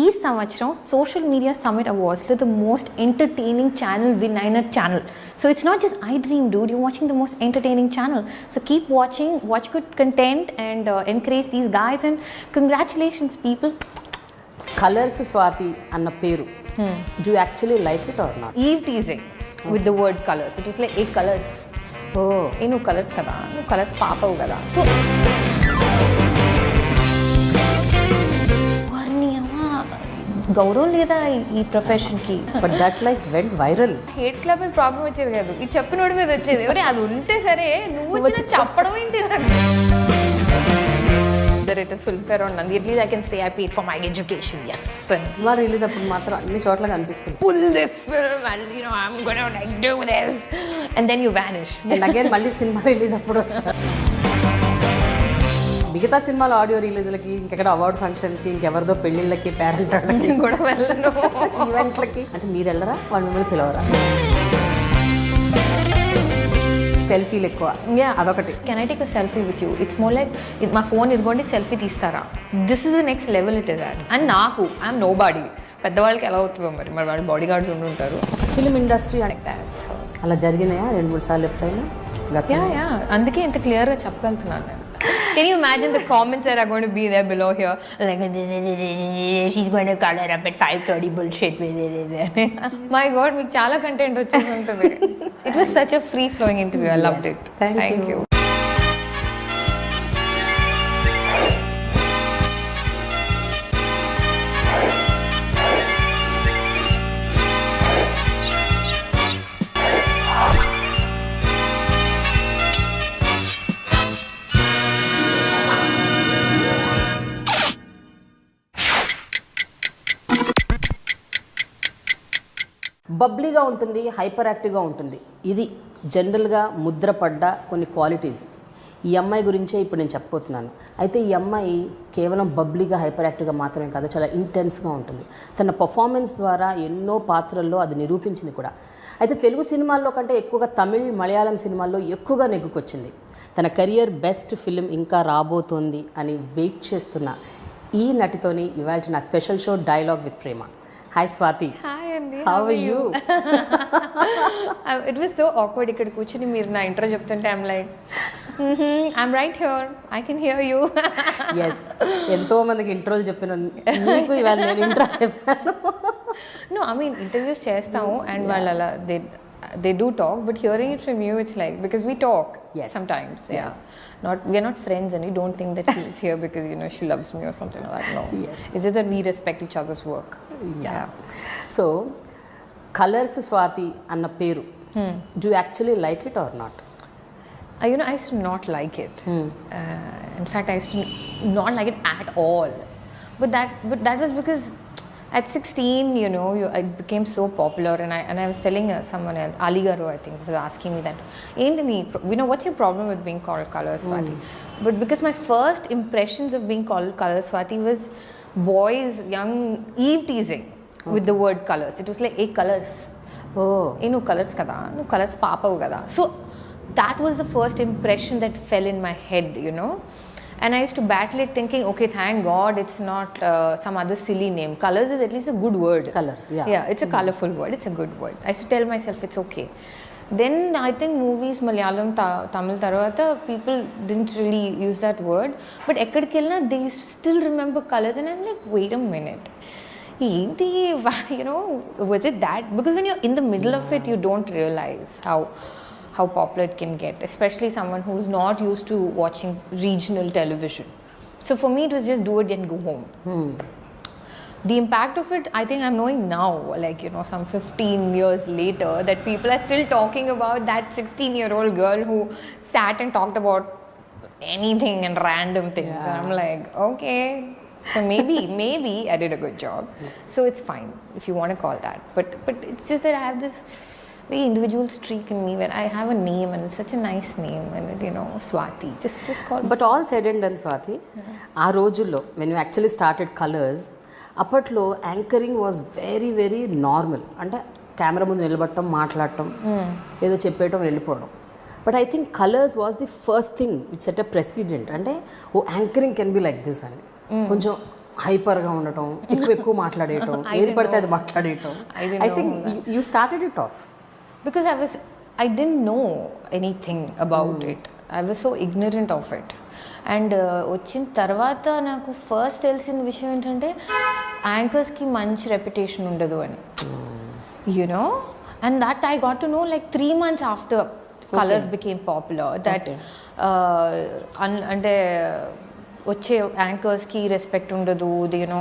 ఈ సంవత్సరం social media summit అవార్డ్స్లో the most entertaining channel win అయిన channel. So it's not just iDream, dude. You're watching the most entertaining channel. So keep watching, watch good content and encourage these guys and congratulations, people. Colors Swathi anna peru. Do you actually like it or not? Eve teasing with the word colors. It was like, hey, colors. Oh, you colors kada. No colors papavu kada. So గౌరవం లేదా ఈ ప్రొఫెషన్కి. But that like went viral. Hate club మీద problem వచ్చేది కాదు, ఇది చెప్పినోడి మీద వచ్చేది. ఎవరే అది ఉంటే సరే, నువ్వు వచ్చి చెప్పడం ఏంటి నాకు. The latest film fair on Nandi, at least I can say I paid for my education, yes. మా రిలీజ్ అప్పుడు మాత్రం అన్ని చోట్ల కనిపిస్తుంది. Pull this film and you know I'm gonna like do this and then you vanish. And again మళ్ళీ cinema release అప్పుడు వస్తా. మిగతా సినిమాలు ఆడియో రిలీజ్లకి, ఇంకెక్కడ అవార్డు ఫంక్షన్స్కి, ఇంకెవరిదో పెళ్ళిళ్ళకి, పేరెంట్ కూడా వెళ్ళను ఈవెంట్లకి. అంటే మీరు వెళ్ళరా, వాళ్ళు మిమ్మల్ని పిలవరా? సెల్ఫీలు ఎక్కువ, అదొకటి. Can I take a selfie with you? It's more like మా ఫోన్ ఇదిగోండి సెల్ఫీ తీస్తారా, this is the next level it is at. And నాకు ఐఎమ్ నో బాడీ. పెద్దవాళ్ళకి ఎలా అవుతుందో మరి వాళ్ళు బాడీ గార్డ్స్ ఉంటుంటారు. Film industry like that. So అలా జరిగినాయా 2-3 సార్లు ఎప్పుడైనా? యా అందుకే ఇంత క్లియర్గా చెప్పగలుగుతున్నాను నేను. Can you imagine the comments that are going to be there below here? Like, she's going to color up at 5:30 bullshit. My God, మీకు చాలా కంటెంట్ వచ్చేసి ఉంటుంది. It was such a free-flowing interview. I loved it. Thank you. బబ్లీగా ఉంటుంది, hyper యాక్టివ్గా ఉంటుంది. ఇది జనరల్గా ముద్రపడ్డ కొన్ని క్వాలిటీస్. ఈ అమ్మాయి గురించే ఇప్పుడు నేను చెప్పబోతున్నాను. అయితే ఈ అమ్మాయి కేవలం బబ్లీగా, హైపర్ యాక్టివ్గా మాత్రమే కాదు, చాలా ఇంటెన్స్గా ఉంటుంది. తన పర్ఫార్మెన్స్ ద్వారా ఎన్నో పాత్రల్లో అది నిరూపించింది కూడా. అయితే తెలుగు సినిమాల్లో కంటే ఎక్కువగా తమిళ్, మలయాళం సినిమాల్లో ఎక్కువగా నెగ్గుకొచ్చింది. తన కెరియర్ బెస్ట్ ఫిలిం ఇంకా రాబోతోంది అని వెయిట్ చేస్తున్న ఈ నటితోని ఇవాళ నా special show dialogue with Prema. Hi Swathi. Hi అండి. How are you? It was so awkward. ఇక్కడ కూర్చొని మీరు నా ఇంట్రో చెప్తుంటే I'm like I'm right here, I can hear you. Yes, ఎంతో మందికి ఇంట్రోలు చెప్పిన నీకు ఇవాళ నేను ఇంట్రో చెప్పాను. నో, ఐ మీన్ ఇంటర్వ్యూస్ చేస్తాము అండ్ వాళ్ళు అలా they do talk, but hearing it from you, it's like, because we talk sometimes. Yes. We are not friends and you don't think that she's here because you know she loves me or something like that. No. Yes. It's just that we respect each other's work. Yeah. So colors Swathi anna peru. Do you actually like it or not? You know, I used to not like it. In fact, I used to not like it at all. But that was because at 16, you know, I became so popular, and I was telling someone else, Ali Garu, I think, was asking me that, you know, what's your problem with being called Color Swathi? But because my first impressions of being called Color Swathi was boys, young, Eve teasing with the word colors. It was like, hey, colors. Oh, you colors kada, no colors papavu kada. So that was the first impression that fell in my head, you know. And I used to battle it thinking, okay, thank God it's not some other silly name. Colors is at least a good word. Colors, yeah. Yeah, it's a colorful word. It's a good word. I used to tell myself it's okay. Then I think movies, Malayalam, Tamil, Taravata, people didn't really use that word. But ekkadikella, they used to still remember colors. And I'm like, wait a minute. You know, was it that? Because when you're in the middle of it, you don't realize how popular it can get, especially someone who's not used to watching regional television. So for me, it was just do it and go home. The impact of it, I think I'm knowing now, like, you know, some 15 years later, that people are still talking about that 16-year-old girl who sat and talked about anything and random things. And I'm like, okay, so maybe I did a good job. So it's fine if you want to call that. But it's just that I have this very individual streak in me where I have a name and it's such a nice name, and you know, Swathi, just call me. But all said and done, Swathi, ఆ రోజుల్లో when you actually started Colors, అప్పట్లో anchoring was very very normal. అంటే camera ముందు నిలబడటం, మాట్లాడటం, ఏదో చెప్పేయటం, వెళ్ళిపోవడం. But I think Colors was the first thing it set a precedent. అంటే oh anchoring can be like this అని కొంచెం హైపర్గా ఉండటం, ఎక్కువ మాట్లాడేయటం, ఏది పడితే అది మాట్లాడేయటం. I think you started it off because I didn't know anything about it. I was so ignorant of it. And వచ్చిన తర్వాత నాకు ఫస్ట్ తెలిసిన విషయం ఏంటంటే యాంకర్స్కి మంచి రెప్యుటేషన్ ఉండదు అని, you know. And that I got to know like 3 months after Colors became popular that అంటే వచ్చే యాంకర్స్కి రెస్పెక్ట్ ఉండదు, you know,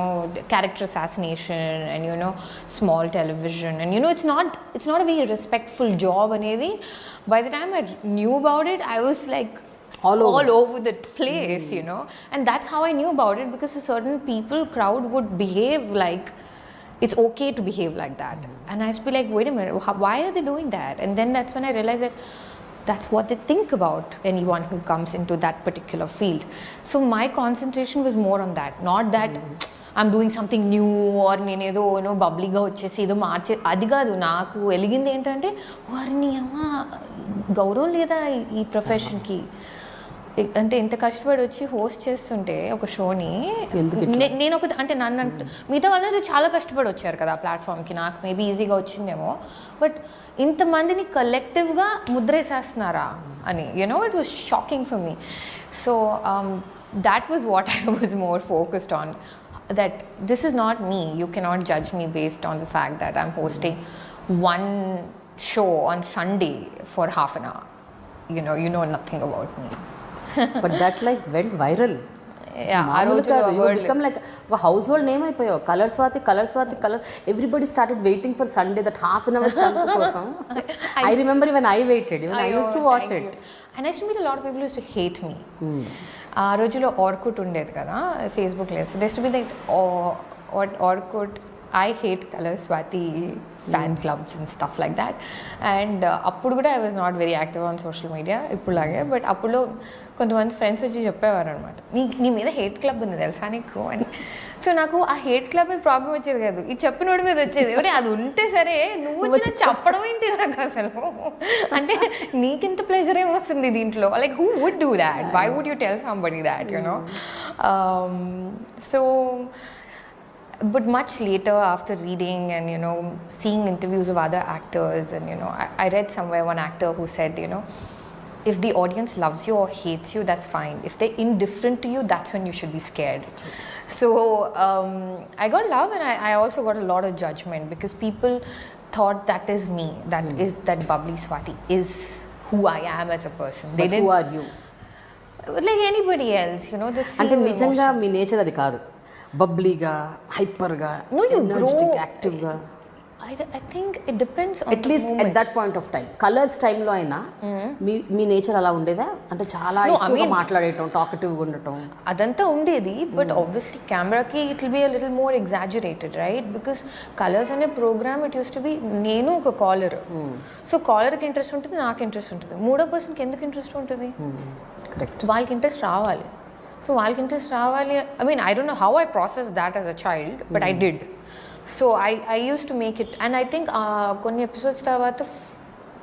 character assassination and you know small television and you know it's not a very respectful job అనేది. By the time I knew about it I was like all over the place, you know. And that's how I knew about it, because a certain crowd would behave like it's okay to behave like that. And I used to be like, wait a minute, why are they doing that? And then that's when I realized that that's what they think about anyone who comes into that particular field. So my concentration was more on that, not that I'm doing something new or నేనేదో you know బబ్లీగా వచ్చేసి ఏదో మార్చే, అది కాదు. నాకు వెలిగింది ఏంటంటే వారిని అమ్మ గౌరవం లేదా ఈ ప్రొఫెషన్కి. అంటే ఇంత కష్టపడి వచ్చి హోస్ట్ చేస్తుంటే ఒక షోని నేను ఒక అంటే నన్ను మిగతా వాళ్ళందరూ చాలా కష్టపడి వచ్చారు కదా ఆ ప్లాట్ఫామ్కి, నాకు మేబీ ఈజీగా వచ్చిందేమో, బట్ ఇంతమందిని కలెక్టివ్గా ముద్రేసేస్తున్నారా అని, you know, it was shocking for me. So that was what I was more focused on, that this is not me. You cannot judge me based on the fact that I'm hosting one show on Sunday for half an hour. You know nothing about me. But that like went viral. Yeah, I become like a household name అయిపోయావు. Colour Swathi, everybody started waiting for Sunday, that half an hour chunk కోసం. I remember when I waited, even I used to watch it. And I used to meet a lot of people who used to hate me. ఆ రోజులో Orkut ఉండేది కదా, Facebook లేదు. So they used to be like Orkut I hate Color Swathi fan clubs and stuff like that. And అప్పుడు కూడా I was not very active on social media ఇప్పుడులాగే. But అప్పుడు కొంతమంది ఫ్రెండ్స్ వచ్చి చెప్పేవారు అనమాట, నీ మీద హేట్ క్లబ్ ఉంది తెలుసా నీకు అని. సో నాకు ఆ హేట్ క్లబ్ మీద ప్రాబ్లం వచ్చేది కాదు, ఈ చెప్పినోడి మీద వచ్చేది. ఎవరే అది ఉంటే సరే, నువ్వు వచ్చి చెప్పడం ఏంటి నాకు అసలు. అంటే నీకింత ప్లెజర్ ఏమొస్తుంది దీంట్లో? Like who would do that? Why would you tell somebody that, you know? So but much later, after reading and seeing interviews of other actors, and I read somewhere one actor who said, if the audience loves you or hates you, that's fine. If they're indifferent to you, that's when you should be scared. So I got love, and I also got a lot of judgment, because people thought that is me, that bubbly Swathi is who I am as a person. But who are you? Like anybody else, the same. అంటే నిజంగా మీ nature అది కాదు, బబ్లీగా, హైపర్గా, energetic, యాక్టివ్గా. I think it depends on at least at that point of time, colours టైంలో అయినా మీ nature అలా ఉండేదా? అంటే చాలా ఎక్కువగా మాట్లాడేయటం, టాకటివ్గా ఉండటం అదంతా ఉండేది. బట్ ఆబ్వియస్లీ కెమెరాకి it will be a little more exaggerated, right? Because Colors అనే program it use to be నేను ఒక కాలర్. సో కాలర్కి ఇంట్రెస్ట్ ఉంటుంది, నాకు ఇంట్రెస్ట్ ఉంటుంది. మూడో పర్సన్కి ఎందుకు ఇంట్రెస్ట్ ఉంటుంది? కరెక్ట్. వాళ్ళకి ఇంట్రెస్ట్ రావాలి. సో వాళ్ళకి ఇంట్రెస్ట్ రావాలి. I mean, I don't know how I processed that as a child, but I did. So I used to make it, and I think కొన్ని ఎపిసోడ్స్ తర్వాత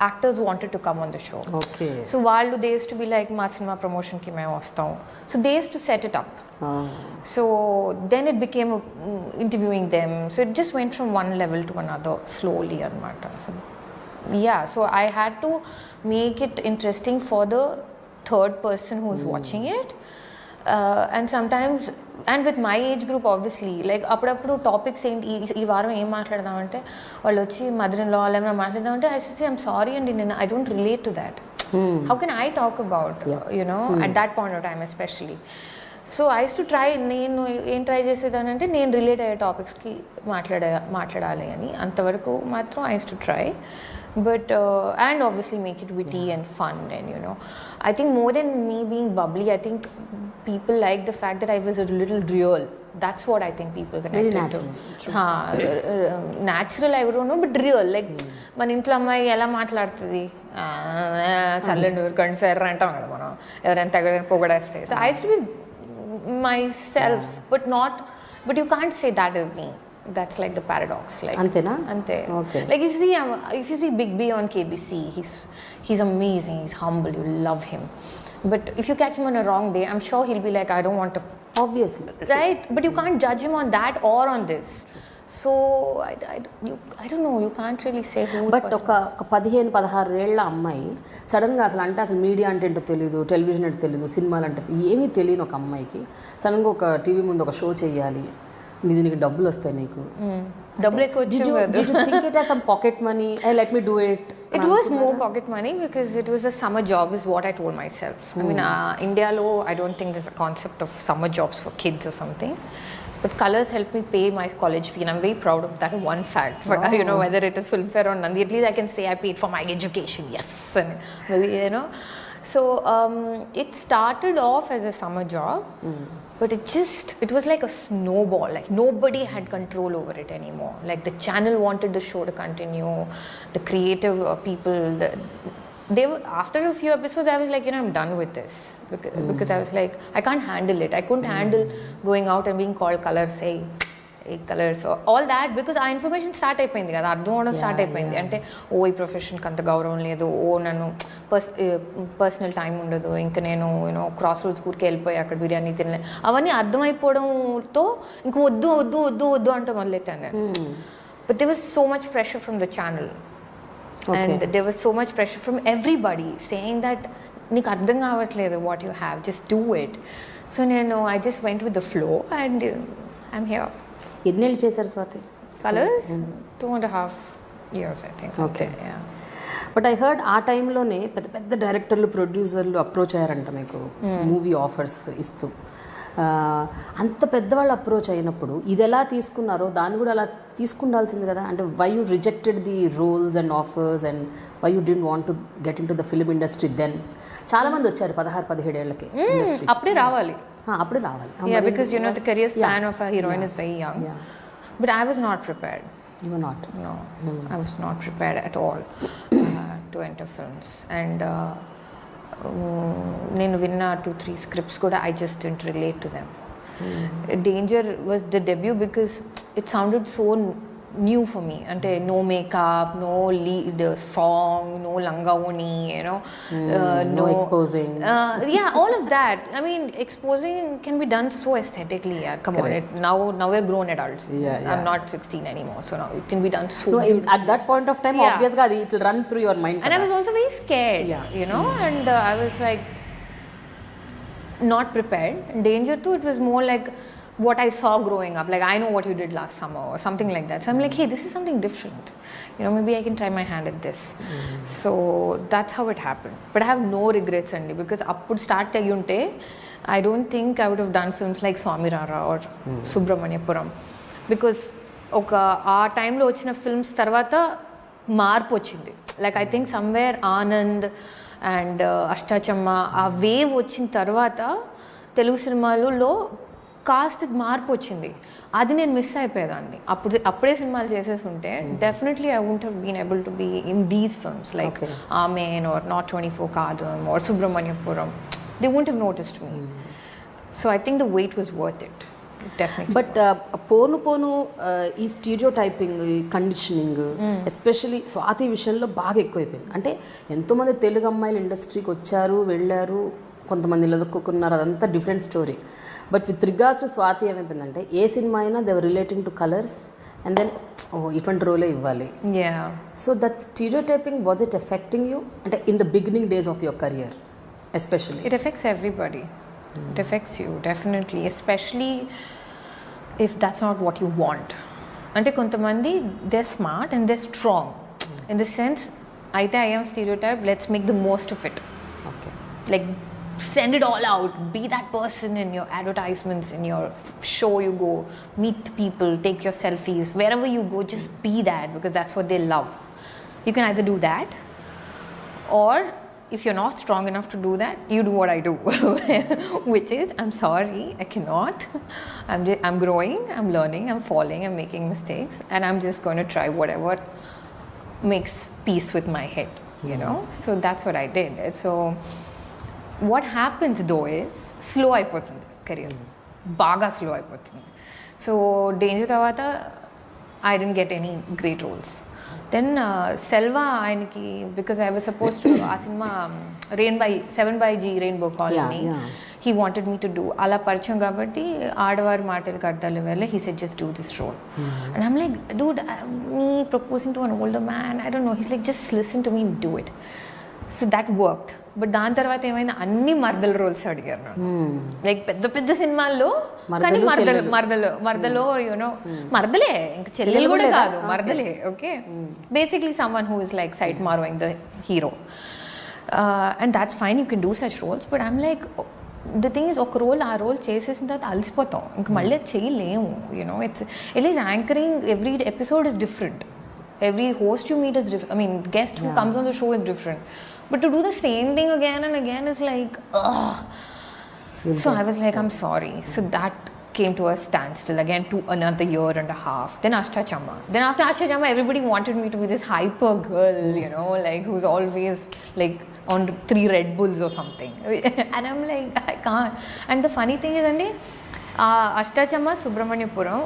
actors wanted to come on the show. Okay. So వాళ్ళు they used to be like, మా cinema ప్రమోషన్కి మేము వస్తాం. So they used to set it up. So then it became interviewing them. So it just went from one level to another slowly anamata. Yeah, so I had to make it interesting for the third person who's watching it. And sometimes, and with my age group obviously, like అప్పుడప్పుడు topics ఏంటి, ఈ వారం ఏం మాట్లాడదామంటే వాళ్ళు వచ్చి mother in law ఏమైనా మాట్లాడదామంటే I should say, I'm sorry అండి, నేను I don't relate to that. How can I talk about, at that point of time especially. So I used to try, నేను ఏం ట్రై చేసేదానంటే నేను రిలేట్ అయ్యే టాపిక్స్కి మాట్లాడాలి అని, అంతవరకు మాత్రం I used to try. But and obviously make it witty and fun, and I think more than me being bubbly, I think people like the fact that I was a little real. That's what I think people connected to. Natural I don't know, but real. Like మన ఇంట్లో అమ్మాయి ఎలా మాట్లాడుతుంది, చల్లండి ఊరుకోండి sir అంటాం కదా మనం, ఎవరైనా తగ్గ పొగడేస్తే. So I used to be myself, but you can't say that is me. That's like the paradox. Like antena ante. Okay. Like if you see Big B on KBC, he's amazing, he's humble, you love him. But if you catch him on a wrong day, I'm sure he'll be like, I don't want to obviously right? But you can't judge him on that or on this. So I don't know, you can't really say who the but person ఒక 15-16 ఏళ్ల అమ్మాయి సడన్గా అసలు media అంటే ఏంటో తెలియదు, television అంటే తెలియదు, సినిమాలు అంటే ఏమీ తెలియని ఒక అమ్మాయికి సడన్గా ఒక టీవీ ముందు ఒక షో చేయాలి, నీకు డబ్బులు వస్తాయి, నీకు double echo Did you think it as some pocket money? Hey, let me do it. It was more pocket money because it was a summer job is what I told myself. I mean, India lo, I don't think there's a concept of summer jobs for kids or something. But Colors helped me pay my college fee, and I'm very proud of that one fact. You know, whether it is Filmfare or Nandi, at least I can say I paid for my education. Yes, and maybe, you know. So it started off as a summer job, but it was like a snowball. Like nobody had control over it anymore. Like the channel wanted the show to continue, the creative people. After a few episodes, I was like, you know, I'm done with this because I was like, I can't handle it. I couldn't handle going out and being called Colors, say, Colors, or all that, because our information start అయిపోయింది కదా, అర్థం అవడం start అయిపోయింది. అంటే ఓ ఈ ప్రొఫెషన్కి అంత గౌరవం లేదు, ఓ నన్ను పర్సనల్ టైం ఉండదు, ఇంకా నేను యూనో క్రాస్ రోడ్స్ కూరికి వెళ్ళిపోయి అక్కడ బిర్యానీ తినలే, అవన్నీ అర్థమైపోవడంతో ఇంక వద్దు వద్దు వద్దు వద్దు అంటే మొదలెట్టాను నేను. But they was so much pressure from the channel and there was so much pressure from everybody saying that నీకు అర్థం కావట్లేదు what you have, just do it. So I just went with the flow and I'm here. ఎన్నేళ్ళు చేశారు Swathi Colors? 2.5 years I think. Okay. Yeah. But I heard ఆ టైంలోనే పెద్ద పెద్ద డైరెక్టర్లు, ప్రొడ్యూసర్లు అప్రోచ్ అయ్యారంట మీకు మూవీ ఆఫర్స్ ఇస్తూ. అంత పెద్దవాళ్ళు అప్రోచ్ అయినప్పుడు ఇది ఎలా తీసుకున్నారో దాన్ని కూడా అలా తీసుకుండాల్సింది కదా. అంటే why you rejected the roles and offers and why you didn't want to get into the film industry then? చాలా మంది వచ్చారు 16-17 ఏళ్ళకి అప్పుడే రావాలి. అప్పుడే రావాలి. Yeah, because you know the career span of a heroine is very young. Yeah. But I was not prepared. You were not? No, I was not prepared at all to enter films. And నేను విన్న 2-3 scripts కూడా I just didn't relate to them. Danger was the debut because it sounded so new for me. Ante no makeup, no lead song, no langavoni, you know, no exposing. Yeah, all of that. I mean, exposing can be done so aesthetically. Yeah, come Correct. on. Now we're grown adults. Yeah. I'm not 16 anymore, so now it can be done so. No, at that point of time, obviously, it will run through your mind. And I was also very scared. Yeah. You know, and I was like not prepared. And Danger too. It was more like what I saw growing up, like I know what you did last summer or something like that. So I'm like, hey, this is something different. You know, maybe I can try my hand at this. So that's how it happened. But I have no regrets, Andy, because appudu start ayyunte, I don't think I would have done films like Swami Rara or Subramaniapuram. Because ఆ టైంలో వచ్చిన films తర్వాత మార్పు వచ్చింది. Like I think somewhere Anand and Ashta Chamma ఆ wave వచ్చిన తర్వాత తెలుగు సినిమాలలో కాస్త మార్పు వచ్చింది. అది నేను మిస్ అయిపోయేదాన్ని. అప్పుడే సినిమాలు చేసేసి ఉంటే definitely I won't have been able to be in these films like Amen or North 24 Kaatham or Subramaniapuram. They won't have noticed me. So I think the wait was worth it definitely. But పోను ఈ stereotyping, ఈ conditioning especially Swathi విషయంలో బాగా ఎక్కువైపోయింది. అంటే ఎంతోమంది తెలుగు అమ్మాయిలు ఇండస్ట్రీకి వచ్చారు, వెళ్ళారు, కొంతమంది నిలదొక్కున్నారు, అదంతా different story. But with regards to Swathi ఏమైపోయిందంటే ఏ సినిమా అయినా they were relating to Colors and then ఇటువంటి రోలే ఇవ్వాలి. So that stereotyping was it affecting you? అంటే in the beginning days of your career especially? It affects everybody. It affects you definitely, especially if that's not what you want. Ante kontamandi they're smart and they're strong in the sense aithe I am stereotype, let's make the most of it. Okay. Like send it all out, be that person in your advertisements, in your show you go, meet people, take your selfies, wherever you go, just be that because that's what they love. You can either do that or if you're not strong enough to do that, you do what I do, which is, I'm sorry, I cannot. I'm growing, I'm learning, I'm falling, I'm making mistakes, and I'm just going to try whatever makes peace with my head, you know? So that's what I did. So what happens though is, slow అయిపోతుంది career. బాగా slow అయిపోతుంది. So Danger తర్వాత I didn't get any great roles. Then Selva ఆయనకి, because I was supposed to ఆ cinema 7 by G Rainbow Colony, he wanted me to do ala పరిచయం కాబట్టి ఆడవారి మాటలకు అర్థాలు వేళ he said just do this role. And I'm like, dude, me proposing to an older man, I don't know. He's like, just listen to me and do it. So that worked. But దాని తర్వాత ఏమైనా అన్ని మరదల roles అడిగారు నాకు. Like పెద్ద పెద్ద సినిమాల్లో కానీ మరదలో యూనో మరదలే ఇంకా చెల్లెలు కూడా కాదు మరదలే. Okay, basically someone who is like side marrying the hero. And that's fine, you can do such roles. But I'm like the thing is ఒక రోల్ ఆ రోల్ చేసేసిన తర్వాత అలసిపోతాం, ఇంకా మళ్ళీ చేయలేము. You know it is anchoring, every episode is different, every host you meet is different. I mean, guest who comes on the show is different. But to do the same thing again and again is like, ugh. So I was like, I'm sorry. So that came to a standstill again to another year and a half. Then Ashta Chamma. Then after Ashta Chamma, everybody wanted me to be this hyper girl, you know, like who's always like on 3 Red Bulls or something. And I'm like, I can't. And the funny thing is, Andy, Ashta Chamma, Subramaniapuram,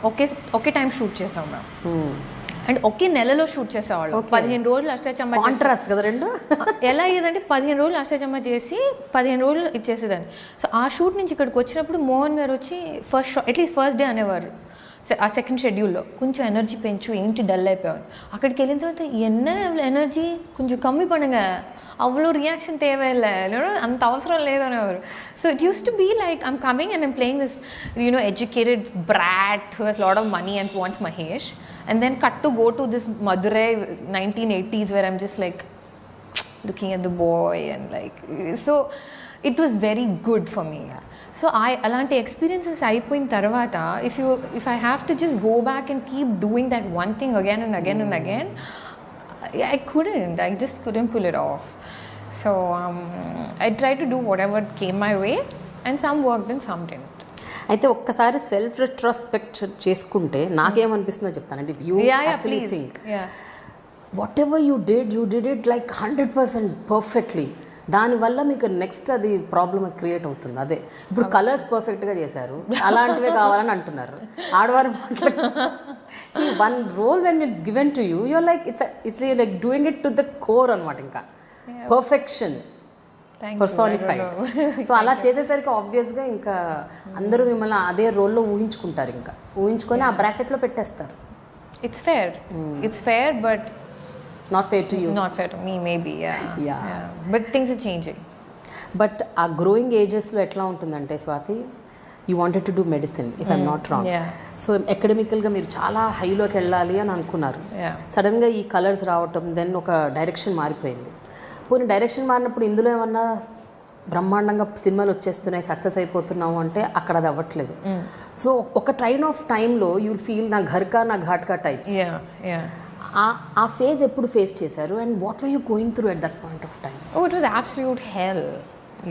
okay time shoot chesam na. అండ్ ఒకే నెలలో shoot చేసేవాళ్ళు. 15 రోజులు Ashta Chamma, contrast కదా రెండు. ఎలా అయ్యేదంటే 15 రోజులు అష్టాచమ్మ చేసి 15 రోజులు ఇచ్చేసేదాన్ని. సో ఆ షూట్ నుంచి ఇక్కడికి వచ్చినప్పుడు మోహన్ గారు వచ్చి అట్లీస్ట్ ఫస్ట్ డే అనేవారు, ఆ సెకండ్ షెడ్యూల్లో కొంచెం ఎనర్జీ పెంచు, ఏంటి డల్ అయిపోయాను. అక్కడికి వెళ్ళిన తర్వాత ఎనర్జీ కొంచెం కమ్మి పడుங்க, అవ్వలో రియాక్షన్ తేవేలే, అంత అవసరం లేదు అనేవారు. So it use to be like I'm coming and I'm playing this you know educated brat who he's lot of money and wants Mahesh. And then cut to go to this Madurai 1980s where I'm just like looking at the boy and like, so it was very good for me. So alanti experiences ayipoyin tarvata, if I have to just go back and keep doing that one thing again and again and again, I just couldn't pull it off. So I tried to do whatever came my way, and some worked and some didn't. అయితే ఒక్కసారి self retrospect చేసుకుంటే నాకేమనిపిస్తుందో చెప్తానండి. You actually think what ever you did it like 100% perfectly. దానివల్ల మీకు next అది problem create అవుతుంది. అదే ఇప్పుడు కలర్స్ పర్ఫెక్ట్గా చేశారు, అలాంటివే కావాలని అంటున్నారు. ఆడవారు one role when it's given to you, you're like it's like doing it to the core అనమాట. ఇంకా పర్ఫెక్షన్ పర్సానిఫైడ్. సో అలా చేసేసరికి ఆబ్వియస్గా ఇంకా అందరూ మిమ్మల్ని అదే రోల్లో ఊహించుకుంటారు, ఇంకా ఊహించుకొని ఆ బ్రాకెట్లో పెట్టేస్తారు. It's fair but not fair to you, not fair to me maybe. But things are changing. But ఆ గ్రోయింగ్ ఏజెస్లో ఎట్లా ఉంటుందంటే Swathi, you wanted to do medicine if I'm not wrong. So అకాడమికల్గా మీరు చాలా హైలోకి వెళ్ళాలి అని అనుకున్నారు. సడన్గా ఈ కలర్స్ రావటం, దెన్ ఒక డైరెక్షన్ మారిపోయింది. పోనీ డైరెక్షన్ మారినప్పుడు ఇందులో ఏమన్నా బ్రహ్మాండంగా సినిమాలు వచ్చేస్తున్నాయి, సక్సెస్ అయిపోతున్నాము అంటే అక్కడ అది అవ్వట్లేదు. సో ఒక ట్రైన్ ఆఫ్ టైంలో యూల్ ఫీల్ నా ఘర్కా నా ఘాట్కా టైప్స్. ఆ ఫేజ్ ఎప్పుడు ఫేస్ చేశారు, and what were you going through at that point of time? Oh, it was absolute hell,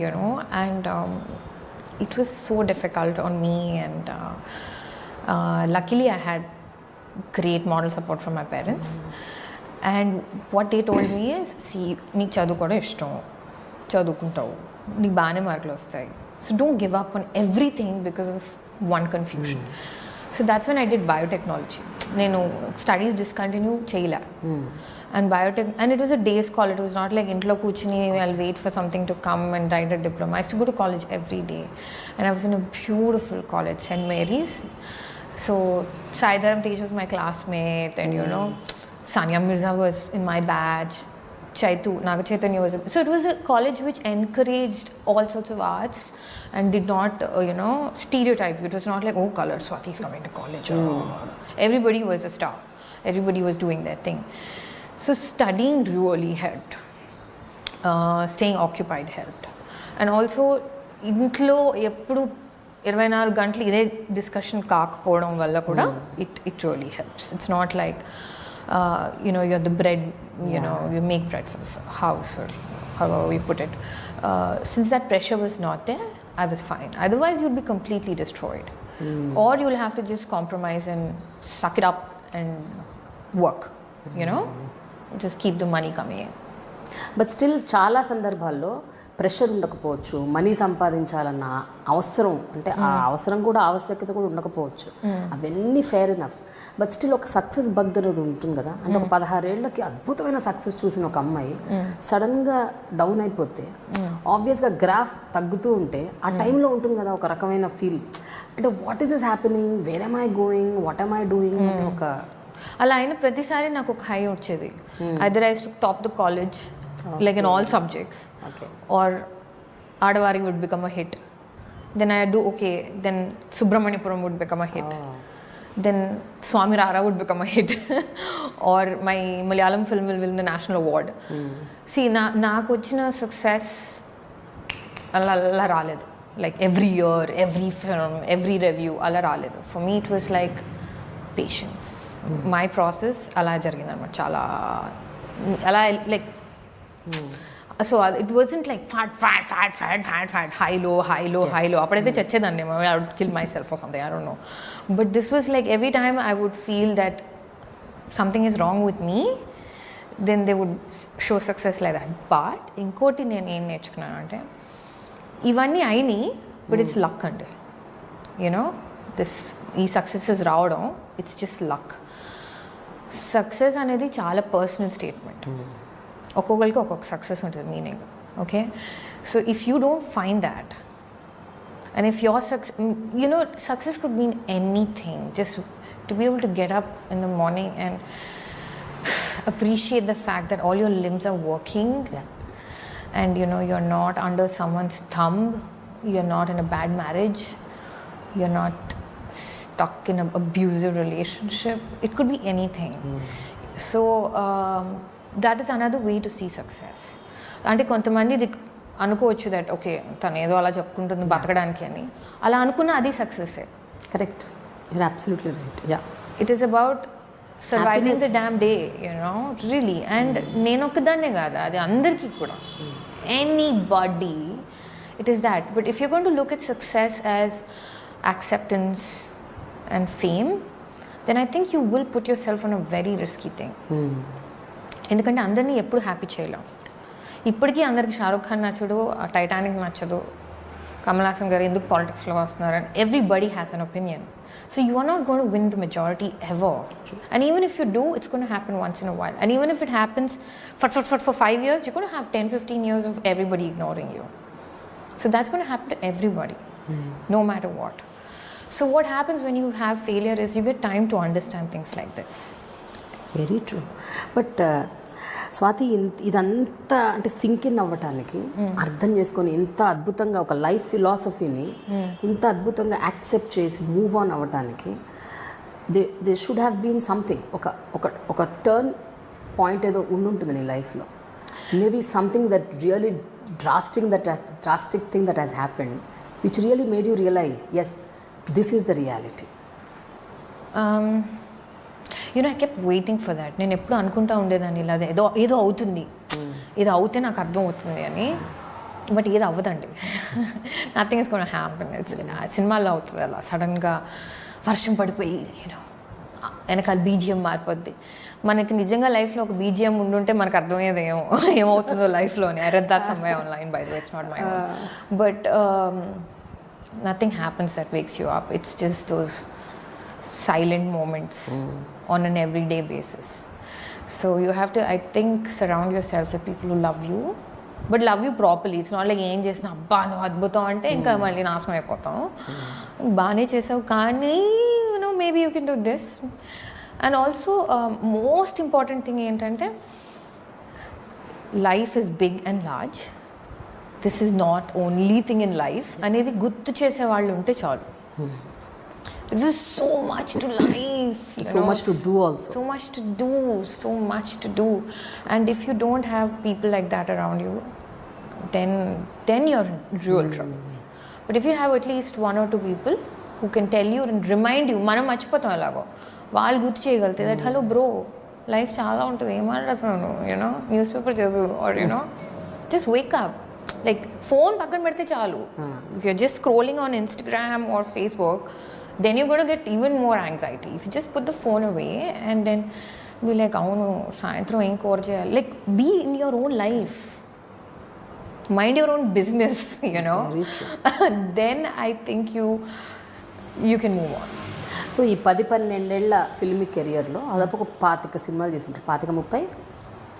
you know, and it was so difficult on me, and luckily I had great moral support from my parents. And what they told me is, see, నీకు చదువుకోవడం ఇష్టం, చదువుకుంటావు, నీకు బాగానే మార్కులు వస్తాయి, so don't give up on everything because of one confusion. So that's when I did biotechnology. నేను studies discontinue చేయలే. And biotech, and it was a day's call. It was not like intlo kuchni, I'll wait for something to come and write a diploma. I used to go to college every day, and I was in a beautiful college, St. Mary's. So Saidaram Tej was my classmate, and you know, Sania Mirza was in my batch, Chaitu Naga Chaitanya was. So it was a college which encouraged all sorts of arts and did not you know, stereotype. It was not like, oh, Color Swathi is coming to college. Everybody was a star, everybody was doing their thing. So studying really helped, staying occupied helped, and also ఇంట్లో ఎప్పుడు 24 గంటలు ఇదే discussion కాకపోవడం వల్ల కూడా it really helps. It's not like you know, you're the bread, you know, you make bread for the house, or however you put it. Since that pressure was not there, I was fine. Otherwise you'll be completely destroyed, or you'll have to just compromise and suck it up and work, you know, just keep the money coming in. But still చాలా సందర్భాల్లో pressure ఉండకపోవచ్చు, money సంపాదించాలన్న అవసరం, అంటే ఆ అవసరం కూడా ఆవశ్యకత కూడా ఉండకపోవచ్చు, అవన్నీ ఫెయిర్ ఇనఫ్. బట్ స్టిల్ ఒక సక్సెస్ బగ్ అనేది ఉంటుంది కదా. అంటే ఒక 16 ఏళ్ళకి అద్భుతమైన సక్సెస్ చూసిన ఒక అమ్మాయి సడన్గా డౌన్ అయిపోతే ఆబ్వియస్గా గ్రాఫ్ తగ్గుతూ ఉంటే ఆ టైంలో ఉంటుంది కదా ఒక రకమైన ఫీల్, అంటే what is is happening, where am I going, what am I doing అని ఒక. అలా అయిన ప్రతిసారి నాకు ఒక హై వచ్చేది. Either I to top the college like in all subjects, or Adavari would become a hit, then I do okay, then Subramaniapuram would become a hit, then Swami Rara would become a hit or my Malayalam film will win the national award. See, నాకు వచ్చిన success అలా రాలేదు, like every year, every film, every review అలా రాలేదు. For me it was like patience. My process అలా జరిగిందన్నమాట, చాలా అలా like so it wasn't like fat high low అప్పుడైతే చచ్చేదాన్ని, I would kill myself or something, I don't know. But this was like every time I would feel that something is wrong with me, then they would show success like that. But ఇంకోటి నేను ఏం నేర్చుకున్నాను అంటే ఇవన్నీ అయినాయి, but it's luck అండి, ఈ successes రావడం ఇట్స్ జస్ట్ లక్. సక్సెస్ అనేది చాలా పర్సనల్ స్టేట్మెంట్, ఒక్కొక్కరికి ఒక్కొక్క సక్సెస్ ఉంటుంది meaning. Okay, so if you don't find that and if your success could mean anything, just to be able to get up in the morning and appreciate the fact that all your limbs are working, and you're not under someone's thumb, you're not in a bad marriage, you're not stuck in an abusive relationship, it could be anything. So that is another way to see success. అంటే కొంతమంది ఇది అనుకోవచ్చు that okay తను ఏదో అలా చెప్పుకుంటుంది బతకడానికి అని, అలా అనుకున్న అది సక్సెస్సే. Correct, you're absolutely right. Yeah, it is about surviving the damn day, really. And నేను ఒక్కదాన్నే కాదు, అది అందరికీ కూడా, anybody, it is that. But if you going to look at success as acceptance and fame, then I think you will put yourself on a very risky thing. ఎందుకంటే అందరినీ ఎప్పుడు happy చేయలేం. ఇప్పటికీ అందరికి షారూఖ్ ఖాన్ నచ్చడు, టైటానిక్ నచ్చదు, కమల్ హాసన్ గారు ఎందుకు పాలిటిక్స్లో వస్తున్నారు, and everybody has an opinion. So you are not going to win the majority ever. True. And even if you do, it's going to happen once in a while. And even if it happens for 5 years, you're going to have 10-15 years of everybody ignoring you. So that's going to happen to everybody, no matter what. So what happens when you have failure is you get time to understand things like this. Very true. But Swathi, ఇదంతా అంటే sync in అవ్వటానికి, అర్థం చేసుకొని ఇంత అద్భుతంగా ఒక life ఫిలాసఫీని ఇంత అద్భుతంగా యాక్సెప్ట్ చేసి మూవ్ ఆన్ అవ్వటానికి they should have been something, ఒక టర్న్ పాయింట్ ఏదో ఉండుంటుంది నీ లైఫ్లో. Maybe something that really drastic thing that has happened which really made you realise as this is the reality. I kept waiting for that. నేను ఎప్పుడు అనుకుంటా ఉండేదాన్ని ఇలా ఏదో అవుతుంది, ఏదో అవుతే నాకు అర్థం అవుతుంది అని. బట్ ఏది అవ్వదండి, నథింగ్ ఇస్ గోనా హ్యాపెన్. సినిమాల్లో అవుతుంది అలా సడన్గా వర్షం పడిపోయి వెనకాల బీజిఎం మారిపోద్ది. మనకి నిజంగా లైఫ్లో ఒక బీజిఎం ఉండుంటే మనకు అర్థమయ్యేది ఏమవుతుందో లైఫ్లోని. I read that somewhere online, by the way, it's not my own. But nothing happens that wakes you up. It's just those silent moments on an everyday basis. So you have to, I think, surround yourself with people who love you, but love you properly. It's not like ఏం చేసినా అబ్బా నువ్వు అద్భుతం అంటే ఇంకా మళ్ళీ నాశనం అయిపోతాం. బాగానే చేసావు కానీ maybe you can do this. And also most important thing ఏంటంటే life is big and large. This is not only thing in life అనేది గుర్తు చేసే వాళ్ళు ఉంటే చాలు. There is so much to life, so much to do also. So much to do. And if you don't have people like that around you, then you're in real trouble. But if you have at least 1 or 2 people who can tell you and remind you, మనం మర్చిపోతాం ఎలాగో, వాళ్ళు గుర్తు చేయగలితే that hello bro life చాలా ఉంటుంది, ఏం మాట్లాడుతున్నాను, news paper చదువు, are just wake up. Like phone పక్కన పెడితే చాలు. If you're just scrolling on Instagram or Facebook, then you're going to get even more anxiety. If you just put the phone away and then be like, అవును సాయంత్రం ఏం కూర చేయాలి, like be in your own life. mind your own business, you know. Very true. Then I think you can move on. So ఈ 10-12 ఫిల్మీ కెరియర్లో దాదాపు ఒక 25 సినిమాలు చేస్తుంటారు, 25-30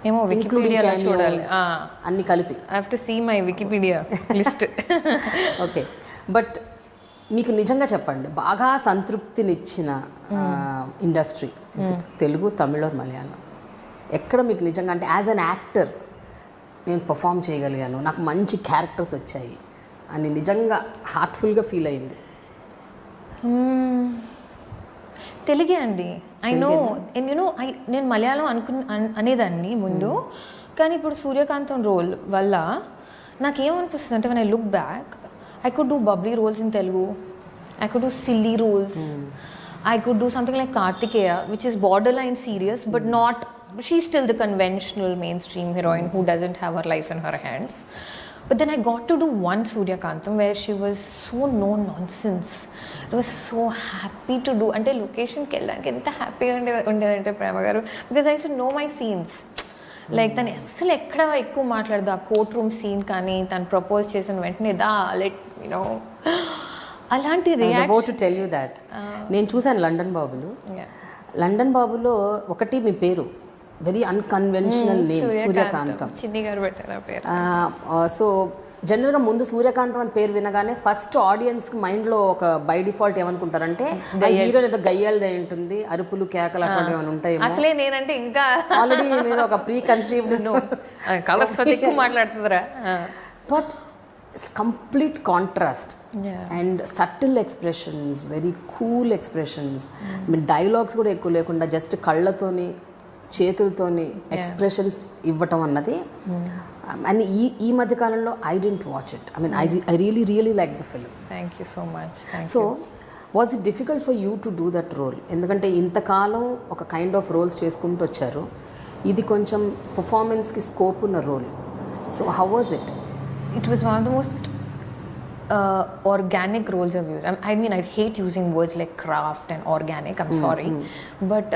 ఏమో వికీపీడియాలో చూడాలి, అన్ని కలిపి. I have to see my Wikipedia list. Okay, but మీకు నిజంగా చెప్పండి, బాగా సంతృప్తినిచ్చిన ఇండస్ట్రీ తెలుగు, తమిళ, మలయాళం, ఎక్కడ మీకు నిజంగా అంటే యాజ్ అన్ యాక్టర్ నేను పర్ఫామ్ చేయగలిగాను, నాకు మంచి క్యారెక్టర్స్ వచ్చాయి అని నిజంగా హార్ట్ఫుల్గా ఫీల్ అయింది? తెలుగే అండి. ఐ నో, అండ్ యూనో నేను మలయాళం అనేదాన్ని ముందు, కానీ ఇప్పుడు సూర్యకాంతం రోల్ వల్ల నాకేమనిపిస్తుంది అంటే, when I look back, I could do bubbly roles in Telugu, I could do silly roles, I could do something like Kartikeya, which is borderline serious, but not, she's still the conventional mainstream heroine who doesn't have her life in her hands. But then I got to do one Suryakantam where she was so no nonsense. It was so happy to do. Ante location ki ellaniki enta happy ga undedante Prema garu, because I used to know my scenes. Like tanu assalu ekkada ekku maatladadu, aa court room scene kani tanu propose chesina ventane da let you know అలాంటి reaction. I was about to tell you that. నేను చూసాను London బాబులు. London బాబులో ఒకటి మీ పేరు very unconventional name, సూర్యకాంతం. చిన్ని గారు పెట్టారు ఆ పేరు. సో జనరల్గా ముందు సూర్యకాంతం అని పేరు వినగానే ఫస్ట్ ఆడియన్స్కి మైండ్లో ఒక బై డిఫాల్ట్ ఏమనుకుంటారంటే హీరో ఏదో గయ్యాలదే ఉంటుంది, అరుపులు కేకలు అట్లాంటివి ఏమైనా ఉంటాయి. అసలే నేనంటే ఇంకా ఆల్రెడీ మీద ఒక ప్రీ కన్సీవ్డ్ ఎక్కువ మాట్లాడుతుందిరా. But complete contrast and subtle expressions, very cool expressions. Mean dialogues కూడా ఎక్కువ లేకుండా జస్ట్ కళ్ళతోని చేతులతోని ఎక్స్ప్రెషన్స్ ఇవ్వటం అన్నది. అండ్ ఈ మధ్య కాలంలో I didn't watch it. I mean I really like the film. Thank you so much. So was it difficult for you to do that role? ఎందుకంటే ఇంతకాలం ఒక కైండ్ ఆఫ్ రోల్స్ చేసుకుంటూ వచ్చారు, ఇది కొంచెం పర్ఫార్మెన్స్కి స్కోప్ ఉన్న role. So how was it? It was one of the most organic roles I've used. I mean, I hate using words like craft and organic, I'm sorry. But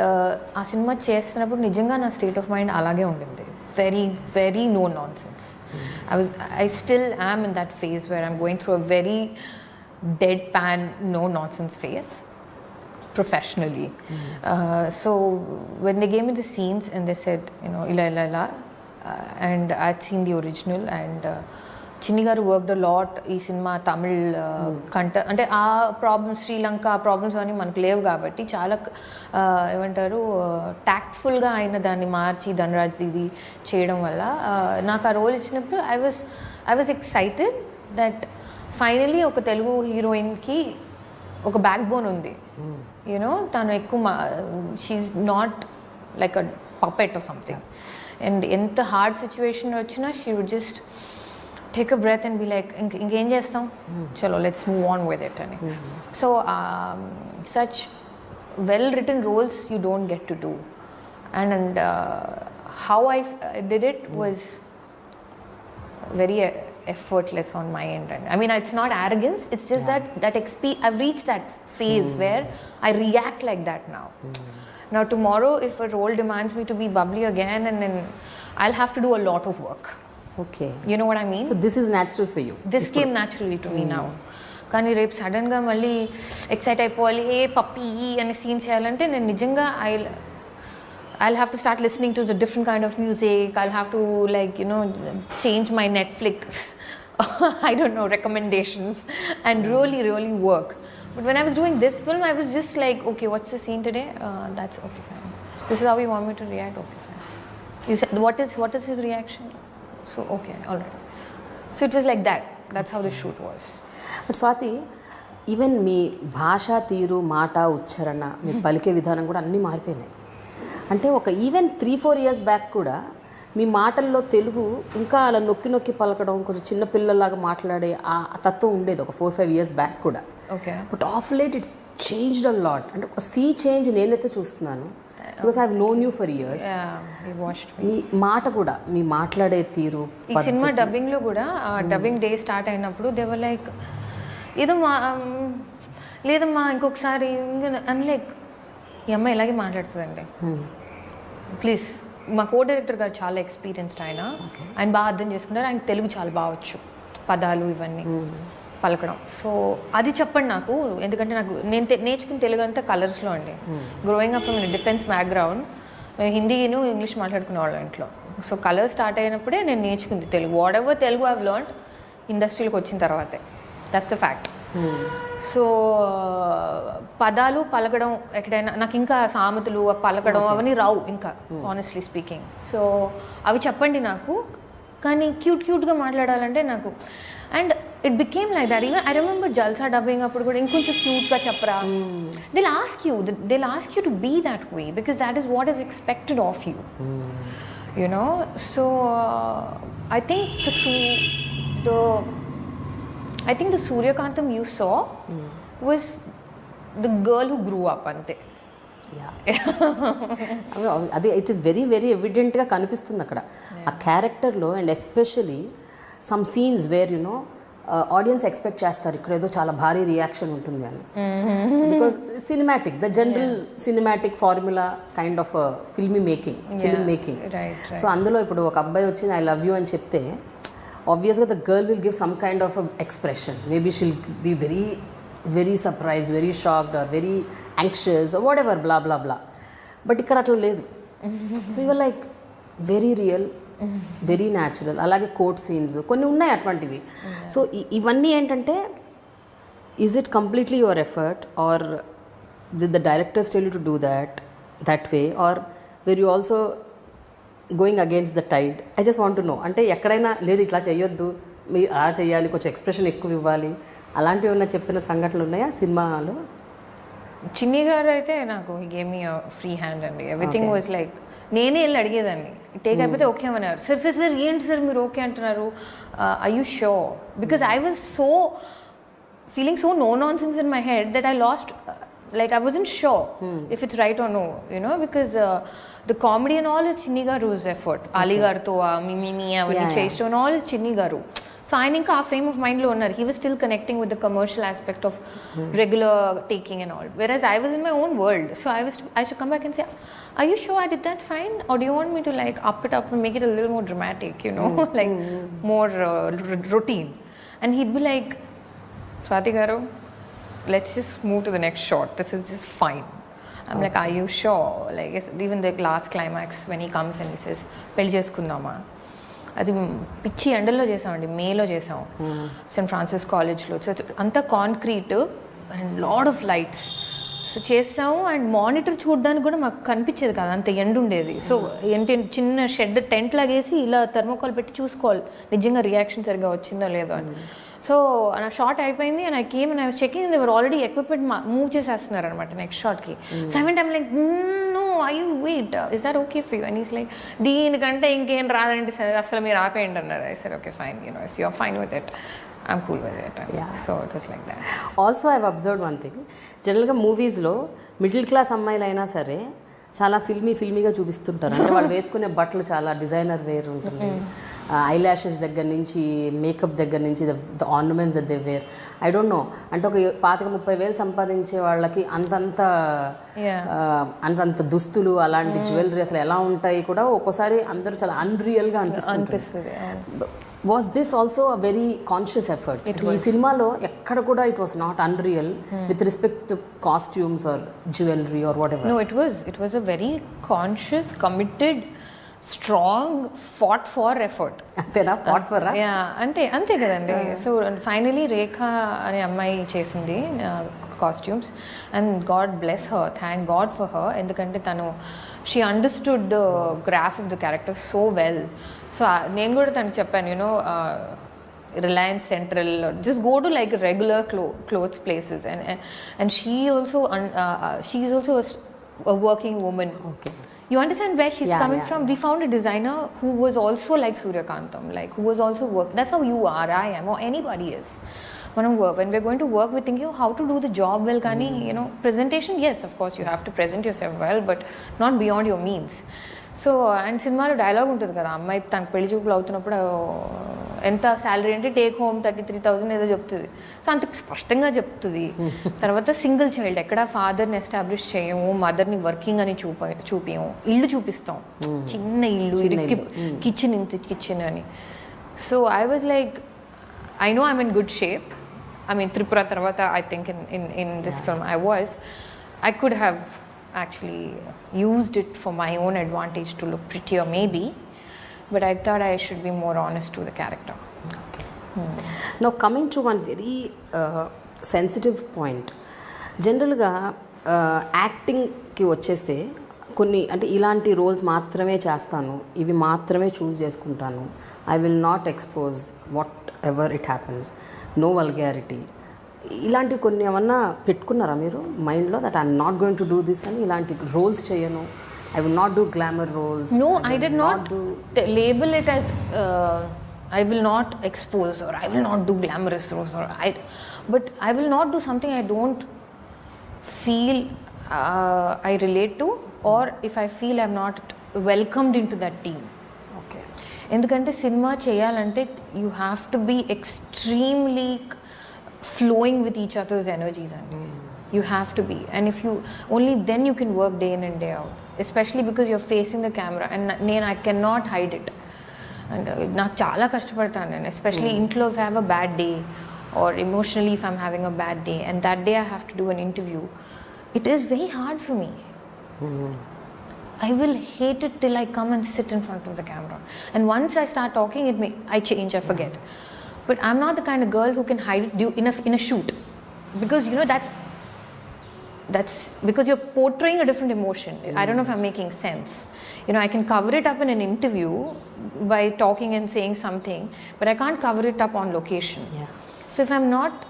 ఆ cinema చేస్తున్నప్పుడు నిజంగా నా స్టేట్ ఆఫ్ మైండ్ అలాగే ఉండింది. Very, very no nonsense. I still am in that phase where I'm going through a very deadpan, no nonsense phase professionally. So when they gave me the scenes and they said, you know, ila, and I'd seen the original, and చిన్ని గారు worked a lot ఈ cinema Tamil అంటే ఆ problems, Sri Lanka ఆ problems అని మనకు లేవు కాబట్టి చాలా ఏమంటారు టాక్ట్ఫుల్గా ఆయన దాన్ని మార్చి ధనరాజ్ ఇది చేయడం వల్ల నాకు ఆ రోల్ ఇచ్చినప్పుడు I was excited that finally ఒక తెలుగు హీరోయిన్కి ఒక బ్యాక్ బోన్ ఉంది. యూనో తను ఎక్కువ she's not like a puppet or something. And ఎంత హార్డ్ సిచ్యువేషన్ వచ్చినా she would just take a breath and be like, ఇంకేం చేస్తాం, చలో let's move on with it అని. So such well written roles you don't get to do, and how I did it was very effortless on my end. And I mean, it's not arrogance, it's just that I've reached that phase where I react like that now. Now tomorrow if a role demands me to be bubbly again, and then I'll have to do a lot of work. Okay, you know what I mean? So this is natural for you. This came naturally to me now. కానీ రేపు సడన్గా మళ్ళీ excite అయిపోవాలి, ఏ puppy అనే scene చేయాలంటే నేను నిజంగా I'll have to start listening to the different kind of music. I'll have to like, you know, change my Netflix I don't know, recommendations, and really work. But when I was doing this film, I was just like, okay, what's the scene today? That's okay, fine. This is how you want me to react? Okay, fine. What is his reaction? So okay, all right. So it was like that. That's how the shoot was. But Swathi, even మీ భాషా తీరు, మాట, ఉచ్చారణ, మీ పలికే విధానం కూడా అన్నీ మారిపోయినాయి. అంటే ఒక ఈవెన్ 3-4 years బ్యాక్ కూడా మీ మాటల్లో తెలుగు ఇంకా అలా నొక్కి పలకడం, కొంచెం చిన్నపిల్లలాగా మాట్లాడే ఆ తత్వం ఉండేది ఒక 4-5 years బ్యాక్ కూడా. Okay. But of late it's changed a lot. అంటే ఒక సీ చేంజ్ నేనైతే చూస్తున్నాను, because I have known you for years. మీ మాట కూడా, మీ మాట్లాడే తీరు. ఈ సినిమా డబ్బింగ్లో కూడా డబ్బింగ్ డే స్టార్ట్ అయినప్పుడు దే వర్ లైక్, ఏదో లేదమ్మా ఇంకొకసారి అని, లైక్ ఈ అమ్మాయి ఇలాగే మాట్లాడుతుందండి, ప్లీజ్ మా కో డైరెక్టర్ గారు చాలా ఎక్స్పీరియన్స్డ్ ఆయన బాగా అర్థం చేసుకున్నారు. ఆయన తెలుగు చాలా బాగొచ్చు, పదాలు ఇవన్నీ పలకడం. సో అది చెప్పండి నాకు, ఎందుకంటే నాకు నేను నేర్చుకున్న తెలుగు అంతా కలర్స్లో అండి. Growing up from defence background, హిందీను ఇంగ్లీష్ మాట్లాడుకునే వాళ్ళం ఇంట్లో. సో కలర్ స్టార్ట్ అయినప్పుడే నేను నేర్చుకుంది Telugu. Whatever Telugu I've learned ఇండస్ట్రీలోకి వచ్చిన తర్వాతే. That's the fact. సో పదాలు పలకడం ఎక్కడైనా నాకు ఇంకా సామెతలు పలకడం అవన్నీ రావు ఇంకా, ఆనెస్ట్లీ స్పీకింగ్. సో అవి చెప్పండి నాకు, కానీ క్యూట్గా మాట్లాడాలంటే నాకు. And it became like that. Even I remember Jalsa dubbing అప్పుడు కూడా ఇంకొంచెం క్యూట్గా చెప్పరా. They'll ask you to be that way because that is what is expected of you, you know. So I think the Suryakantam you saw was the girl who grew up, ante. అది it is very very ఎవిడెంట్గా కనిపిస్తుంది అక్కడ ఆ క్యారెక్టర్లో. And especially some scenes where you know audience expect చేస్తారు ఇక్కడ ఏదో చాలా భారీ రియాక్షన్ ఉంటుంది అని. Because cinematic, the general cinematic formula kind of film making. So అందులో ఇప్పుడు ఒక అబ్బాయి వచ్చి ఐ లవ్ యూ అని చెప్తే obviously the girl will give some kind of a expression. Maybe she'll be very very surprised, very shocked or very anxious or whatever, blah blah blah. But ikkada atla ledhu. So you were like very real, very natural. Alage court scenes konni unnai atvantivi. So ivanni entante, is it completely your effort or did the directors tell you to do that way, or were you also going against the tide? I just want to know. అంటే ఎక్కడైనా లేదు ఇట్లా చేయొద్దు, మీరు అలా చేయాలి, కొంచెం expression ఎక్కువ ఇవ్వాలి, అలాంటివి ఉన్న చెప్పిన సంఘటనలు ఉన్నాయా సినిమాలో? చిన్ని గారు అయితే నాకు he gave me free hand అండి. ఎవ్రీథింగ్ వాజ్ లైక్, నేనే వెళ్ళి అడిగేదాన్ని, టేక్ అయిపోతే ఓకే అన్నారు. సార్ ఏంటి సార్ మీరు ఓకే అంటున్నారు, I you sure? Because I was so feeling so no nonsense in my head that I lost, like I wasn't sure if it's right or no, you know, because the comedy and all is Chinni Garu's effort. Ali Garto Mimi avani cheysto and all is Chinni Garu. So I think a frame of mind lo unnar. He was still connecting with the commercial aspect of regular taking and all, whereas I was in my own world. So I should come back and say, are you sure I did that fine, or do you want me to like up it up and make it a little more dramatic, you know, like more routine? And he'd be like, Swathi Garu, let's just move to the next shot, this is just fine. I'm like, are you sure? Like even the last climax when he comes and he says పెళ్లి చేసుకుందామా, అది పిచ్చి ఎండల్లో చేసామండి, మేలో చేసాం Saint Francis కాలేజ్లో. So అంతా concrete and lot of lights. So చేసాము అండ్ మానిటర్ చూడడానికి కూడా మాకు కనిపించేది కాదు, అంత ఎండ ఉండేది. సో ఏంటి చిన్న షెడ్ టెంట్ లాగేసి ఇలా థర్మోకాల్ పెట్టి చూసుకోవాలి నిజంగా రియాక్షన్ సరిగ్గా వచ్చిందో లేదో అని. సో నా షార్ట్ అయిపోయింది and I came and I was checking, they were already equipment move చేసేస్తున్నారు అనమాట నెక్స్ట్ షాట్కి. So I went, I'm like no I you wait, is that okay for you? And is like, దీనికంటే ఇంకేం రాదండి అసలు మీరు ఆపేయండి అన్నారు. I said okay fine, you know if you are fine with it I'm cool with it. So it was like that. Also I have observed one thing, జనరల్గా మూవీస్లో middle class అమ్మాయిలైనా సరే చాలా ఫిల్మీగా చూపిస్తుంటారు. అంటే వాళ్ళు వేసుకునే బట్టలు చాలా డిజైనర్ వేర్ ఉంటుంది, ఐ ల్యాషెస్ దగ్గర నుంచి మేకప్ దగ్గర నుంచి the ornaments that they were. I don't no, అంటే ఒక 25,000-30,000 సంపాదించే వాళ్ళకి అంతంత దుస్తులు అలాంటి జ్యువెలరీ అసలు ఎలా ఉంటాయి కూడా ఒక్కోసారి అందరూ చాలా అన్రియల్గా అనిపిస్తుంది. Was this also a very conscious effort? ఈ సినిమాలో ఎక్కడ కూడా it was not unreal with respect to costumes or jewellery or whatever. No, it was a very conscious, committed, strong, fought for effort. అంతేనా? Fought for? అంతే కదండి. So finally రేఖ అనే అమ్మాయి చేసింది costumes and God bless her, thank God for her. ఎందుకంటే తను she understood the graph of the character so well. So నేను కూడా తనకు చెప్పాను, you know Reliance Central, just go to like regular clothes places, and she is also a working woman. Okay. You understand where she's coming from? We found a designer who was also like Suryakantam, like who was also that's how you are, I am, or anybody is. When we're going to work, we think how to do the job well. Kani, you know, presentation, yes, of course you have to present yourself well, but not beyond your means. So and సినిమాలో dialogue ఉంటుంది కదా, అమ్మాయి తనకు పెళ్లి చూపులు అవుతున్నప్పుడు ఎంత salary అంటే టేక్ హోమ్ 33,000 ఏదో చెప్తుంది. సో అంత స్పష్టంగా చెప్తుంది. తర్వాత సింగిల్ చైల్డ్, ఎక్కడ ఫాదర్ని ఎస్టాబ్లిష్ చేయము, మదర్ని వర్కింగ్ అని చూపించము, ఇల్లు చూపిస్తాం, చిన్న ఇల్లు, కిచెన్ ఇంత కిచెన్ అని. So I was like, I know I'm in good shape. I mean, Tripura Tarvata, I think in this film I could have actually used it for my own advantage to look prettier maybe, but I thought I should be more honest to the character. Okay. Now coming to one very sensitive point. జనరల్గా యాక్టింగ్కి వచ్చేస్తే కొన్ని అంటే ఇలాంటి roles మాత్రమే చేస్తాను, ఇవి మాత్రమే choose చేసుకుంటాను, I will not expose whatever it happens, no vulgarity, ఇలాంటివి కొన్ని ఏమన్నా పెట్టుకున్నారా మీరు మైండ్లో, that I'm not going to do this అని, ఇలాంటి రోల్స్ చేయను, I will not do glamour roles? No, I did not label it as I will not expose or I will not do glamorous roles, but I will not do something I don't feel I relate to, or if I feel I'm not welcomed into that team. Okay. ఎందుకంటే సినిమా చేయాలంటే you have to be extremely flowing with each others energies అండి. You have to be, and if you only then you can work day in and day out, especially because you're facing the camera, and I can not hide it. And నాకు చాలా కష్టపడతాను నేను, especially ఇంట్లో if have a bad day or emotionally if I'm having a bad day and that day I have to do an interview, it is very hard for me. I will hate it till I come and sit in front of the camera, and once I start talking I change, I forget. But I'm not the kind of girl who can hide it in a shoot, because you know that's because you're portraying a different emotion. I don't know if I'm making sense. You know, I can cover it up in an interview by talking and saying something, but I can't cover it up on location. Yeah. So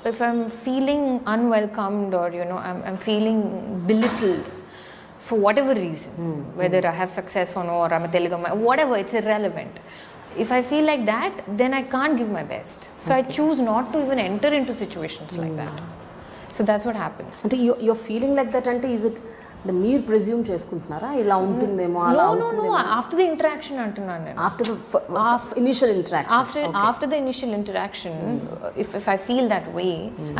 if I'm feeling unwelcomed, or you know I'm feeling belittled for whatever reason, whether I have success or no, or I'm a Telugu, whatever, it's irrelevant. If I feel like that, then I can't give my best. So I choose not to even enter into situations like that. So that's what happens. అంటే you're feeling like that అంటే is it అంటే మీరు presume చేసుకుంటున్నారా ఇలా ఉంటుందేమో అలా? No, after the interaction అంటున్నాను నేను. After the initial interaction. After the initial interaction, if I feel that way,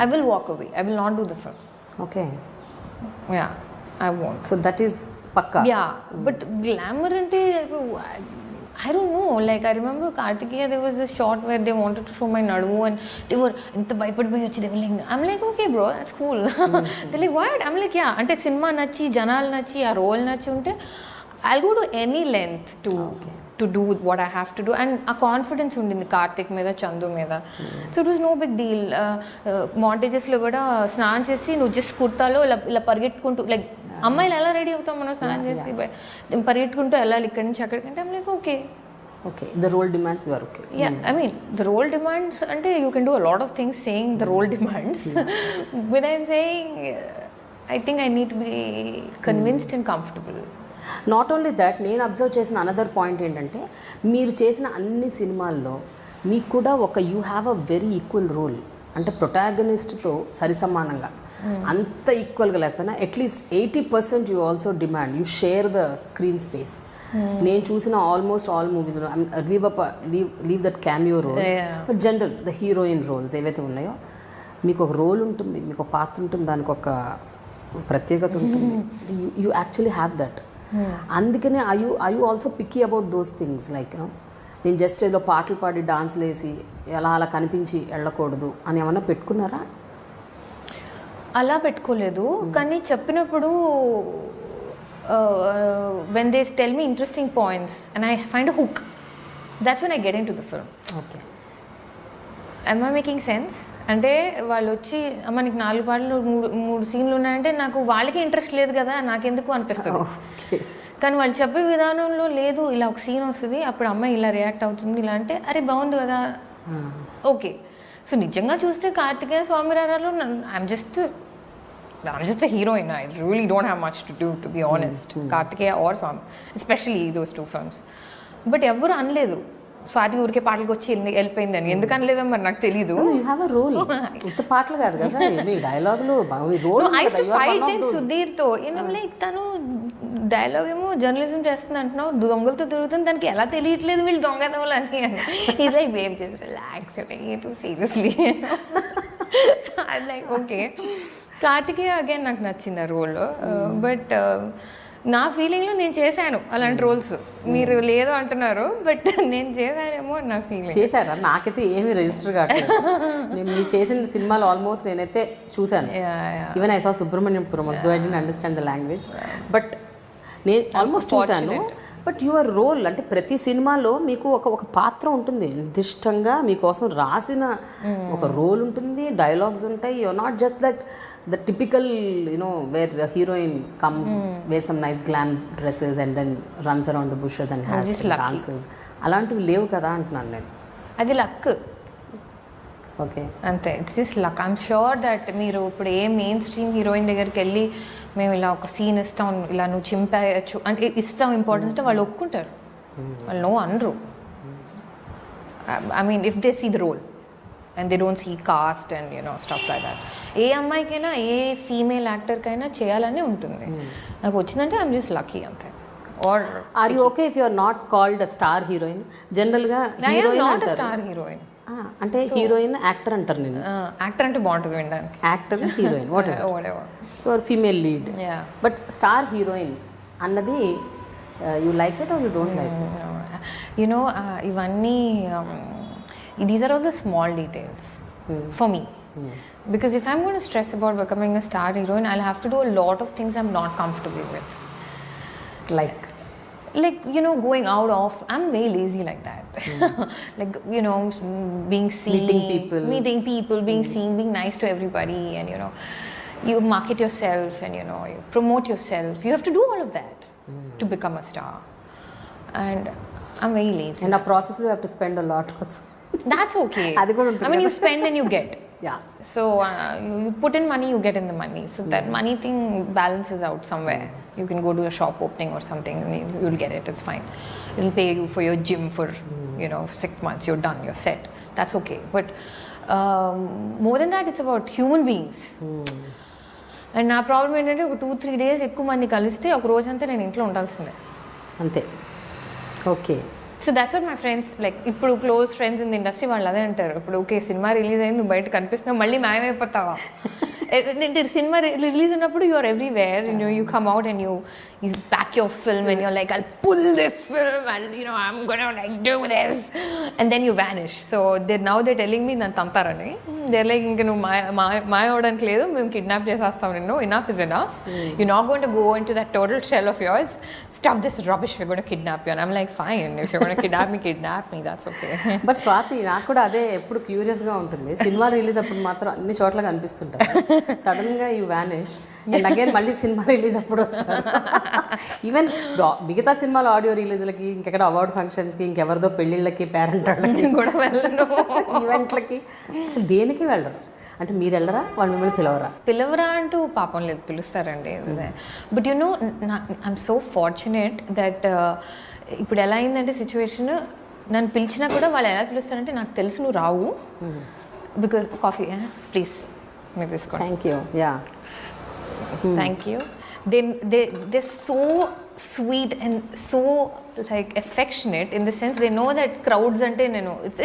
I will walk away. I will not do the film. Okay. Yeah, I won't. So that is pakka. Yeah, but glamour ante I don't know. Like I remember Kartikeya, there was this shot where they wanted to show my nadu and they were enta bhayapadi vachi, they were like, I'm like, okay bro, that's cool. They're like, what? I'm like, yeah, ante cinema nachi, janalu nachi, aa role nachi unte I'll go to any length to do what I have to do. And a confidence undindi Kartik meeda, Chandu meeda. So it was no big deal. Montages lo kuda snaan chesi nu just kurtalo ila పరిగెట్టుకుంటూ, like అమ్మాయిలు ఎలా ready అవుతాం మనం స్నానం చేసి పరిగెట్టుకుంటూ వెళ్ళాలి ఇక్కడి నుంచి అక్కడికంటే I'm like okay the role demands, you are okay. I mean the role demands అంటే you can do a lot of things saying the role demands. But I'm saying I think I need to be convinced and comfortable. Not only that, నేను observe చేసిన another point ఏంటంటే మీరు చేసిన అన్ని సినిమాల్లో మీకు కూడా ఒక you have a very equal role, అంటే ప్రొటాగనిస్ట్తో సరిసమానంగా, అంత ఈక్వల్గా లేకపోయినా at least 80% you also demand, you share the screen space. నేను చూసిన almost all movies leave that cameo roles, but general the heroine roles ఏవైతే ఉన్నాయో మీకు ఒక రోల్ ఉంటుంది, మీకు ఒక పాత్ర ఉంటుంది, దానికి ఒక ప్రత్యేకత ఉంటుంది. You actually have that. అందుకనే I you also picky about those things, like నేను జస్ట్ ఏదో పాటలు పాడి డాన్స్లు వేసి అలా కనిపించి వెళ్ళకూడదు అని ఏమన్నా పెట్టుకున్నారా? అలా పెట్టుకోలేదు, కానీ చెప్పినప్పుడు when they tell me interesting points and I find a hook, that's when I get into the film. Okay. Am I making sense? అంటే వాళ్ళు వచ్చి అమ్మ నీకు 4 పాటలు 3 సీన్లు ఉన్నాయంటే నాకు వాళ్ళకి ఇంట్రెస్ట్ లేదు కదా, నాకెందుకు అనిపిస్తుంది. కానీ వాళ్ళు చెప్పే విధానంలో లేదు, ఇలా ఒక సీన్ వస్తుంది అప్పుడు అమ్మాయి ఇలా రియాక్ట్ అవుతుంది ఇలా అంటే అరే బాగుంది కదా, ఓకే. సో నిజంగా చూస్తే కార్తికేయ స్వామిరారాలో I'm just the heroine. I really don't have much to do, to be honest. Kartikeya or Swami, especially those 2 films. But ఎవరు అనలేదు స్వాతి ఊరికే పాటలకు వచ్చి వెళ్ళిపోయిందని ఎందుకు అనలేదో మరి నాకు తెలీదు. You have a role. ఉత్త పాటలు కాదు కదా మీ డైలాగులు రోల్. సుధీర్తో లైక్ తను డైలాగ్ ఏమో జర్నలిజం చేస్తుంది అంటున్నావు, దొంగలతో తిరుగుతుంది, దానికి ఎలా తెలియట్లేదు వీళ్ళు దొంగతములు అని. ఈజ్ లైక్ వేవ్ చేసి relax too seriously. Like okay. Karthikeya again నాకు నచ్చింది ఆ రోల్. బట్ నా ఫీలింగ్లో నేను చేశాను అలాంటి రోల్స్. మీరు లేదు అంటున్నారు బట్ నేను చేశానేమో నా ఫీలింగ్. చేశారా? నాకైతే ఏమీ రిజిస్టర్ కావట్లేదు. నేను మీరు చేసిన సినిమాలు ఆల్మోస్ట్ నేనైతే చూశాను. Even I saw Subramaniapuram, though I don't understand the language but నేను ఆల్మోస్ట్ చూశాను. బట్ యువర్ రోల్ అంటే ప్రతి సినిమాలో మీకు ఒక పాత్ర ఉంటుంది, నిర్దిష్టంగా మీకోసం రాసిన ఒక రోల్ ఉంటుంది, డైలాగ్స్ ఉంటాయి. Your not just that the typical, where the heroine comes, wears some nice glam dresses and then runs around the bushes and has dances. అలాంటివి లేవు కదా అంటున్నాను నేను. అది లక్. ఓకే, అంతే. It's just luck. I'm sure that మీరు ఇప్పుడు ఏ main stream heroine దగ్గరికి వెళ్ళి మేము ఇలా ఒక సీన్ ఇస్తాం, ఇలా నువ్వు చింపేయచ్చు అంటే ఇస్తాం ఇంపార్టెన్స్ అంటే వాళ్ళు ఒప్పుకుంటారు. వాళ్ళు నో అనరు. I mean if they see the role and they don't see caste and stuff like that. ఏ అమ్మాయికైనా ఏ ఫీమేల్ యాక్టర్కైనా చేయాలనే ఉంటుంది. నాకు వచ్చిందంటే ఐఎమ్ జస్ట్ లక్కీ అంతే. Are are you okay if you are not called a star heroine? జనరల్గా heroine not a star heroine అంటే హీరోయిన్ యాక్టర్ అంటారు. నేను యాక్టర్ అంటే బాగుంటుంది వినడానికి. Actor heroine whatever. So female lead. But star heroine అన్నది you like it or you don't like it? ఇవన్నీ these are all the small details for me. Because if I'm going to stress about becoming a star heroine, I'll have to do a lot of things I'm not comfortable with. Like going out of, I'm very lazy like that. Like being seen, meeting people, being seen, being nice to everybody, and you market yourself and you promote yourself. You have to do all of that to become a star. And I'm very lazy. And a process you have to spend a lot also. That's okay. I mean, you spend and you get. Yeah. So you put in money, you get in the money. So that money thing balances out somewhere. You can go to a shop opening or something and you'll get it. It's fine. It'll pay you for your gym for 6 months. You're done. You're set. That's okay. But more than that, it's about human beings. And నా problem ఏంటంటే ఒక 2-3 days ఎక్కువ మంది కలిస్తే ఒక రోజంతా నేను ఇంట్లో ఉండాల్సిందే అంతే. Okay. So that's what my friends like. ఇప్పుడు close friends in the industry వాళ్ళు అదే అంటారు, ఇప్పుడు ఓకే సినిమా రిలీజ్ అయింది నువ్వు బయట కనిపిస్తున్నావు మళ్ళీ మాయమైపోతావా? సినిమా రిలీజ్ ఉన్నప్పుడు you are everywhere, you come out and you pack your film and you're like I'll pull this film and I'm gonna like do this and then you vanish. So now they telling me నన్ను తంతారని. There like ఇంక నువ్వు మాయ అవడానికి లేదు, మేము kidnap చేసేస్తాం నిన్ను, enough is enough, you not going to go into that total shell of yours, stop this rubbish, we're going to kidnap you. And I'm like fine, if you're going to kidnap me, that's okay. But Swathi నాకు కూడా అదే ఎప్పుడు క్యూరియస్గా ఉంటుంది. Cinema release అప్పుడు మాత్రం అన్ని చోట్ల కనిపిస్తుంటారు, సడన్గా యూ వ్యానిష్ అండ్ అగైన్ మళ్ళీ సినిమా రిలీజ్ అప్పుడు వస్తారు. ఈవెన్ మిగతా సినిమాలు ఆడియో రిలీజ్లకి, ఇంకెక్కడ అవార్డు ఫంక్షన్స్కి, ఇంకెవరిదో పెళ్ళిళ్ళకి, పేరెంట్ వాళ్ళకి కూడా వెళ్ళను, ఈవెంట్లకి అసలు దేనికి వెళ్ళరు. అంటే మీరు వెళ్ళరా, వాళ్ళు మిమ్మల్ని పిలవరా అంటూ పాపం లేదు, పిలుస్తారండి. But I'm so fortunate that ఇప్పుడు ఎలా అయిందంటే సిచ్యువేషన్, నన్ను పిలిచినా కూడా వాళ్ళు ఎలా పిలుస్తారంటే నాకు తెలుసు నువ్వు రావు, బికాస్ కాఫీ ప్లీజ్ మీరు తీసుకోండి. Thank you. Yeah thank you. They so sweet and so like affectionate in the sense they know that crowds ante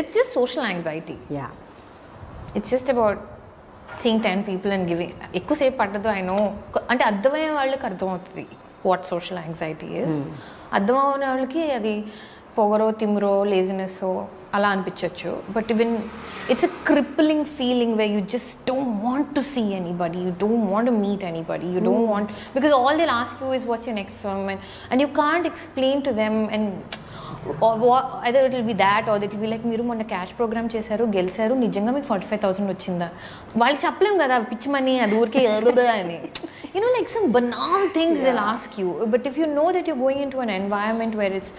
it's just social anxiety. Yeah, it's just about seeing 10 people and giving ekku సేపు పట్టదు. I know అంటే అర్థమయ్యే వాళ్ళకి అర్థమవుతుంది what social anxiety is. అర్థమవునే వాళ్ళకి అది పొగరో తిమ్రో laziness అలా అనిపించవచ్చు. But even it's a crippling feeling where you just don't want to see anybody, you don't want to meet anybody, you don't want, because all they'll ask you is what's your next film, and you can't explain to them, and either it will be that or it will be like మీరు మొన్న cash programme చేశారు, గెలిచారు, నిజంగా మీకు 45,000 వచ్చిందా, వాళ్ళు చెప్పలేము కదా పిచ్చి మనీ అది ఊరికే అని, like some banal things they'll ask you. But if you know that you're going into an environment where it's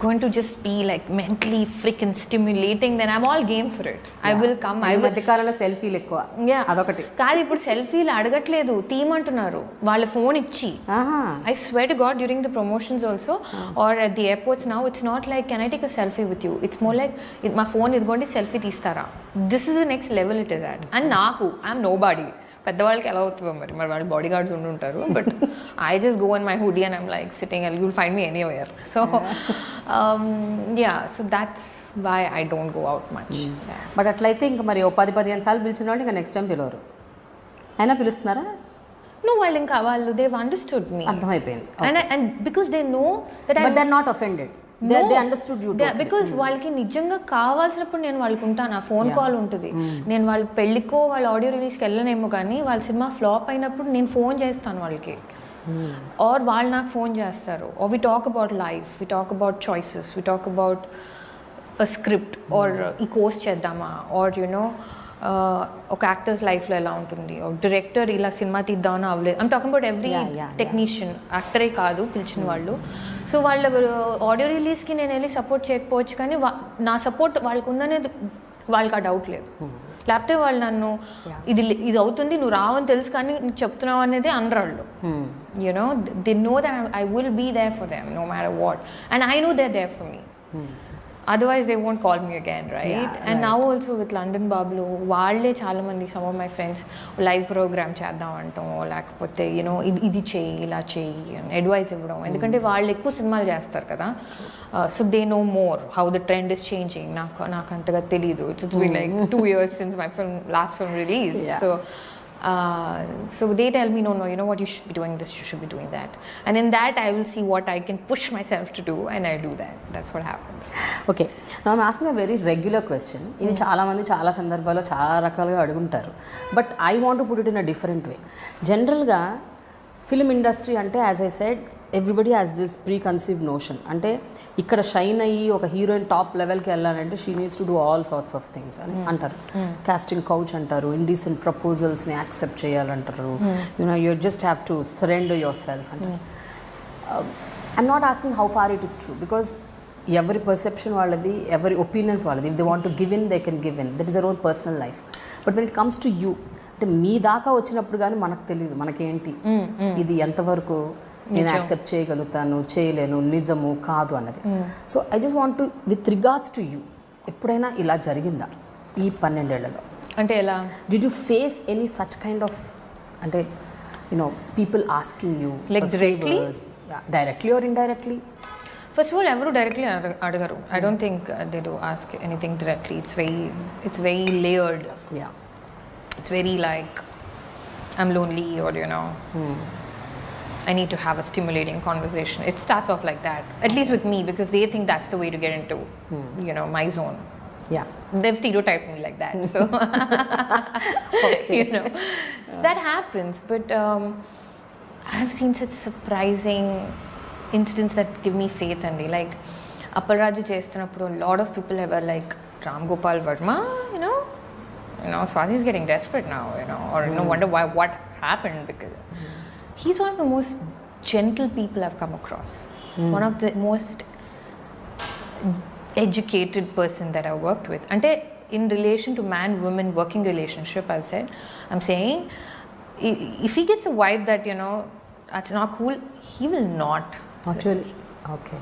going to just be like mentally freaking stimulating, then I'm all game for it. I will come. ఈ మధ్యకాలంలో సెల్ఫీలు ఎక్కువ, అదొకటి. కాదు, ఇప్పుడు సెల్ఫీలు అడగట్లేదు, తీయమంటున్నారు వాళ్ళ ఫోన్ ఇచ్చి. I swear to God, during the promotions also or at the airports now, it's not like can I take a selfie with you, it's more like my phone is going to selfie తీస్తారా. This is the next level it is at. And నాకు I'm nobody. పెద్దవాళ్ళకి ఎలా అవుతుందో మరి వాళ్ళ bodyguards ఉంటుంటారు, but I just go in my hoodie and I'm like sitting and you'll find me anywhere. So so that's why I don't go out much. But అట్లయితే ఇంకా మరి 10-15 సార్లు పిలిచిన వాళ్ళు ఇంకా నెక్స్ట్ టైం పిలవరు, అయినా పిలుస్తున్నారా? నువ్వు వాళ్ళు ఇంకా వాళ్ళు దే అండర్స్టూడ్ మీ, అర్థమైపోయింది. And because they know that but they are not offended. They understood you totally. Because వాళ్ళకి నిజంగా కావాల్సినప్పుడు నేను వాళ్ళకి ఉంటాను, ఆ ఫోన్ కాల్ ఉంటుంది. నేను వాళ్ళ పెళ్ళికో వాళ్ళ ఆడియో రిలీజ్కి వెళ్ళనేమో, కానీ వాళ్ళ సినిమా ఫ్లాప్ అయినప్పుడు నేను ఫోన్ చేస్తాను వాళ్ళకి, ఆర్ వాళ్ళు నాకు ఫోన్ చేస్తారు. Or we talk about life, we talk about choices, we talk about a script, or ఈ కోర్స్ చేద్దామా, ఆర్ యునో ఒక యాక్టర్స్ లైఫ్లో ఎలా ఉంటుంది, ఒక డైరెక్టర్ ఇలా సినిమా తీద్దామని అవ్వలేదు. I'm talking about every technician, యాక్టరే కాదు పిలిచిన వాళ్ళు. సో వాళ్ళ ఆడియో రిలీజ్కి నేను వెళ్ళి సపోర్ట్ చేయకపోవచ్చు, కానీ నా సపోర్ట్ వాళ్ళకు ఉందనేది వాళ్ళకి ఆ డౌట్ లేదు. లేకపోతే వాళ్ళు నన్ను ఇది అవుతుంది నువ్వు రావని తెలుసు కానీ నీకు చెప్తున్నావు అనేది అనరాళ్ళు. You know they know that I will be there for them no matter what, and I know they there for me. Otherwise they won't call me again, right? And now also with London Bablu, వాళ్ళే చాలా మంది, some of my friends live programme చేద్దాం అంటాం, లేకపోతే you know ఇది చేయి ఇలా చేయి అని అడ్వైస్ ఇవ్వడం. ఎందుకంటే వాళ్ళు ఎక్కువ సినిమాలు చేస్తారు కదా, so they know more how the trend is changing. నాకు అంతగా తెలీదు. It's been like 2 years since my last film released. So they tell me, no, you know what, you should be doing this, you should be doing that, and in that I will see what I can push myself to do, and I do that. That's what happens. Okay, now I'm asking a very regular question. ఇది చాలా మంది చాలా సందర్భాల్లో చాలా రకాలుగా అడుగుంటారు, but I want to put it in a different way. జనరల్గా film industry అంటే, as I said, everybody has this preconceived notion. అంటే ఇక్కడ షైన్ అయ్యి ఒక హీరోయిన్ టాప్ లెవెల్కి వెళ్ళాలంటే she needs to do all sorts of things అని అంటారు. కాస్టింగ్ కౌచ్ అంటారు, ఇండీసెంట్ ప్రపోజల్స్ని యాక్సెప్ట్ చేయాలంటారు, you know you just have to surrender yourself అంటారు. I'm not asking how far it is true, because ఎవరి perception వాళ్ళది, ఎవరి ఒపీనియన్స్ వాళ్ళది. If they want to give in, they can give in, that is their own personal life. But when it comes to you, అంటే మీ దాకా వచ్చినప్పుడు కానీ మనకు తెలియదు మనకేంటి ఇది ఎంతవరకు నేను యాక్సెప్ట్ చేయగలుగుతాను, చేయలేను, నిజము కాదు అన్నది. So I just want to, with regards to you, ఎప్పుడైనా ఇలా జరిగిందా ఈ 12 ఏళ్లలో? అంటే ఎలా? Did you face any such kind of, అంటే you know people asking you like directly or indirectly? First of all, ఎవరు డైరెక్ట్లీ అడగరు. I don't think they do ask anything directly. It's very layered. Yeah. It's very like, I'm lonely, or you know, I need to have a stimulating conversation. It starts off like that, at least with me, because they think that's the way to get into, you know, my zone. Yeah. They've stereotyped me like that, so you know, so that happens. But I have seen such surprising incidents that give me faith, and like Appalraju చేస్తున్నప్పుడు a lot of people were like, Ram Gopal Verma, you know, Swathi is getting desperate now, you know, or no wonder why, what happened, because he's one of the most gentle people I've come across. One of the most educated person that I've worked with. Ante in relation to man-woman working relationship, I'm saying, if he gets a vibe that, you know, that's not cool, he will not. Actually, okay.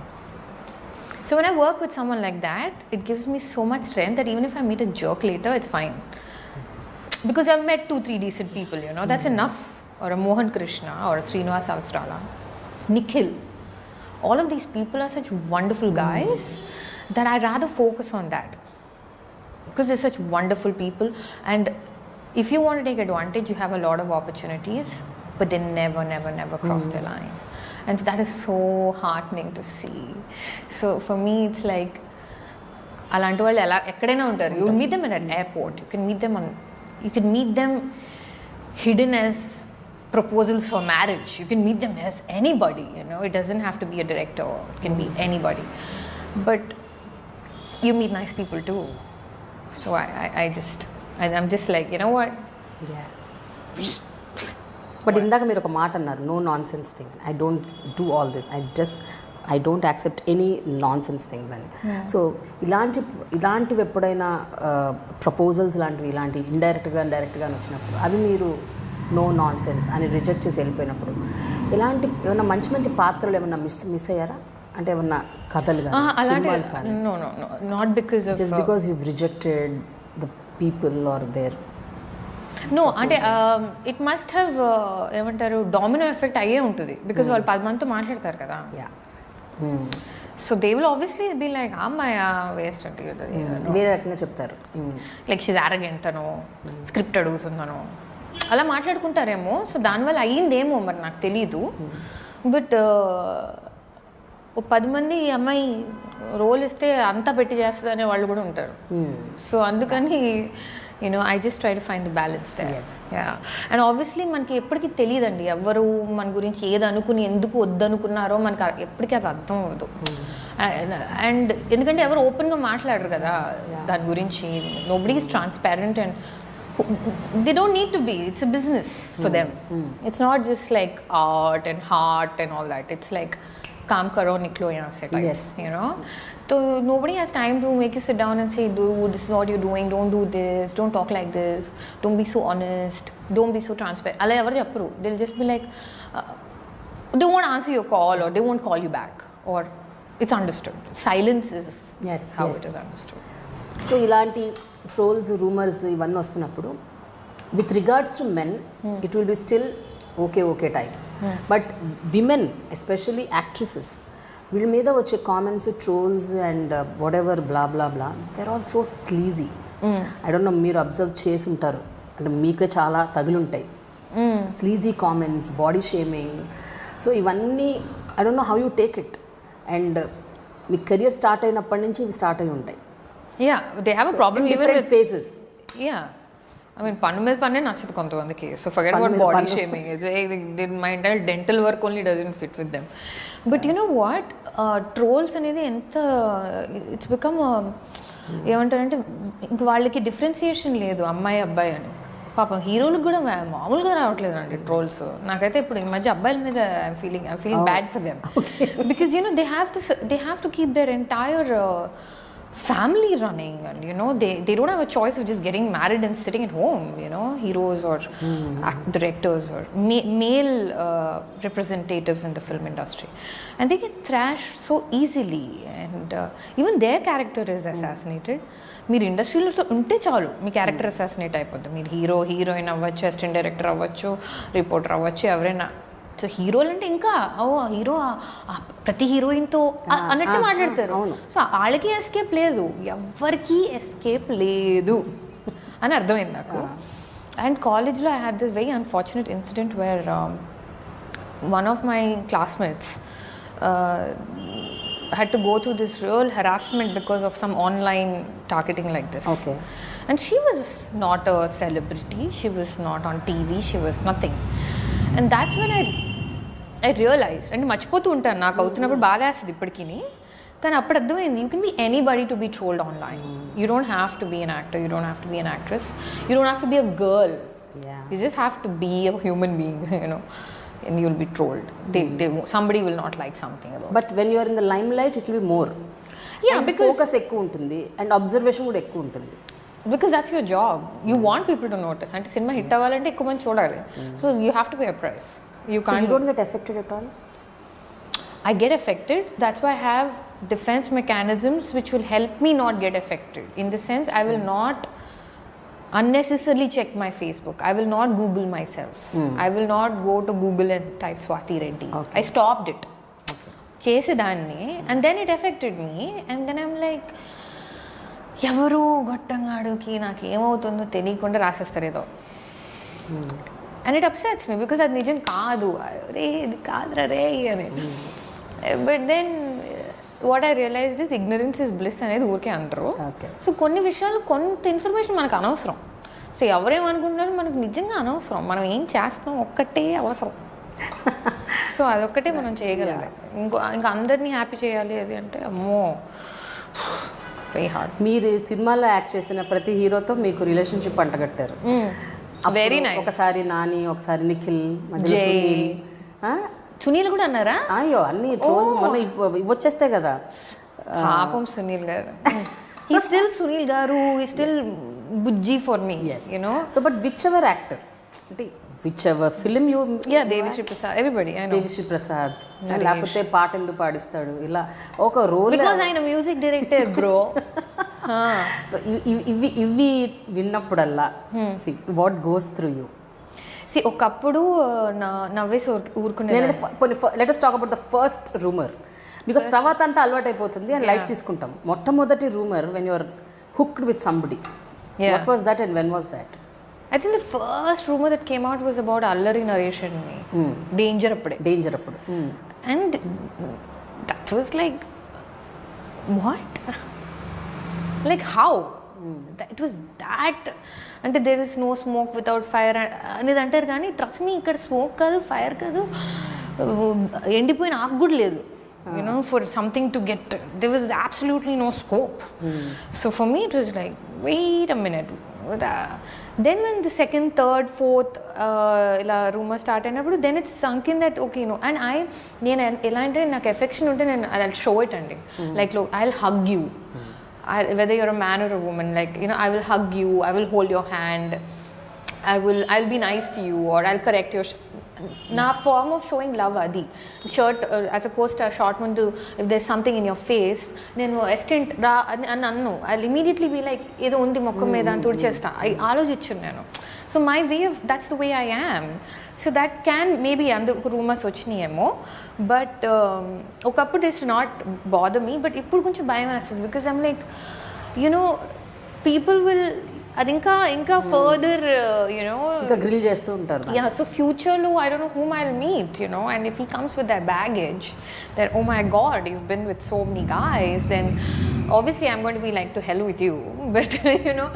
So when I work with someone like that, it gives me so much strength that even if I meet a jerk later, it's fine. Because I've met 2-3 decent people, you know, that's enough. Or a Mohan Krishna, or a Srinivas Avasrala, Nikhil. All of these people are such wonderful guys that I rather focus on that. Because they're such wonderful people. And if you want to take advantage, you have a lot of opportunities, but they never cross their line. And that is so heartening to see. So for me, it's like, అలాంటి వాళ్ళు ఎలా ఎక్కడైనా ఉంటారు. You will meet them at an airport. You can meet them hidden as proposals for marriage. You can meet them as anybody, you know. It doesn't have to be a director. It can be anybody. But you meet nice people too. So I'm just like, you know what? Yeah. But ఇందాక మీరు ఒక మాట అన్నారు, no nonsense thing, I don't do all this, I just I don't accept any nonsense things అని. So ఇలాంటివి ఎప్పుడైనా proposals లాంటివి ఇలాంటి ఇండైరెక్ట్గా వచ్చినప్పుడు అవి మీరు నో నాన్ సెన్స్ అని రిజెక్ట్ చేసి వెళ్ళిపోయినప్పుడు ఏమైనా మంచి పాత్రలు ఏమైనా మిస్ అయ్యారా? అంటే ఏమన్నా కథలు కానీ not because of just because you rejected the people are there. No అంటే ఇట్ మస్ట్ హ్యావ్ ఏమంటారు డామినో ఎఫెక్ట్ అయ్యే ఉంటుంది బికాస్ వాళ్ళు 10 మందితో మాట్లాడతారు కదా. So they will obviously be like అమ్మాయి వేస్ట్ అంటే వేరే రకంగా చెప్తారు, లైక్ షీజ్ అరగెంట్ అనో స్క్రిప్ట్ అడుగుతుందనో అలా మాట్లాడుకుంటారేమో. సో దానివల్ల అయ్యిందేమో మరి నాకు తెలీదు. బట్ 10 మంది ఈ అమ్మాయి రోల్ ఇస్తే అంతా పెట్టి చేస్తుంది అనే వాళ్ళు కూడా ఉంటారు. సో అందుకని I just try to find the balance there. Yes. Yeah. And obviously మనకి ఎప్పటికీ తెలియదండి ఎవరు మన గురించి ఏది అనుకుని ఎందుకు వద్దనుకున్నారో మనకి ఎప్పటికీ అది అర్థం అవ్వదు. అండ్ ఎందుకంటే ఎవరు ఓపెన్గా మాట్లాడరు కదా దాని గురించి. Nobody is transparent and they don't need to be. It's a business for them. It's not just like art and heart and all that. It's like काम करो निकलो यहाँ से types, yes. So nobody has time to make you sit down and say, dude, this is what you're doing, don't do this, don't talk like this, don't be so honest, don't be so transparent. Alla ever chepparu. They'll just be like they won't answer your call or they won't call you back or it's understood. Silence is how it is understood. So ilanti trolls, rumors ivanni vastunnappudu with regards to men it will be still okay types. But women, especially actresses, వీళ్ళ మీద వచ్చే comments, trolls and whatever blah blah blah, they're all so sleazy. I don't know, మీరు observe చేసి ఉంటారు అంటే మీకే చాలా తగులుంటాయి. Sleazy comments, body shaming. So ఇవన్నీ I don't know how you take it. And మీ కెరియర్ స్టార్ట్ అయినప్పటి నుంచి ఇవి స్టార్ట్ అయి ఉంటాయి. Yeah, they have a problem even with faces. Yeah, I mean, పన్ను మీద పన్నే నచ్చదు కొంతమందికి. So forget about body shaming. My entire dental work only doesn't fit with them. But you know what, trolls అనేది ఎంత it's become ఏమంటారంటే ఇంక వాళ్ళకి డిఫరెన్సియేషన్ లేదు అమ్మాయి అబ్బాయి అని. పాపం హీరోలకు కూడా మామూలుగా రావట్లేదు అండి ట్రోల్స్. నాకైతే ఇప్పుడు ఈ మధ్య అబ్బాయిల మీద I'm feeling bad for them because they have to keep their entire family running, and they don't have a choice of just getting married and sitting at home, heroes or directors or male representatives in the film industry, and they get thrashed so easily, and even their character is assassinated. మీరు ఇండస్ట్రీలో ఉంటే చాలు మీ character assassinate అయిపోద్ది. మీరు heroine అవ్వచ్చు, assistant director అవ్వచ్చు, reporter అవ్వచ్చు, ఎవరైనా. సో హీరోలు అంటే ఇంకా హీరో ప్రతి హీరోయిన్తో అన్నట్టు మాట్లాడతారు. సో వాళ్ళకి ఎస్కేప్ లేదు, ఎవరికి ఎస్కేప్ లేదు అని అర్థమైంది నాకు. అండ్ కాలేజ్లో I had this very unfortunate incident wear one of my classmates had to go through this real harassment because of some online targeting like this. Okay. And she was not a celebrity, she was not on TV, she was nothing. And that's when I realized, అంటే మర్చిపోతూ ఉంటాను, నాకు అవుతున్నప్పుడు బాధ వేస్తుంది ఇప్పటికీ. కానీ అప్పుడు అర్థమైంది, you can be anybody to be trolled online. You don't have to be an actor, you don't have to be an actress, you don't have to be a girl, you just have to be a human being, and you'll be trolled. Somebody will not like something about it. But when you are in the limelight it will be more. Yeah, and because focus ekku untundi and observation kuda ekku untundi. Because that's your job. You want people to notice. Ante cinema hit avalante ekku mandi chodali. So you have to pay a price. You can't. So you don't get affected at all? I get affected. That's why I have defense mechanisms which will help me not get affected. In the sense, I will not unnecessarily check my Facebook. I will not Google myself. I will not go to Google and type Swathi Reddy. Okay. I stopped it. చేసేదాన్ని, and then it affected me, and then I'm like, ఎవరు గొట్టంగాడుకి నాకు ఏమవుతుందో తెలియకుండా రాసేస్తారు ఏదో. And it upsets me because అది నిజం కాదు, రే ఇది కాదురా రే అని. But then what I realized is ignorance is bliss అనేది ఊరికే అంటారు. సో కొన్ని విషయాలు, కొంత ఇన్ఫర్మేషన్ మనకు అనవసరం. సో ఎవరేమనుకుంటున్నారు మనకు నిజంగా అనవసరం. మనం ఏం చేస్తాం ఒక్కటే అవసరం. సో అదొక్కటే మనం చేయగలదు. ఇంకా అందరినీ హ్యాపీ చేయాలి అది అంటే అమ్మో వెరీ హార్డ్. మీరు సినిమాలో యాక్ట్ చేసిన ప్రతి హీరోతో మీకు రిలేషన్షిప్ అంటగట్టారు. Very nice. ఒకసారి నాని, ఒకసారి నిఖిల్, జై. సునీల్ కూడా అన్నారా? అయ్యో అన్ని ట్రోల్స్ మొన్న వచ్చేస్తాయి కదా. పాపం Sunil garu. He still Sunil garu, he still Bujji for me, you know. So but whichever actor అంటే whichever film you, Devisri Prasad, everybody, Devisri Prasad, లేకపోతే పాట ఎందుకు పాడిస్తాడు ఇలా ఒక రోల్, బికాజ్ ఆయన మ్యూజిక్ డైరెక్టర్ బ్రో. సో ఇవి విన్నప్పుడల్లా వాట్ గోస్ త్రూ యూ? ఒకప్పుడు నవ్వేసి ఊరుకునే. Let us talk about the first rumor, because తర్వాత అంతా అలవాటు అయిపోతుంది అండ్ లైట్ తీసుకుంటాం. మొట్టమొదటి rumour when you're hooked with somebody, what was that and when was that? I think the first rumor that came out was about Allari Naresh and me. Danger appude. And that was like, what? Like how? It was that. And there is no smoke without fire. అనేది అంటారు కానీ trust me, ఇక్కడ smoke కాదు, fire కాదు, ఎండిపోయిన ఆకు కూడా లేదు. You know, for something to get, there was absolutely no scope. So for me it was like, wait a minute. Then when the second, third, fourth ila rumor start అయినప్పుడు then it's sunk in that, okay, no. And నేను ఎలా అంటే నాకు affection ఉంటే నేను I'll show it అండి. Like look, I'll hug you. Whether you're a man or a woman, like, you know, I will hug you, I will hold your hand, I'll be nice to you, or I'll correct your నా form of showing love అది. Shirt as a costar shot ముందు if there something in your face, నేను assistant రా అని అన్ను, I immediately be like ఏదో ఉంది మొక్క మీద అని తుడిచేస్తా. ఆలోచించాను నేను. So my way of, that's the way I am. So that can maybe అందుకు రూమర్స్ వచ్చినాయేమో, బట్ ఒకప్పుడు this not bother me. But ఇప్పుడు కొంచెం భయం వేస్తుంది, because I'm like, you know, people will అది ఇంకా ఫర్దర్, యునో, ఇంకా గ్రిల్ చేస్తూ ఉంటారు. Yeah, so future-lo, I don't know whom I'll meet, you know, and if he comes with that baggage that, oh my God, you've been with so many guys, then obviously I'm going to be like, to hell with you. But, you know,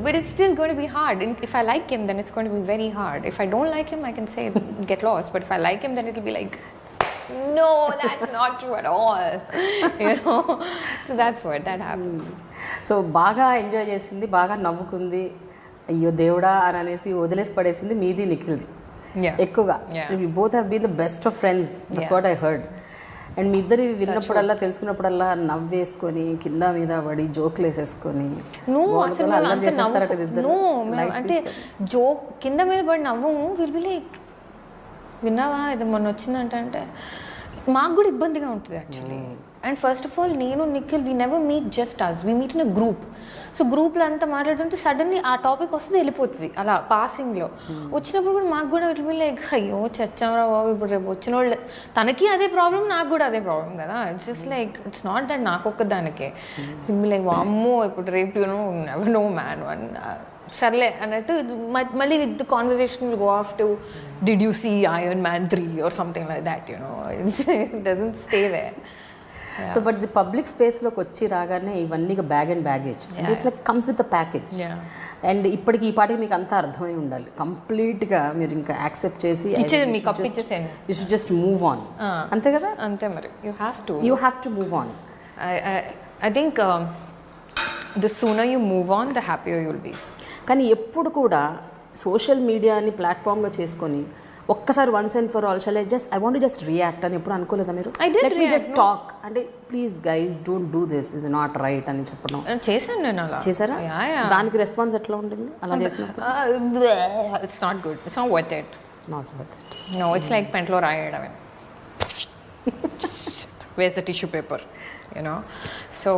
but it's still going to be hard. And if I like him, then it's going to be very hard. If I don't like him, I can say, get lost. But if I like him, then it'll be like, no, that's not true at all. You know, so that's what that happens. So బాగా enjoy చేసింది, బాగా నవ్వుకుంది, అయ్యో దేవుడా అని అనేసి వదిలేసి పడేసింది మీది, నిఖిల్ది ఎక్కువగా. You both have been the best of friends, that's what I heard. And మీ ఇద్దరు విన్నప్పుడల్లా, తెలుసుకున్నప్పుడల్లా నవ్వేసుకొని కింద మీద పడి జోక్లు వేసేసుకొని, అంటే జోక్ కింద మీద పడి నవ్వము, విల్ బి లైక్, విన్నావా ఇది మొన్న వచ్చిందంటే మాకు కూడా ఇబ్బందిగా ఉంటుంది actually. And first of all నేను Nikhil we never meet just us, we meet in a group. So గ్రూప్లో అంతా మాట్లాడుతుంటే సడన్లీ ఆ టాపిక్ వస్తుంది, వెళ్ళిపోతుంది అలా పాసింగ్లో. వచ్చినప్పుడు కూడా మాకు కూడా ఇట్లా లైక్, అయ్యో చచ్చామరా బాబు, ఇప్పుడు రేపు వచ్చిన వాళ్ళు తనకి అదే ప్రాబ్లం, నాకు కూడా అదే ప్రాబ్లం కదా. It's just like, it's not that నాకు ఒక్కదానికే. లైక్ అమ్మో ఇప్పుడు రేపు నెవర్ నో మ్యాన్ వన్, సర్లే అన్నట్టు మళ్ళీ with the conversation will go off to did you see Iron Man 3 or something like that, you know. It doesn't stay there. So but the public స్పేస్లోకి వచ్చి రాగానే ఇవన్నీ bag and baggage, it's like comes with the package. And ఇప్పటికి ఈ పాటికి మీకు అంతా అర్థమై ఉండాలి కంప్లీట్గా, మీరు ఇంకా యాక్సెప్ట్ చేసి you should just move on, అంతే కదా? అంతే మరి, you have to move on. I think the sooner you move on, the happier you will be. కానీ ఎప్పుడు కూడా సోషల్ మీడియాని ప్లాట్ఫామ్గా చేసుకొని ఒక్కసారి once and for all shall I want just react అని ఎప్పుడు అనుకోలేదా మీరు? లెట్ మీ జస్ట్ టాక్ అంటే please guys don't do this, is not right అని చెప్పడం చేశాను నేను. అలా చేశారా? దానికి రెస్పాన్స్ ఎట్లా ఉంటుంది అలా చేసినప్పుడు? It's not good, it's not worth it. No, it's like పెంట్లో రాయడమే, where's the tissue paper, you know. So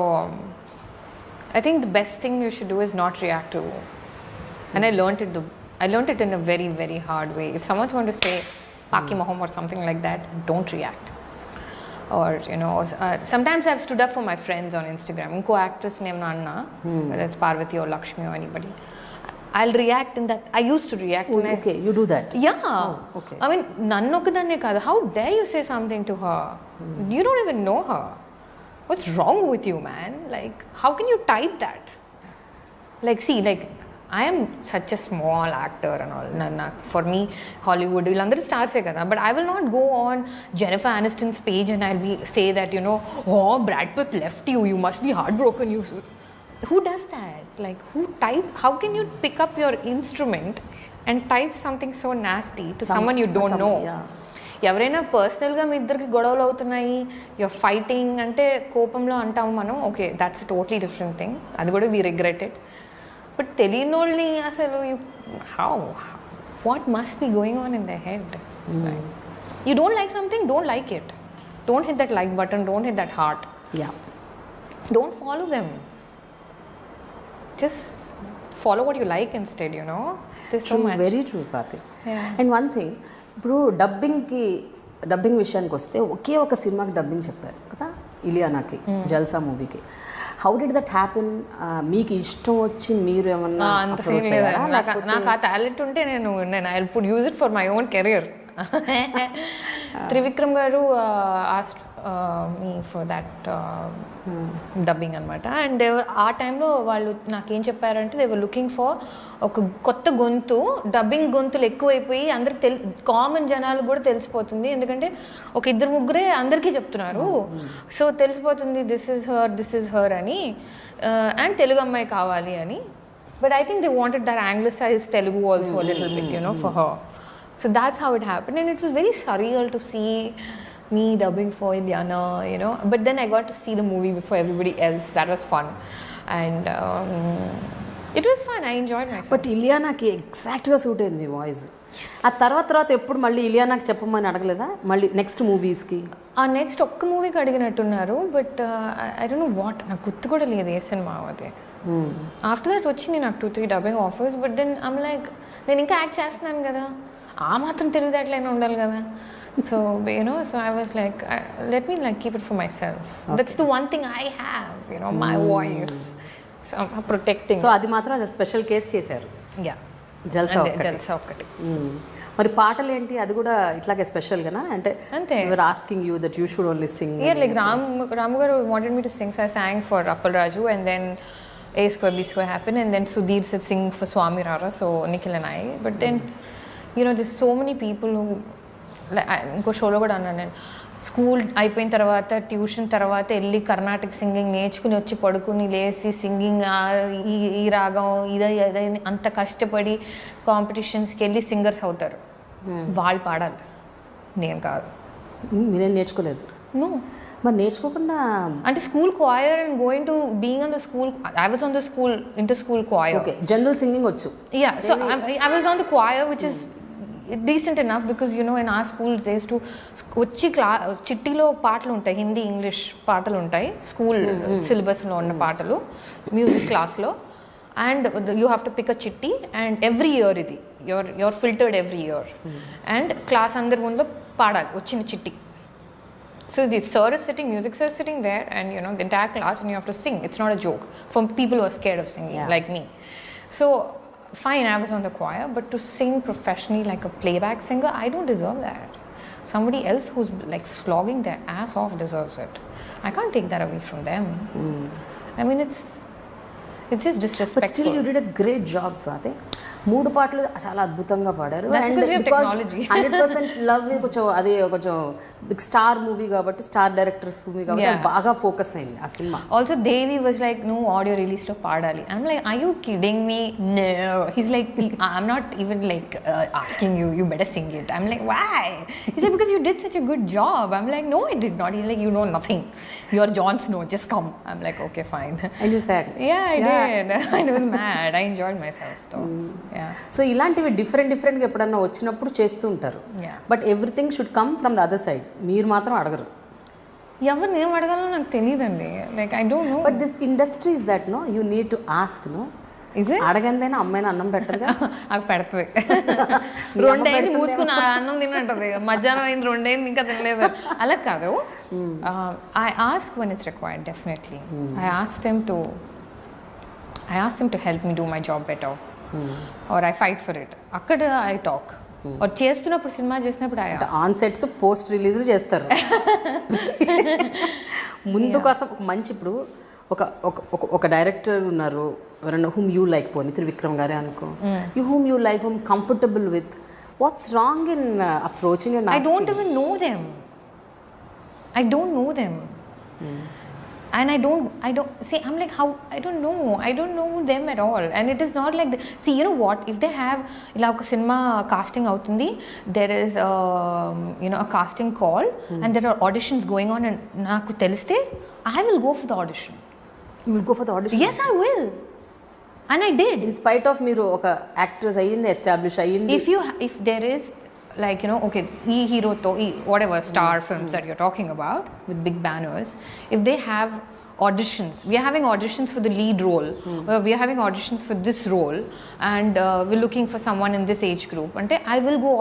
I think the best thing you should do is not react to, and I learned it in a very, very hard way. If someone's going to say Paki Moham or something like that, don't react. Or, you know, sometimes I've stood up for my friends on Instagram. Inko actress name Nanna, whether it's Parvati or Lakshmi or anybody, I'll react in that. I used to react. Oh, okay, you do that? Yeah. Oh, okay. I mean, nannu okkadanne kaadu. How dare you say something to her? You don't even know her. What's wrong with you, man? Like, how can you type that? Like, see, like, I am such a small actor and all. For me, Hollywood, villandaru stars e kada. But I will not go on Jennifer Aniston's page and I'll say that, you know, oh, Brad Pitt left you, you must be heartbroken. Who does that? Like, how can you pick up your instrument and type something so nasty to someone you don't know? Yeah. ఎవరైనా పర్సనల్గా మీ ఇద్దరికి గొడవలు అవుతున్నాయి, you're fighting అంటే కోపంలో అంటాము మనం, okay that's totally different thing, అది కూడా వీ రిగ్రెట్ ఇట్. బట్ తెలియని వాళ్ళని అసలు how what must be going on in the head. You don't like something, don't like it, don't hit that like button, don't hit that heart, don't follow them, just follow what you like instead, you know. There's so much. Very true, Swathi. And one thing, ఇప్పుడు dubbing విషయానికి వస్తే ఒకే ఒక సినిమాకి dubbing చెప్పారు కదా, ఇలియానాకి, జల్సా మూవీకి. How did that happen? మీకు ఇష్టం వచ్చి మీరు ఏమన్నా? అంత సీన్ లేదు నాకు. ఆ టాలెంట్ ఉంటే నేను I would use it for my own career. Trivikram garu asked me for that dubbing అనమాట. అండ్ ఆ టైంలో వాళ్ళు నాకేం చెప్పారంటే దే వర్ లుకింగ్ ఫర్ ఒక కొత్త గొంతు. డబ్బింగ్ గొంతులు ఎక్కువైపోయి అందరికి కామన్ జనాలకు కూడా తెలిసిపోతుంది, ఎందుకంటే ఒక ఇద్దరు ముగ్గురే అందరికీ చెప్తున్నారు, సో తెలిసిపోతుంది దిస్ ఇస్ హర్ అని. అండ్ తెలుగు అమ్మాయి కావాలి అని. But I think they wanted that anglicised Telugu also a little bit, you know, for her. So that's how it happened, and it was very surreal to see me dubbing for Ilyana, you know. But then I got to see the movie before everybody else. That was fun, and it was fun. I enjoyed myself. But ఇలియానాకి ఎగ్జాక్ట్గా suit అయింది మీ voice. ఆ తర్వాత ఎప్పుడు మళ్ళీ ఇలియానాకి చెప్పమని అడగలేదా మళ్ళీ నెక్స్ట్ మూవీస్కి? ఆ నెక్స్ట్ ఒక్క మూవీకి అడిగినట్టున్నారు, but I don't know what, నాకు గుర్తు కూడా లేదు ఏ సినిమా అది. ఆఫ్టర్ దట్ వచ్చింది నాకు 2-3 dubbing offers, but then I'm like నేను ఇంకా యాక్ట్ చేస్తున్నాను కదా, ఆ మాత్రం తెలివితేటలైనా ఉండాలి కదా. So, you know, so I was like, let me like keep it for myself. Okay. That's the one thing I have, you know, my voice. So I'm protecting. So అది మాత్రం స్పెషల్ కేస్ చేశారు. Yeah. జల్సా ఒక్కటి. మరి పాటలు ఏంటి, అది కూడా ఇట్లాగే స్పెషల్గానా? అంటే your asking you that you should only Singh. Yeah, like Ramu garu wanted me to sing, so I sang for Appal Raju, and then A Square B Square happened, and then Sudhir said sing for Swami Rara, so Nikhil and I. But then, you know, there's so many people who, ఇంకో షోలో కూడా అన్నాను నేను, school అయిపోయిన తర్వాత tuition తర్వాత వెళ్ళి Karnataka singing నేర్చుకుని వచ్చి పడుకుని లేచి సింగింగ్ ఈ రాగం ఇదే అంత కష్టపడి కాంపిటీషన్స్కి వెళ్ళి సింగర్స్ అవుతారు. వాళ్ళు పాడాలి, నేను కాదు. నేనేం నేర్చుకోలేదు. నో, మరి నేర్చుకోకుండా అంటే school choir and going to being on the school, I was on the school inter school choir. Okay, general singing వచ్చు. Yeah, so I was on the choir which is decent enough, because you know in our schools they used to వచ్చి చిట్టిలో పాటలు ఉంటాయి, Hindi English పాటలు ఉంటాయి school సిలబస్లో ఉన్న పాటలు music క్లాస్లో. And you have to pick a చిట్టి, అండ్ ఎవ్రీ ఇయర్ ఇది your filtered every year, and class అందరి ముందు పాడాలి వచ్చిన చిట్టి. So the sir is sitting, music sir is sitting there, and you know the entire class, and you have to sing. It's not a joke for people who are scared of singing, like me. So fine, I was on the choir, but to sing professionally like a playback singer, I don't deserve that. Somebody else who's like slogging their ass off deserves it. I can't take that away from them. I mean, it's just disrespectful. But still you did a great job, Swathi. 3 పాటలు చాలా అద్భుతంగా పాడారు. That's because we have technology. 100% love కొంచెం అది కొంచెం big star movie కాబట్టి, star directors movie కాబట్టి బాగా ఫోకస్ అయింది ఆ cinema. Also Devi was like, no audio release లో పాడాలి. I'm like, are you kidding me? No. He's like, I'm not even like asking you, you better sing it. I'm like, why? He's like, because you did such a good job. I'm like, no, I did not. He's like, you know nothing. You're Jon Snow, just come. I'm like, okay, fine. And you said? Yeah, I did. I was mad. I enjoyed myself though. సో ఇలాంటివి డిఫరెంట్గా ఎప్పుడన్నా వచ్చినప్పుడు చేస్తూ ఉంటారు. But everything should come from the other side. మీరు మాత్రం అడగరు. ఎవరిని ఏం అడగాలో నాకు తెలియదండి. Like I don't know. But this industry is that no, you need to ask no. అడగందైనా అమ్మాయిని అన్నం పెట్టరుగా? అవి పెడుతుంది. 2 అయింది మూసుకుని అన్నం తినంటది, మధ్యాహ్నం అయింది 2 అయింది ఇంకా తినలేదు, అలా కాదు. I ask when it's required, definitely. I ask them to help me do my job better. Or I fight for it. అక్కడ I talk. or చేస్తున్నప్పుడు సినిమా చేసినప్పుడు ఆన్ సెట్స్ పోస్ట్ రిలీజ్లు చేస్తారు. ముందు కోసం ఒక మంచి, ఇప్పుడు ఒక డైరెక్టర్ ఉన్నారు ఎవరన్నా హూమ్ యూ లైక్, పోనీ త్రివిక్రమ్ గారే అనుకో, you whom you like, whom comfortable with, what's wrong in approaching and I don't even know them. and I don't see, I'm like, how, I don't know them at all, and it is not like see, you know what, if they have like a cinema casting outundi, there is a casting call, and there are auditions going on, and naku teliste I will go for the audition. You will go for the audition? Yes, I will. And I did. In spite of మీరు ఒక actress అయ్యింది, establish అయ్యింది. If there is like, you know, okay, hero to whatever star films that you're talking about with big banners, if they have auditions, we are having auditions for the lead role, we are having auditions for this role, and we're looking for someone in this age group, and I will go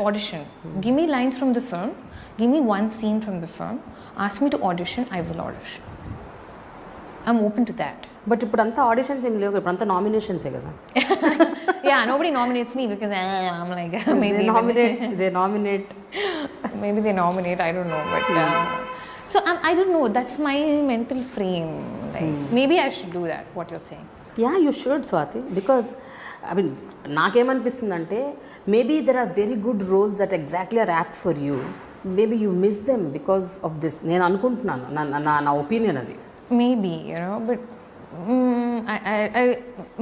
audition. Give me lines from the film, give me one scene from the film, ask me to audition, I will audition. I'm open to that. But ఇప్పుడు అంతా auditions ఏం లేవు, ఇప్పుడు అంతా నామినేషన్సే కదా. Yeah, nobody nominates me because I'm like maybe they nominate maybe they nominate, I don't know, but so I don't know, that's my mental frame, like maybe I should do that, what you're saying. Yeah, you should, Swathi, because I mean నాకేమనిపిస్తుందంటే maybe there are very good roles that exactly are apt for you, maybe you miss them because of this. నేను అనుకుంటున్నాను, నా opinion అది. Maybe, you know, but I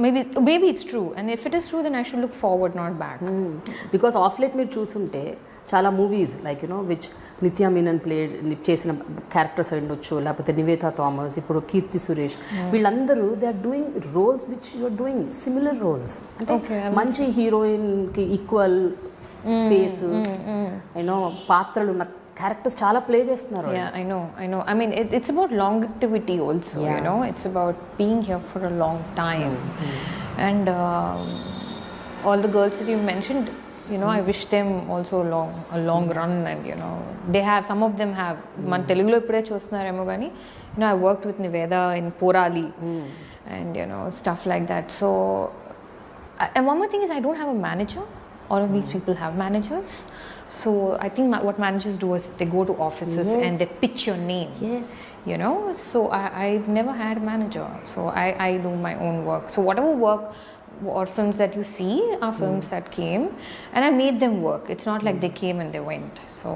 maybe it's true, and if it is true, then I should look forward, not back. Because of late మీరు చూస్తుంటే చాలా movies like you know which Nithya Menen played చేసిన characters ఉండొచ్చు, లేకపోతే నివేతా థామస్, ఇప్పుడు కీర్తి సురేష్, వీళ్ళందరూ they are doing roles which you are doing similar roles. అంటే మంచి హీరోయిన్కి ఈక్వల్ స్పేస్ యూనో పాత్రలు ఉన్న క్యారెక్టర్స్ చాలా ప్లే చేస్తున్నారు. Yeah, I know. I mean, it's about longevity also, you know. It's about being here for a long time. And all the girls that you mentioned, you know, I wish them also a long run, and you know, they have, some of them have, man Telugu lo ipude chustunaremo gani, you know, I worked with Niveda in Porali, and you know, stuff like that. So and one more thing is, I don't have a manager. All of these people have managers. So I think what managers do is they go to offices and they pitch your name. Yes. You know, so I've never had a manager. So I do my own work. So whatever work or films that you see are films that came, and I made them work. It's not like they came and they went. So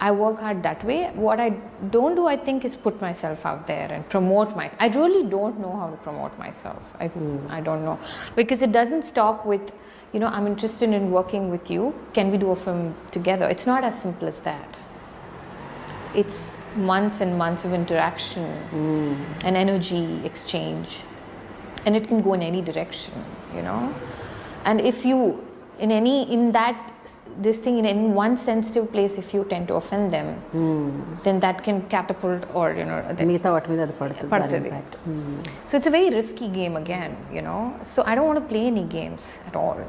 I work hard that way. What I don't do, I think, is put myself out there and promote myself. I really don't know how to promote myself. I don't know, because it doesn't stop with, you know, I'm interested in working with you. Can we do a film together? It's not as simple as that. It's months and months of interaction and energy exchange, and it can go in any direction, you know. And if you this thing in any one sensitive place, if you tend to offend them, then that can catapult, or you know, మిగతా వాటి మీద అది పడుతుంది. So it's a very risky game again, you know. So I don't want to play any games at all.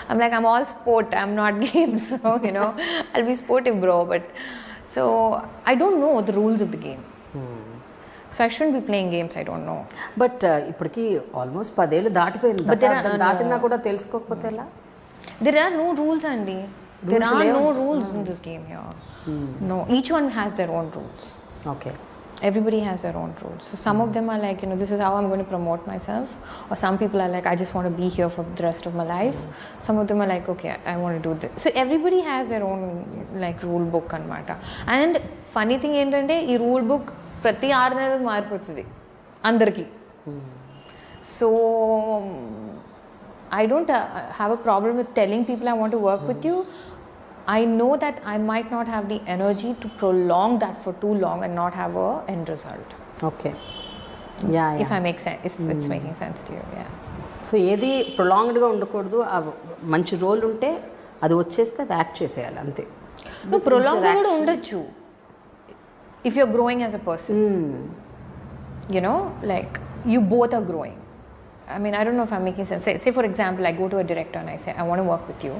I'm like, I'm all sport, I'm not games. So you know, I'll be sportive, bro, but so I don't know the rules of the game. So I shouldn't be playing games I don't know. But ఇప్పటికి almost 10 ఏళ్ళు దాటిపోయింది. దాటినా కూడా తెలుసుకోకపోతే ఎలా? There are no rules, Andy. There are no rules in this game here. No, each one has their own rules. Okay. Everybody has their own rules. So some of them are like, you know, this is how I'm going to promote myself. Or some people are like, I just want to be here for the rest of my life. Some of them are like, okay, I want to do this. So everybody has their own like rule book anamata. And funny thing ఏంటంటే ఈ rule book ప్రతి 6 నెలలకు మారిపోతుంది అందరికీ. So I don't have a problem with telling people I want to work with you. I know that I might not have the energy to prolong that for too long and not have a end result. Okay. Yeah. If I make sense, if it's making sense to you, yeah. So ఏది ప్రొలాంగ్డ్గా ఉండకూడదు. మంచి role ఉంటే అది వచ్చేస్తే అది act చేసేయాలి అంతే. No, prolonged కూడా ఉండొచ్చు if you're growing as a person. You know, like you both are growing. I mean, I don't know if I'm making sense. Say for example, I go to a director and I say, I want to work with you.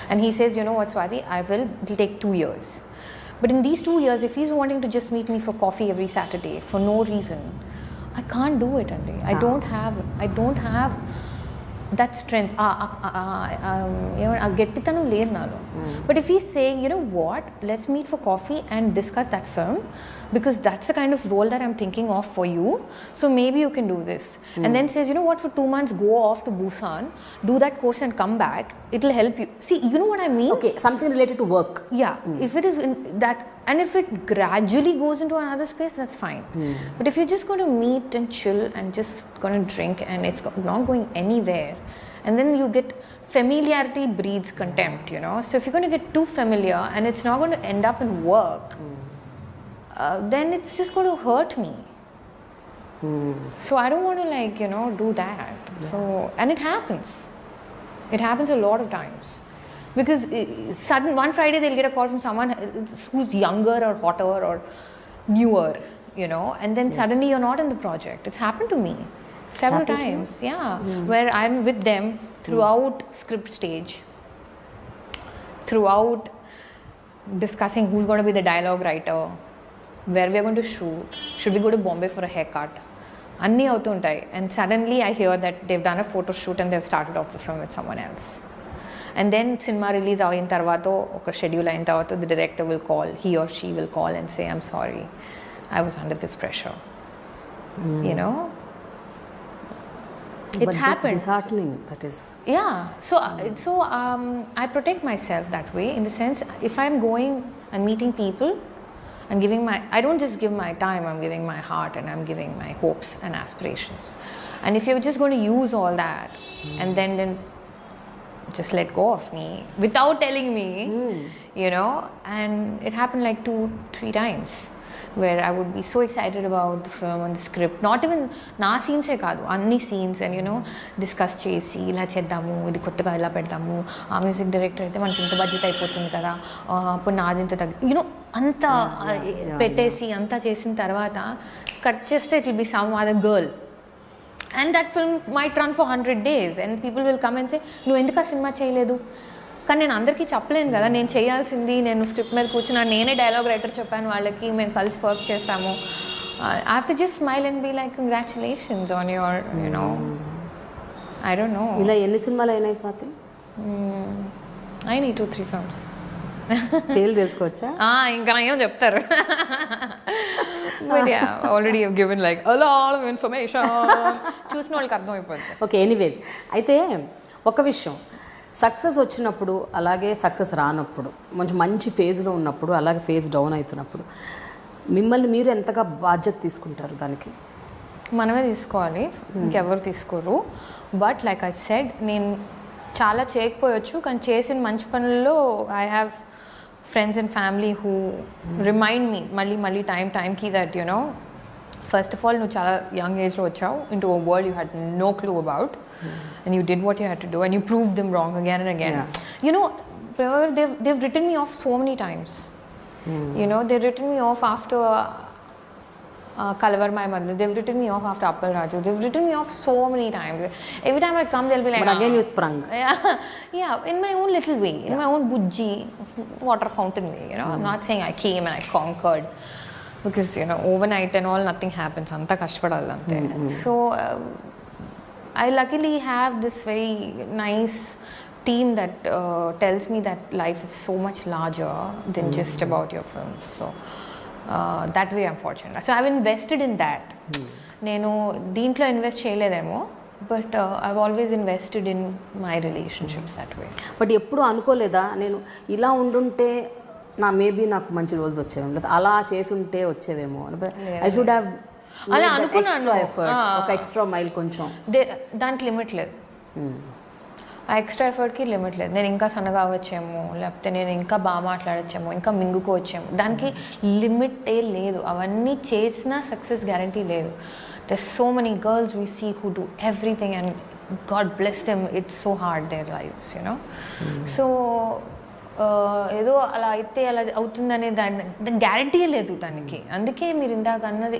And he says, you know what, Swathi, it'll take 2 years. But in these 2 years, if he's wanting to just meet me for coffee every Saturday for no reason, I can't do it, Andy. I don't have that strength. You know, గట్టితనం లేదు నాలో. But if he's saying, you know what, let's meet for coffee and discuss that film, because that's the kind of role that I'm thinking of for you, so maybe you can do this. And then says, you know what, for 2 months go off to Busan, do that course and come back, it'll help you. See, you know what I mean? Okay, something related to work. Yeah, if it is in that And if it gradually goes into another space, that's fine. But if you're just going to meet and chill and just going to drink and it's not going anywhere, and then you get familiarity breeds contempt, you know. So if you're going to get too familiar and it's not going to end up in work, then it's just going to hurt me. So I don't want to, like, you know, do that. So, and it happens. It happens a lot of times. Because sudden one Friday they'll get a call from someone who's younger or hotter or newer, you know, and then suddenly you're not in the project. It's happened to me several times, where I'm with them throughout script stage, throughout discussing who's going to be the dialogue writer, where we're going to shoot, should we go to Bombay for a haircut, anni avutuntai, and suddenly I hear that they've done a photo shoot and they've started off the film with someone else. And then cinema release ayin tarvato oka schedule ayin tarvato the director will call, he or she will call and say, I'm sorry, I was under this pressure. You know, it's happened. It's disheartening, that is. So I protect myself that way, in the sense, if I'm going and meeting people and giving I don't just give my time, I'm giving my heart and I'm giving my hopes and aspirations. And if you're just going to use all that and then just let go of me without telling me, you know, and it happened like 2-3 times where I would be so excited about the film and the script, not even na scenes e kaadu, anni scenes, and you know, discuss chesi ila cheddamu, idi kottaga ila peddamu, aa music director aithe manaki inta budget అయిపోతుంది కదా, appu naadi inta you know, anta పెట్టేసి anta చేసిన తర్వాత cut చేస్తే it will be some other girl. And that film might run for 100 days and people will come and say, నువ్వు ఎందుకు ఆ cinema చేయలేదు? కానీ నేను అందరికీ చెప్పలేను కదా, నేను చేయాల్సింది, నేను స్క్రిప్ట్ మీద కూర్చున్నా, నేనే డైలాగ్ రైటర్ చెప్పాను వాళ్ళకి, మేము కలిసి వర్క్ చేస్తాము. I have to just smile and be like, congratulations on your, you know, I don't know. ఇలా ఎన్ని సినిమాలు అయినాయి స్వాతి? I need 2-3 films. పేర్లు తెలుసుకోవచ్చా? ఇంకా నయం చెప్తారు. But yeah, already I've given like a lot of information. చూసిన వాళ్ళకి అర్థమైపోతుంది. ఓకే, ఎనీవేస్, అయితే ఒక విషయం, సక్సెస్ వచ్చినప్పుడు అలాగే సక్సెస్ రానప్పుడు, మంచి ఫేజ్లో ఉన్నప్పుడు అలాగే ఫేజ్ డౌన్ అవుతున్నప్పుడు మిమ్మల్ని మీరు ఎంతగా బాధ్యత తీసుకుంటారు దానికి? మనమే తీసుకోవాలి, ఇంకెవరు తీసుకోరు. బట్ లైక్ ఐ సెడ్, నేను చాలా చేయకపోవచ్చు, కానీ చేసిన మంచి పనుల్లో I have friends and family who remind me మళ్ళీ టైంకి that, you know, first of all, నువ్వు చాలా యంగ్ ఏజ్లో వచ్చావు into a world you had no clue about, and you did what you had to do and you proved them wrong again and again. You know, they've written me off so many times. You know, they've written me off after Kalavar My Mother, they've written me off after Appal Raju, they've written me off so many times. Every time I come, they'll be like, but again you sprung. Yeah, in my own little way, in my own bujji water fountain way, you know. I'm not saying I came and I conquered, because, you know, overnight and all, nothing happens, anta kashpadallu ante. So I luckily have this very nice team that tells me that life is so much larger than just about your films. So that way I'm fortunate. So I've invested in that. నేను దీంట్లో invest చేయలేదేమో, but I've always invested in my relationships that way. But ఎప్పుడు అనుకోలేదా, నేను ఇలా ఉండుంటే maybe నాకు మంచి రోజులు వచ్చేవేమో, లేదా అలా చేసి ఉంటే వచ్చేవేమో, ఐ షుడ్ హ్యావ్ అలా అనుకున్నాను, ఒక ఎక్స్ట్రా మైల్ కొంచెం, దానికి లిమిట్ లేదు. ఆ ఎక్స్ట్రా ఎఫర్ట్కి లిమిట్ లేదు. నేను ఇంకా సన్నగా అవ్వచ్చేమో, లేకపోతే నేను ఇంకా బాగా మాట్లాడచ్చేమో, ఇంకా మింగుకోవచ్చేమో, దానికి లిమిటే లేదు. అవన్నీ చేసినా సక్సెస్ గ్యారంటీ లేదు. There's so many girls we see who do everything and God bless them, it's so hard their lives, you know. So ఏదో అలా అయితే అలా అవుతుందనే దాని గ్యారంటీ లేదు దానికి. అందుకే మీరు ఇందాక అన్నది,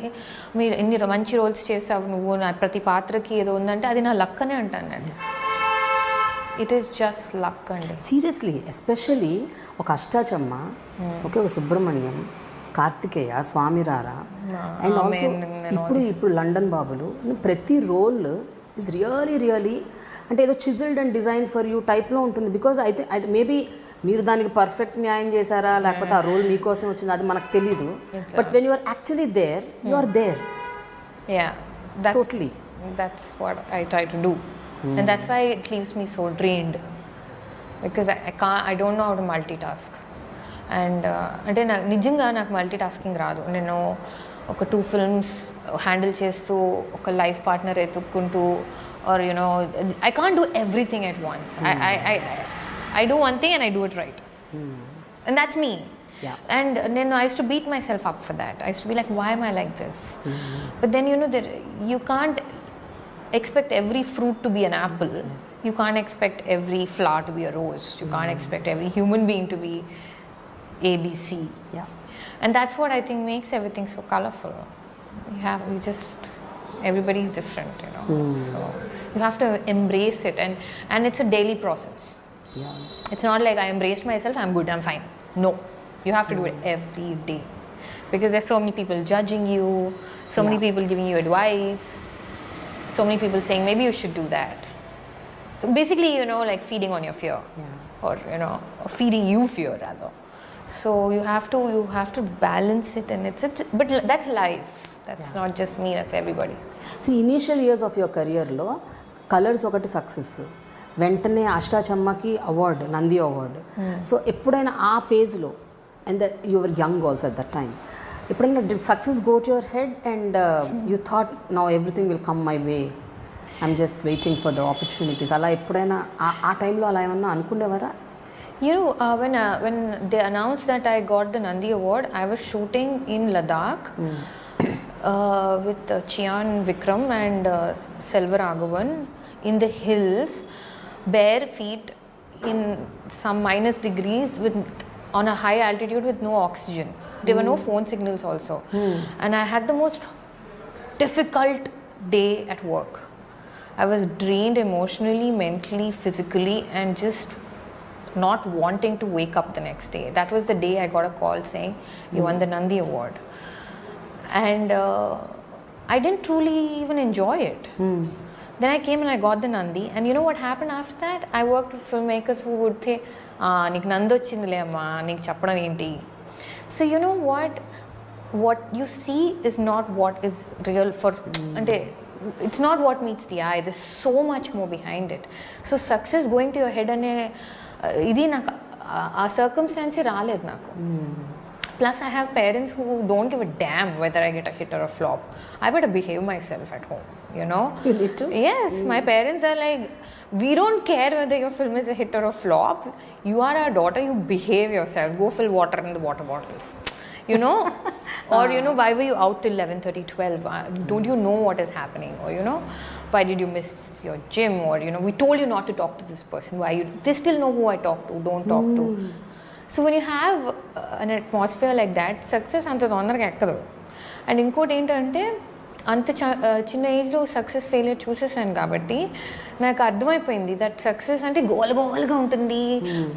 మీరు ఎన్ని మంచి రోల్స్ చేసావు నువ్వు, నా ప్రతి పాత్రకి ఏదో ఉందంటే అది నా లక్ అనే అంటాను నేను. ఇట్ ఈస్ జస్ట్ లక్ అండి, సీరియస్లీ. ఎస్పెషలీ ఒక అష్టాచమ్మ, ఓకే, ఒక సుబ్రహ్మణ్యం, కార్తికేయ, స్వామిరారా, అండ్ ఆల్సో ఇప్పుడు లండన్ బాబులు, ప్రతి రోల్ ఈజ్ రియలీ అంటే ఏదో చిజిల్డ్ అండ్ డిజైన్ ఫర్ యూ టైప్లో ఉంటుంది. బికాజ్ అయితే మేబీ మీరు దానికి పర్ఫెక్ట్ న్యాయం చేశారా, లేకపోతే ఆ రోల్ మీకోసం వచ్చింది, అది మనకు తెలీదు. But when you are actually there, you are there. Totally. That's what I try to do. And that's why it leaves me so drained, because I don't know how to multitask. And అంటే నిజంగా నాకు multi tasking రాదు. నేను ఒక 2 films handle చేస్తూ ఒక life partner ఎత్తుక్కుంటూ or you know I can't do everything at once. I do one thing and I do it right. And that's me. Yeah. And then I used to beat myself up for that. I used to be like, why am I like this? But then you can't expect every fruit to be an apple. Yes. You can't expect every flower to be a rose. You can't expect every human being to be ABC. Yeah. And that's what I think makes everything so colorful. Everybody's different, So you have to embrace it, and it's a daily process. Yeah. It's not like I embraced myself, I'm good, I'm fine. No. You have to do it every day. Because there's so many people judging you, so many people giving you advice, so many people saying maybe you should do that. So basically, like feeding on your fear. Or, or feeding you fear rather. So you have to balance it, and but that's life. That's not just me, that's everybody. So initial years of your కెరియర్లో colours ఒకటి success, వెంటనే అష్టాచమ్మకి award, Nandi award. So ఎప్పుడైనా ఆ ఫేజ్లో, and that your young also at that time, ఎప్పుడైనా did success go to your head and you thought now everything will come my way, I'm just waiting for the opportunities, అలా ఎప్పుడైనా ఆ టైంలో అలా ఏమన్నా అనుకునేవారా? When they announced that I got the Nandi Award, I was shooting in Ladakh with Chian Vikram and Selva Raghavan in the hills, bare feet in some minus degrees on a high altitude with no oxygen. There were no phone signals also. And I had the most difficult day at work. I was drained emotionally, mentally, physically, and just not wanting to wake up the next day. That was the day I got a call saying, you won the Nandi Award. And I didn't truly even enjoy it. Then I came and I got the Nandi, and you know what happened after that? I worked with filmmakers who would say, నీకు నంది వచ్చిందిలే అమ్మా, నీకు చెప్పడం ఏంటి. So you know what you see is not what is real for, అంటే it's not what meets the eye. There's so much more behind it. So success going to your head అనే ఇది నాకు ఆ సర్కమ్స్టాన్సే రాలేదు నాకు. Plus I have parents who don't give a damn whether I get a hit or a flop. I better behave myself at home, You need to? Yes, my parents are like, we don't care whether your film is a hit or a flop. You are our daughter, you behave yourself. Go fill water in the water bottles. Or why were you out till 11:30, 12? Don't you know what is happening? Or why did you miss your gym? Or we told you not to talk to this person. They still know who I talk to, don't talk to. So when you have an atmosphere like that, success అంత తొందరగా ఎక్కదు. And ఇంకోటి ఏంటంటే, అంత చిన్న ఏజ్లో success failure చూసేసాను కాబట్టి నాకు అర్థమైపోయింది దట్ సక్సెస్ అంటే గోలగా ఉంటుంది,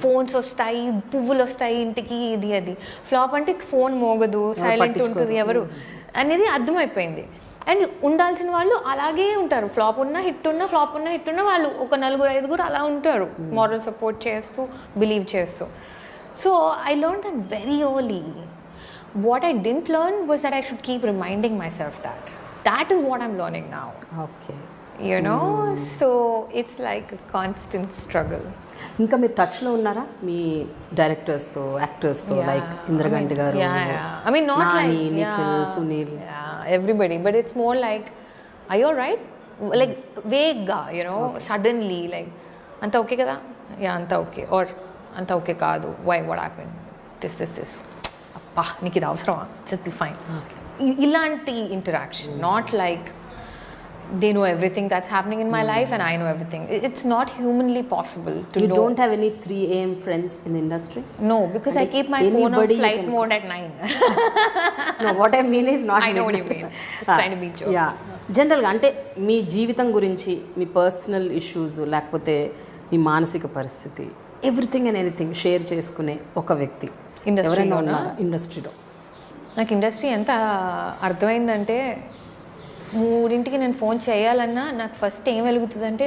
ఫోన్స్ వస్తాయి, పువ్వులు వస్తాయి ఇంటికి, ఇది అది. ఫ్లాప్ అంటే ఫోన్ మోగదు, సైలెంట్ ఉంటుంది ఎవరు అనేది అర్థమైపోయింది. అండ్ ఉండాల్సిన వాళ్ళు అలాగే ఉంటారు, ఫ్లాప్ ఉన్నా హిట్ ఉన్నా, ఫ్లాప్ ఉన్నా హిట్ ఉన్నా వాళ్ళు ఒక 4-5 అలా ఉంటారు, మారల్ సపోర్ట్ చేస్తూ, బిలీవ్ చేస్తూ. So I learned that very early. What I didn't learn was that I should keep reminding myself that. That is what I'm learning now. Okay. So it's like a constant struggle. ఇంకా మీరు టచ్లో ఉన్నారా మీ డైరెక్టర్స్తో, యాక్టర్స్తో, like Indraganti గారు, I mean not Nani, like Nikhil, Sunil, everybody, but it's more like, are you alright? Like vague, suddenly like anta okay kada? Yeah, anta okay. Or అంతా okay కాదు, why what happen, this అప్పా నీకు ఇది అవసరమా, just be fine. ఇలాంటి interaction, not like they know everything that's happening in my life and I know everything. It's not humanly possible to know. You don't have any 3 AM friends in the industry? No, because I keep my phone on flight mode at 9. No, what I mean is not. I know what you mean. Just trying to be joke. Yeah. జనరల్గా అంటే మీ జీవితం గురించి, మీ personal issues, లేకపోతే మీ మానసిక పరిస్థితి, everything and anything share చేసుకునే ఒక వ్యక్తి ఎవరైనా ఉన్నారా ఇండస్ట్రీలో? నాకు ఇండస్ట్రీ ఎంత అర్థమైందంటే, 3ంటికి నేను ఫోన్ చేయాలన్నా నాకు ఫస్ట్ ఏం వెలుగుతుందంటే,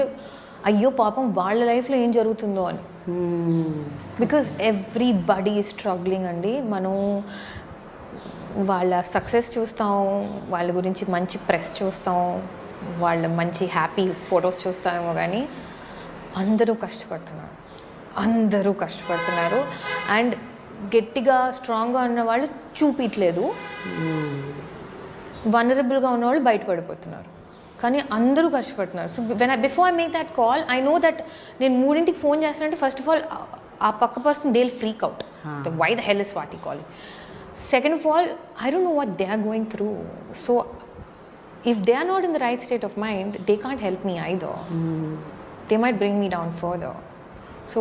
అయ్యో పాపం వాళ్ళ లైఫ్లో ఏం జరుగుతుందో అని. బికాజ్ ఎవ్రీబడీ ఈజ్ స్ట్రగ్లింగ్ అండి. మనం వాళ్ళ సక్సెస్ చూస్తాం, వాళ్ళ గురించి మంచి ప్రెస్ చూస్తాం, వాళ్ళ మంచి హ్యాపీ ఫొటోస్ చూస్తామేమో, కానీ అందరూ కష్టపడుతున్నారు. అండ్ గట్టిగా స్ట్రాంగ్గా ఉన్న వాళ్ళు చూపించలేదు, వనరబుల్గా ఉన్నవాళ్ళు బయటపడిపోతున్నారు. కానీ అందరూ కష్టపడుతున్నారు. So before I make that call, I know that నేను 3ంటికి ఫోన్ చేస్తానంటే ఫస్ట్ ఆఫ్ ఆల్ ఆ పక్క person they will freak out, why the hell is Swathi calling. Second of all, I don't know what they are going through. So if they are not in the right state of mind, they can't help me either. They might bring me down further. So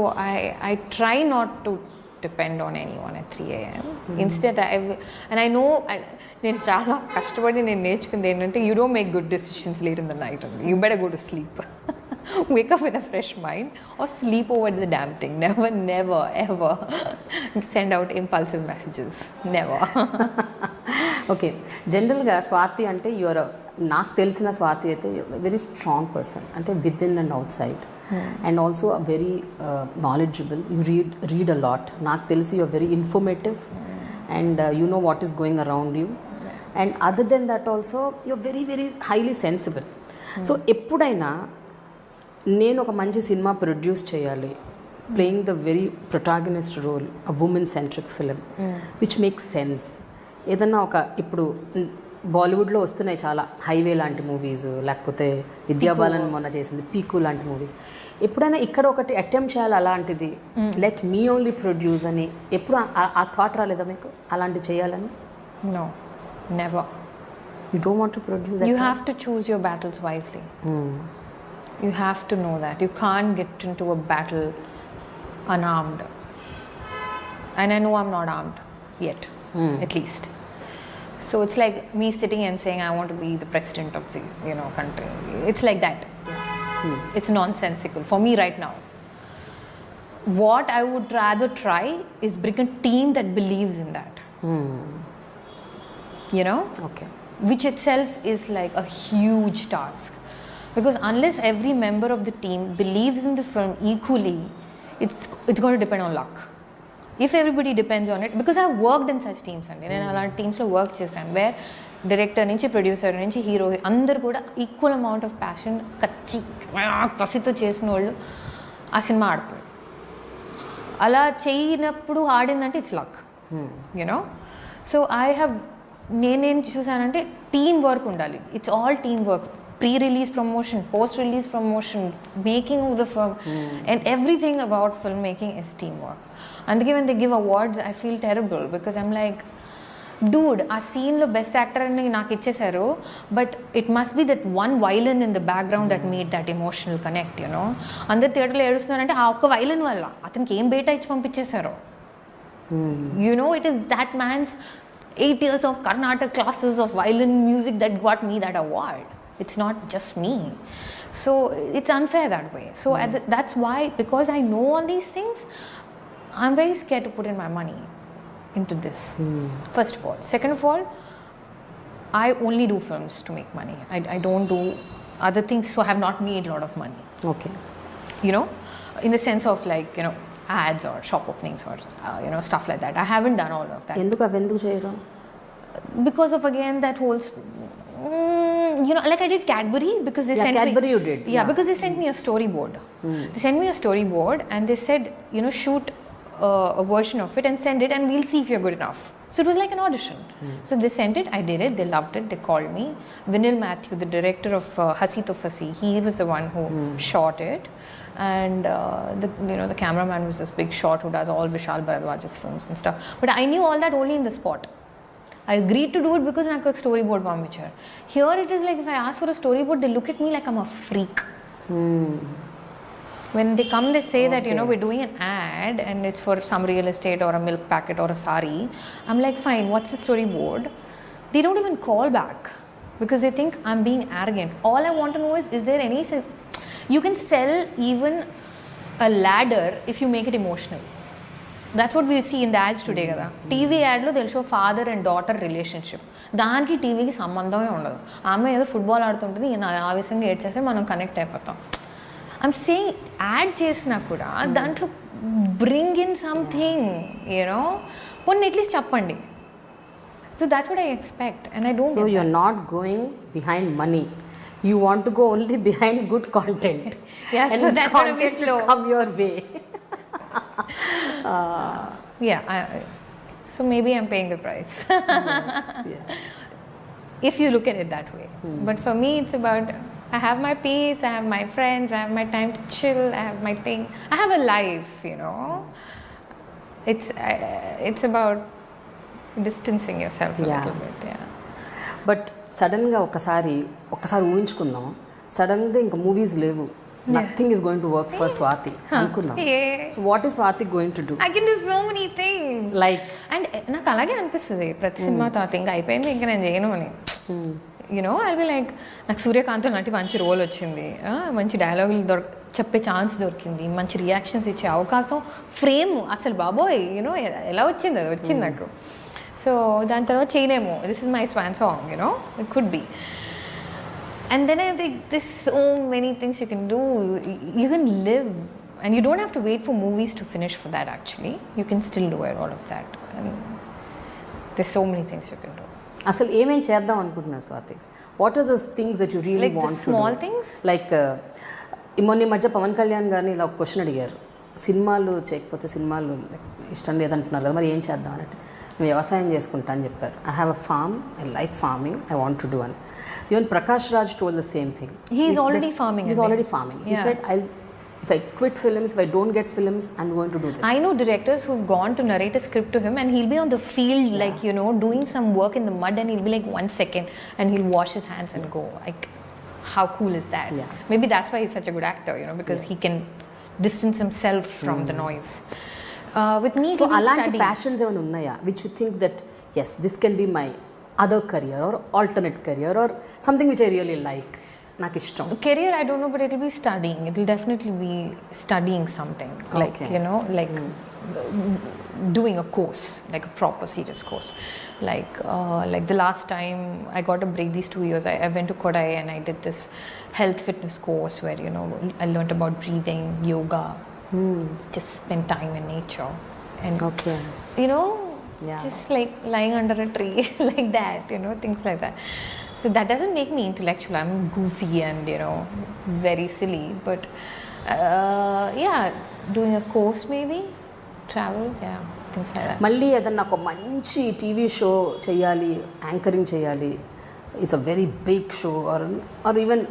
I try not to depend on anyone at 3 a.m. Instead, and I know నేను చాలా కష్టపడి నేను నేర్చుకుంది ఏంటంటే, you don't make good decisions late in the night. You better go to sleep. Wake up with a fresh mind or sleep over the damn thing. Never, never, ever send out impulsive messages. Never. Okay, జనరల్గా స్వాతి అంటే your, నాకు తెలిసిన స్వాతి అయితే very strong person, అంటే within and outside, and also very knowledgeable. You read a lot. నాకు తెలిసి you're very informative and you know what is going around you, and other than that also you're very very highly sensible. So ఎప్పుడైనా నేను ఒక మంచి సినిమా produce చేయాలి, playing the very protagonist role, a women centric film which makes sense, ఏదన్నా ఒక, ఇప్పుడు బాలీవుడ్లో వస్తున్నాయి చాలా హైవే లాంటి మూవీస్, లేకపోతే విద్యాబాలన్ మొన్న చేసింది పీకు లాంటి మూవీస్, ఎప్పుడైనా ఇక్కడ ఒకటి అటెంప్ట్ చేయాలి అలాంటిది, లెట్ మీ ఓన్లీ ప్రొడ్యూస్ అని ఎప్పుడు ఆ థాట్ రాలేదా మీకు అలాంటి చేయాలని? No, never. You don't want to produce? You have to choose your battles wisely. You have to know that. You can't get into a battle unarmed. And I know I'm not armed yet, at least. So it's like me sitting and saying I want to be the president of the country. It's like that. It's nonsensical for me right now. What I would rather try is bring a team that believes in that. Okay. Which itself is like a huge task. Because unless every member of the team believes in the film equally, it's going to depend on luck. If everybody depends on it, because I've worked in such teams and నేను అలాంటి టీమ్స్లో work చేశాను, wear director నుంచి producer నుంచి hero అందరు కూడా equal amount of passion కసితో చేసిన వాళ్ళు ఆ సినిమా ఆడుతుంది. అలా చేయనప్పుడు ఆడిందంటే ఇట్స్ లక్, సో నేనేం చూసానంటే టీమ్ వర్క్ ఉండాలి. It's all team work. Pre-release promotion, post-release promotion, making of the film, and everything about filmmaking is teamwork. And when they give awards, I feel terrible because I'm like, dude, ఆ సీన్లో best actor అని నాకు ఇచ్చేసారు, but it must be that one villain in the background that made that emotional connect. అందరు థియేటర్లో ఏడుస్తున్నారంటే ఆ ఒక్క వైలన్ వల్ల అతనికి ఏం బేటా ఇచ్చి పంపించేశారు. It is that man's 8 years of Carnatic classes of violin music that got me that award. It's not just me. So it's unfair that way. So that's why, because I know all these things, I'm very scared to put in my money into this. First of all. Second of all, I only do films to make money. I don't do other things, so I have not made a lot of money. Okay. In the sense of like, ads or shop openings or, stuff like that. I haven't done all of that. ఎందుకు చేయరు? Because of, again, that whole... like I did Cadbury because they sent Cadbury me... you did. Yeah, because they sent me a storyboard. They sent me a storyboard and they said, shoot a version of it and send it and we'll see if you're good enough. So it was like an audition. So they sent it, I did it, they loved it, they called me. Vinil Matthew, the director of Hasi to Fasi, he was the one who shot it. And the cameraman was this big shot who does all Vishal Bharadwaj's films and stuff. But I knew all that only in the spot. I agreed to do it because నాకు ఒక storyboard పంపించారు. Here it is like if I ask for a storyboard, they look at me like I'm a freak. When they come, they say that, we're doing an ad and it's for some real estate or a milk packet or a sari. I'm like, fine, what's the storyboard? They don't even call back because they think I'm being arrogant. All I want to know is there any... You can sell even a ladder if you make it emotional. That's what we see in the ads today కదా. TV యాడ్లో తెలుసు father and daughter relationship, దానికి టీవీకి సంబంధమే ఉండదు. ఆమె ఏదో football ఆడుతుంటుంది, ఈయన ఆవేశంగా ఏడ్చేస్తే మనం కనెక్ట్ అయిపోతాం. ఐమ్ సేయింగ్ యాడ్ చేసినా కూడా దాంట్లో బ్రింగ్ ఇన్ సంథింగ్, కొన్ని అట్లీస్ట్ చెప్పండి. So that's what I expect and I don't. So you are not going behind money, you want to go only behind good content. Yes, so that's going to be slow. Come your way. Yeah, so maybe I'm paying the price. Yes. If you look at it that way. But for me, it's about I have my peace, I have my friends, I have my time to chill, I have my thing. I have a life, you know. It's about distancing yourself a Yeah. little bit. Yeah. But సడన్గా ఒకసారి ఊహించుకుందాం, సడన్గా ఇంకా movies లేవు, nothing is going to work for Swathi అనుకుందాం. Yeah. So what is Swathi going to do? I can do so many things. Like and నాకు అలాగే అనిపిస్తుంది ప్రతి సినిమా తర్వాత ఇంకా అయిపోయింది ఇంకా నేను చేయను అని. యూనో ఐ బి లైక్ నాకు సూర్యకాంత్ లాంటి మంచి రోల్ వచ్చింది, మంచి డైలాగులు చెప్పే ఛాన్స్ దొరికింది, మంచి రియాక్షన్స్ ఇచ్చే అవకాశం, ఫ్రేమ్ అసలు బాబోయ్ యూనో ఎలా వచ్చింది, అది వచ్చింది నాకు. సో దాని తర్వాత చేయలేము, this is my swan song, you know it could be. And then I think there's so many things you can do. You can live, and you don't have to wait for movies to finish for that. Actually, you can still do it, all of that. And there's so many things you can do. అసలు ఏమేం చేద్దాం అనుకుంటున్నారు Swathi? What are those things that you really Like the want to small do? things? Like మొన్న ఈ మధ్య పవన్ కళ్యాణ్ గారిని ఇలా ఒక క్వశ్చన్ అడిగారు, సినిమాలు చేయకపోతే సినిమాలు ఇష్టం లేదంటున్నారు కదా, మరి ఏం చేద్దాం అంటే నేను వ్యవసాయం చేసుకుంటా అని చెప్పారు. I have a farm, I like farming, I want to do అని. Even Prakash Raj told the same thing. He's already farming. He's already farming. He said, if I quit films, if I don't get films, I'm going to do this. I know directors who've gone to narrate a script to him, and he'll be on the field, like, you know, doing some work in the mud, and he'll be like 1 second, and he'll wash his hands and go. Like, how cool is that? Yeah. Maybe that's why he's such a good actor, you know, because he can distance himself from the noise. With me, So it will be అలాంటి study. passions ఏమైనా ఉన్నాయా which you think that yes, this can be my other career or alternate career or something which I really like, నాకు ఇష్టం? Career, I don't know, but it'll be studying. It'll definitely be studying something. Like, Okay. you know, like doing a course, like a proper serious course. Like the last time I got a break these 2 years, I went to Kodai and I did this health fitness course where, you know, I learned about breathing, yoga, just spend time in nature. And, Okay. you know, Yeah. just like lying under a tree like that, you know, things like that. So that doesn't make me intellectual. I'm goofy and, you know, very silly. But yeah, doing a course maybe, travel, yeah, things like that. మళ్ళీ ఏదన్నా ఒక మంచి TV show చేయాలి, anchoring చేయాలి, it's a very big show or even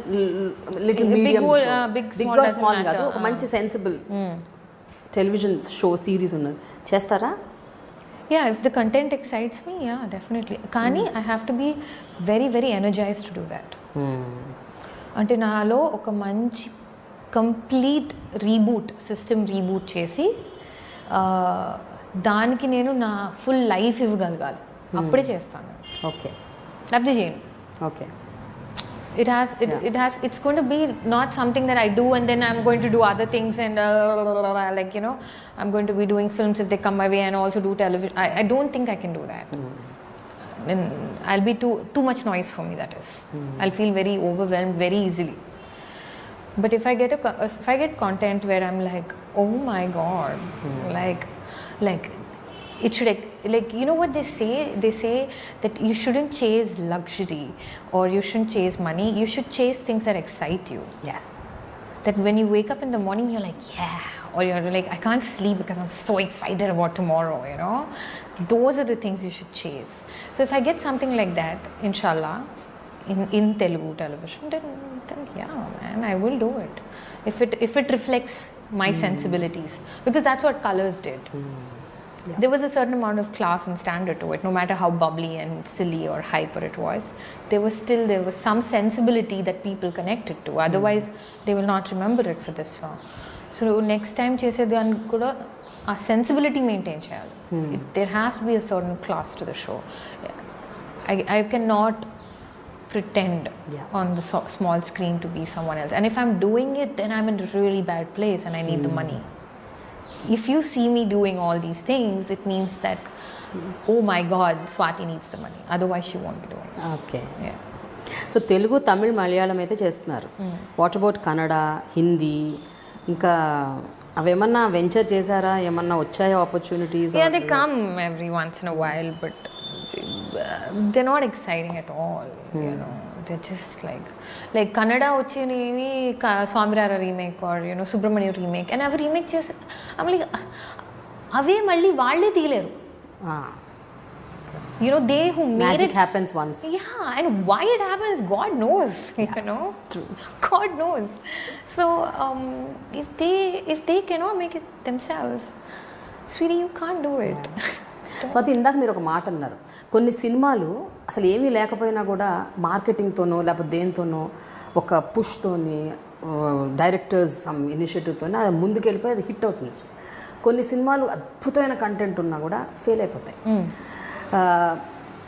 little Big medium or, show, big, big small or doesn't small matter. కాదు, ఒక మంచి sensible television show series ఉన్నది, చేస్తారా? Yeah, if the content excites me, yeah, definitely. Kani, I have to be very, very energized to do that. అంటే నాలో ఒక మంచి complete system reboot చేసి దానికి నేను నా ఫుల్ లైఫ్ ఇవ్వగలగాలి, అప్పుడే చేస్తాను. ఓకే. లేకపోతే చేయను. Okay. It's going to be not something that I do and then I'm going to do other things and like, you know, I'm going to be doing films if they come my way and also do television. I don't think I can do that. Then I'll be too much noise for me, that is. I'll feel very overwhelmed very easily. But if I get content where I'm like, oh my god, like it should, like, you know what they say that you shouldn't chase luxury or you shouldn't chase money, you should chase things that excite you. Yes. That when you wake up in the morning you're like, yeah, or you're like, I can't sleep because I'm so excited about tomorrow, you know. Those are the things you should chase. So if I get something like that, inshallah, in Telugu television, then yeah, man, I will do it if it reflects my sensibilities, because that's what Colors did. Yeah. There was a certain amount of class and standard to it, no matter how bubbly and silly or hyper it was. There was some sensibility that people connected to. Otherwise, they will not remember it for this long. So next time చేసేదానికి కూడా ఆ sensibility maintain చేయాలి. There has to be a certain class to the show. I cannot pretend on the small screen to be someone else. And if I'm doing it, then I'm in a really bad place and I need the money. If you see me doing all these things, it means that, oh my god, Swathi needs the money. Otherwise, she won't be doing it. Okay. Yeah. So Telugu, Tamil, Malayalam అయితే చేస్తున్నారు. What about Kannada, Hindi, ఇంకా అవేమన్నా venture చేశారా? ఏమన్నా వచ్చాయా opportunities? Yeah, they come every once in a while, but they're not exciting at all, you know. They're just like Kannada వచ్చిnevi Swamirara remake or, you know, Subramaniam remake, and I have a remake just, I'm like, అవే మళ్ళీ వాళ్ళే తీయలేరు. You know, they who made Magic it happens once. Yeah, and why it happens, God knows. You know, True. God knows. So if they cannot make it themselves, sweetie, you can't do it. Swathi, ఇందాక మీరు ఒక మాట అన్నారు, కొన్ని సినిమాలు అసలు ఏమీ లేకపోయినా కూడా మార్కెటింగ్తోనో లేకపోతే దేనితోనో ఒక పుష్తోని డైరెక్టర్స్ సమ్ ఇనిషియేటివ్తోనే అది ముందుకెళ్ళిపోయి అది హిట్ అవుతుంది. కొన్ని సినిమాలు అద్భుతమైన కంటెంట్ ఉన్నా కూడా ఫెయిల్ అయిపోతాయి.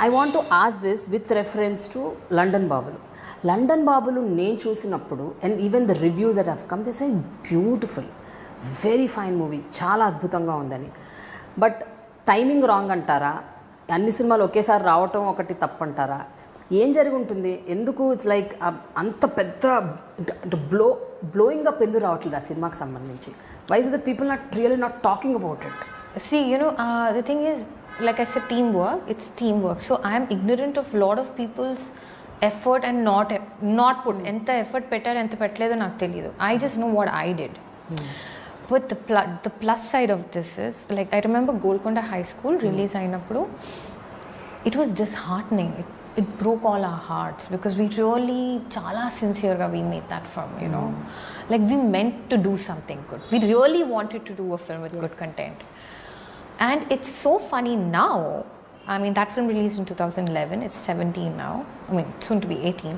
I want to ask this with reference to London బాబులు. లండన్ బాబులు నేను చూసినప్పుడు and even the reviews that have come, they say beautiful, very fine movie, చాలా అద్భుతంగా ఉందని. బట్ టైమింగ్ రాంగ్ అంటారా, అన్ని సినిమాలు ఒకేసారి రావటం ఒకటి తప్పంటారా, ఏం జరిగి ఉంటుంది? ఎందుకు ఇట్స్ లైక్ అంత పెద్ద బ్లోయింగ్ అప్ ఎందుకు రావట్లేదు ఆ సినిమాకి సంబంధించి? Why is the people not really not talking about it? See, you know, the thing is, like I said, teamwork. It's teamwork. So I am ignorant of lot of people's effort and not put. Enta effort pettar, enta petledo నాకు తెలియదు. I just know what I did. But the plus side of this is, like, I remember Golconda High School release అయినప్పుడు, it was disheartening. It broke all our hearts because we really చాలా సిన్సియర్గా we made that film, you know. Like, we meant to do something good. We really wanted to do a film with good content. And it's so funny now. I mean, that film released in 2011. It's 17 now. I mean, soon to be 18.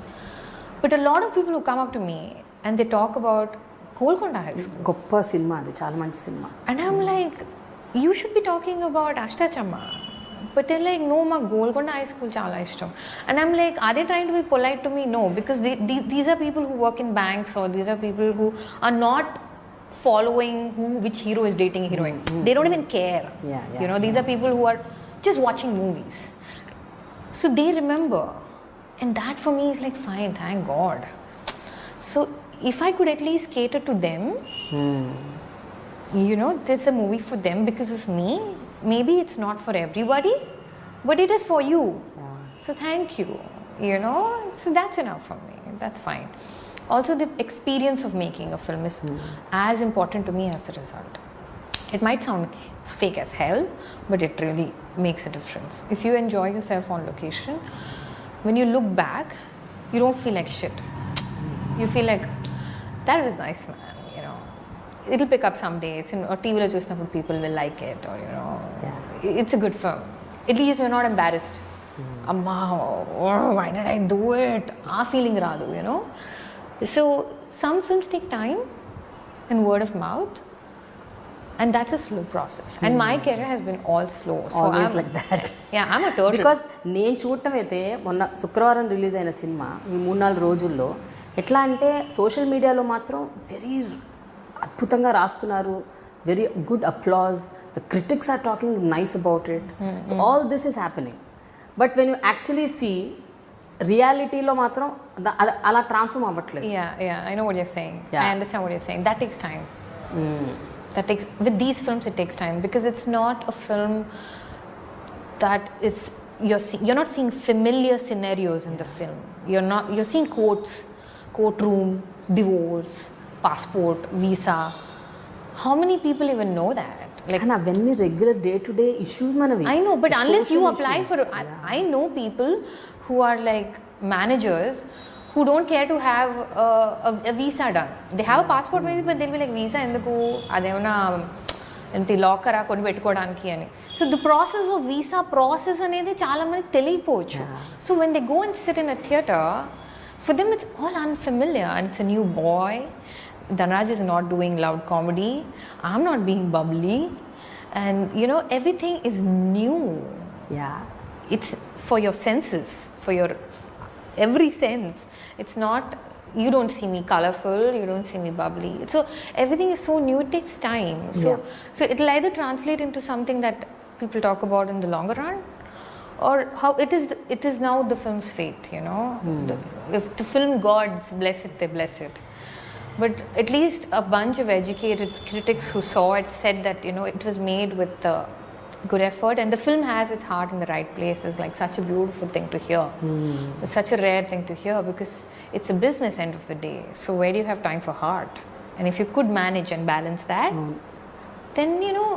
But a lot of people who come up to me and they talk about Golconda High School. గొప్ప cinema అది, చాలా మంచి cinema. And I'm like, you should be talking about Ashtachamma. But they're like, no, ma Golconda High School chala ishtam. And I'm like, are they trying to be polite to me? No, because these are people who work in banks, or these are people who are not following which hero is dating heroine. They don't even care. You know, these are people who are just watching movies. So they remember. And that for me is like, fine, thank God. So if I could at least cater to them, you know, there's a movie for them because of me. Maybe it's not for everybody, but it is for you. So thank you. You know, so that's enough for me. That's fine. Also, the experience of making a film is as important to me as the result. It might sound fake as hell, but it really makes a difference. If you enjoy yourself on location, when you look back, you don't feel like shit. You feel like, that was nice, man, you know. It'll pick up some days, or TV lo chusnappudu people will like it, or, you know, it's a good film. At least you're not embarrassed. Amma, why did I do it? Aa feeling raadu, you know. So some films take time and word of mouth, and that's a slow process. And my career has been all slow. So Always I'm like that. Yeah, I'm a turtle. Because నేను చూడటం అయితే మొన్న శుక్రవారం release అయిన cinema ఈ 3-4 రోజుల్లో ఎట్లా అంటే సోషల్ మీడియాలో మాత్రం వెరీ అద్భుతంగా రాస్తున్నారు, very good applause, the critics are talking nice about it. So all this is happening. But when you actually see రియాలిటీలో మాత్రం అలా ట్రాన్స్ఫార్మ్ అవ్వట్లేదు. Yeah, I know what you're saying. I understand what you're saying. That takes time. That takes, with these films it takes time, because it's not a film that is, you're not seeing familiar scenarios in the film. You're seeing courts, courtroom, divorce, passport, visa. How many people even know that? Like, and aveni regular day to day issues manavi. I know, but unless you apply for I know people who are like managers who don't care to have a visa done. They have a passport maybe, but they'll be like, visa enduku adevana enti locker a koni pettukodaniki ani. So the process of visa process anedi chaala maniki teliyipochu. So when they go and sit in a theater, for them it's all unfamiliar, and it's a new boy. Dhanraj is not doing loud comedy, I'm not being bubbly, and you know, everything is new. It's for your senses, for your every sense. It's not, you don't see me colorful, you don't see me bubbly. So everything is so new, it takes time. So it'll either translate into something that people talk about in the longer run, or how it is now the film's fate, you know. If the film gods bless it, they bless it. But at least a bunch of educated critics who saw it said that, you know, it was made with good effort, and the film has its heart in the right place. Is like such a beautiful thing to hear. It's such a rare thing to hear, because it's a business end of the day. So where do you have time for heart? And if you could manage and balance that, then, you know,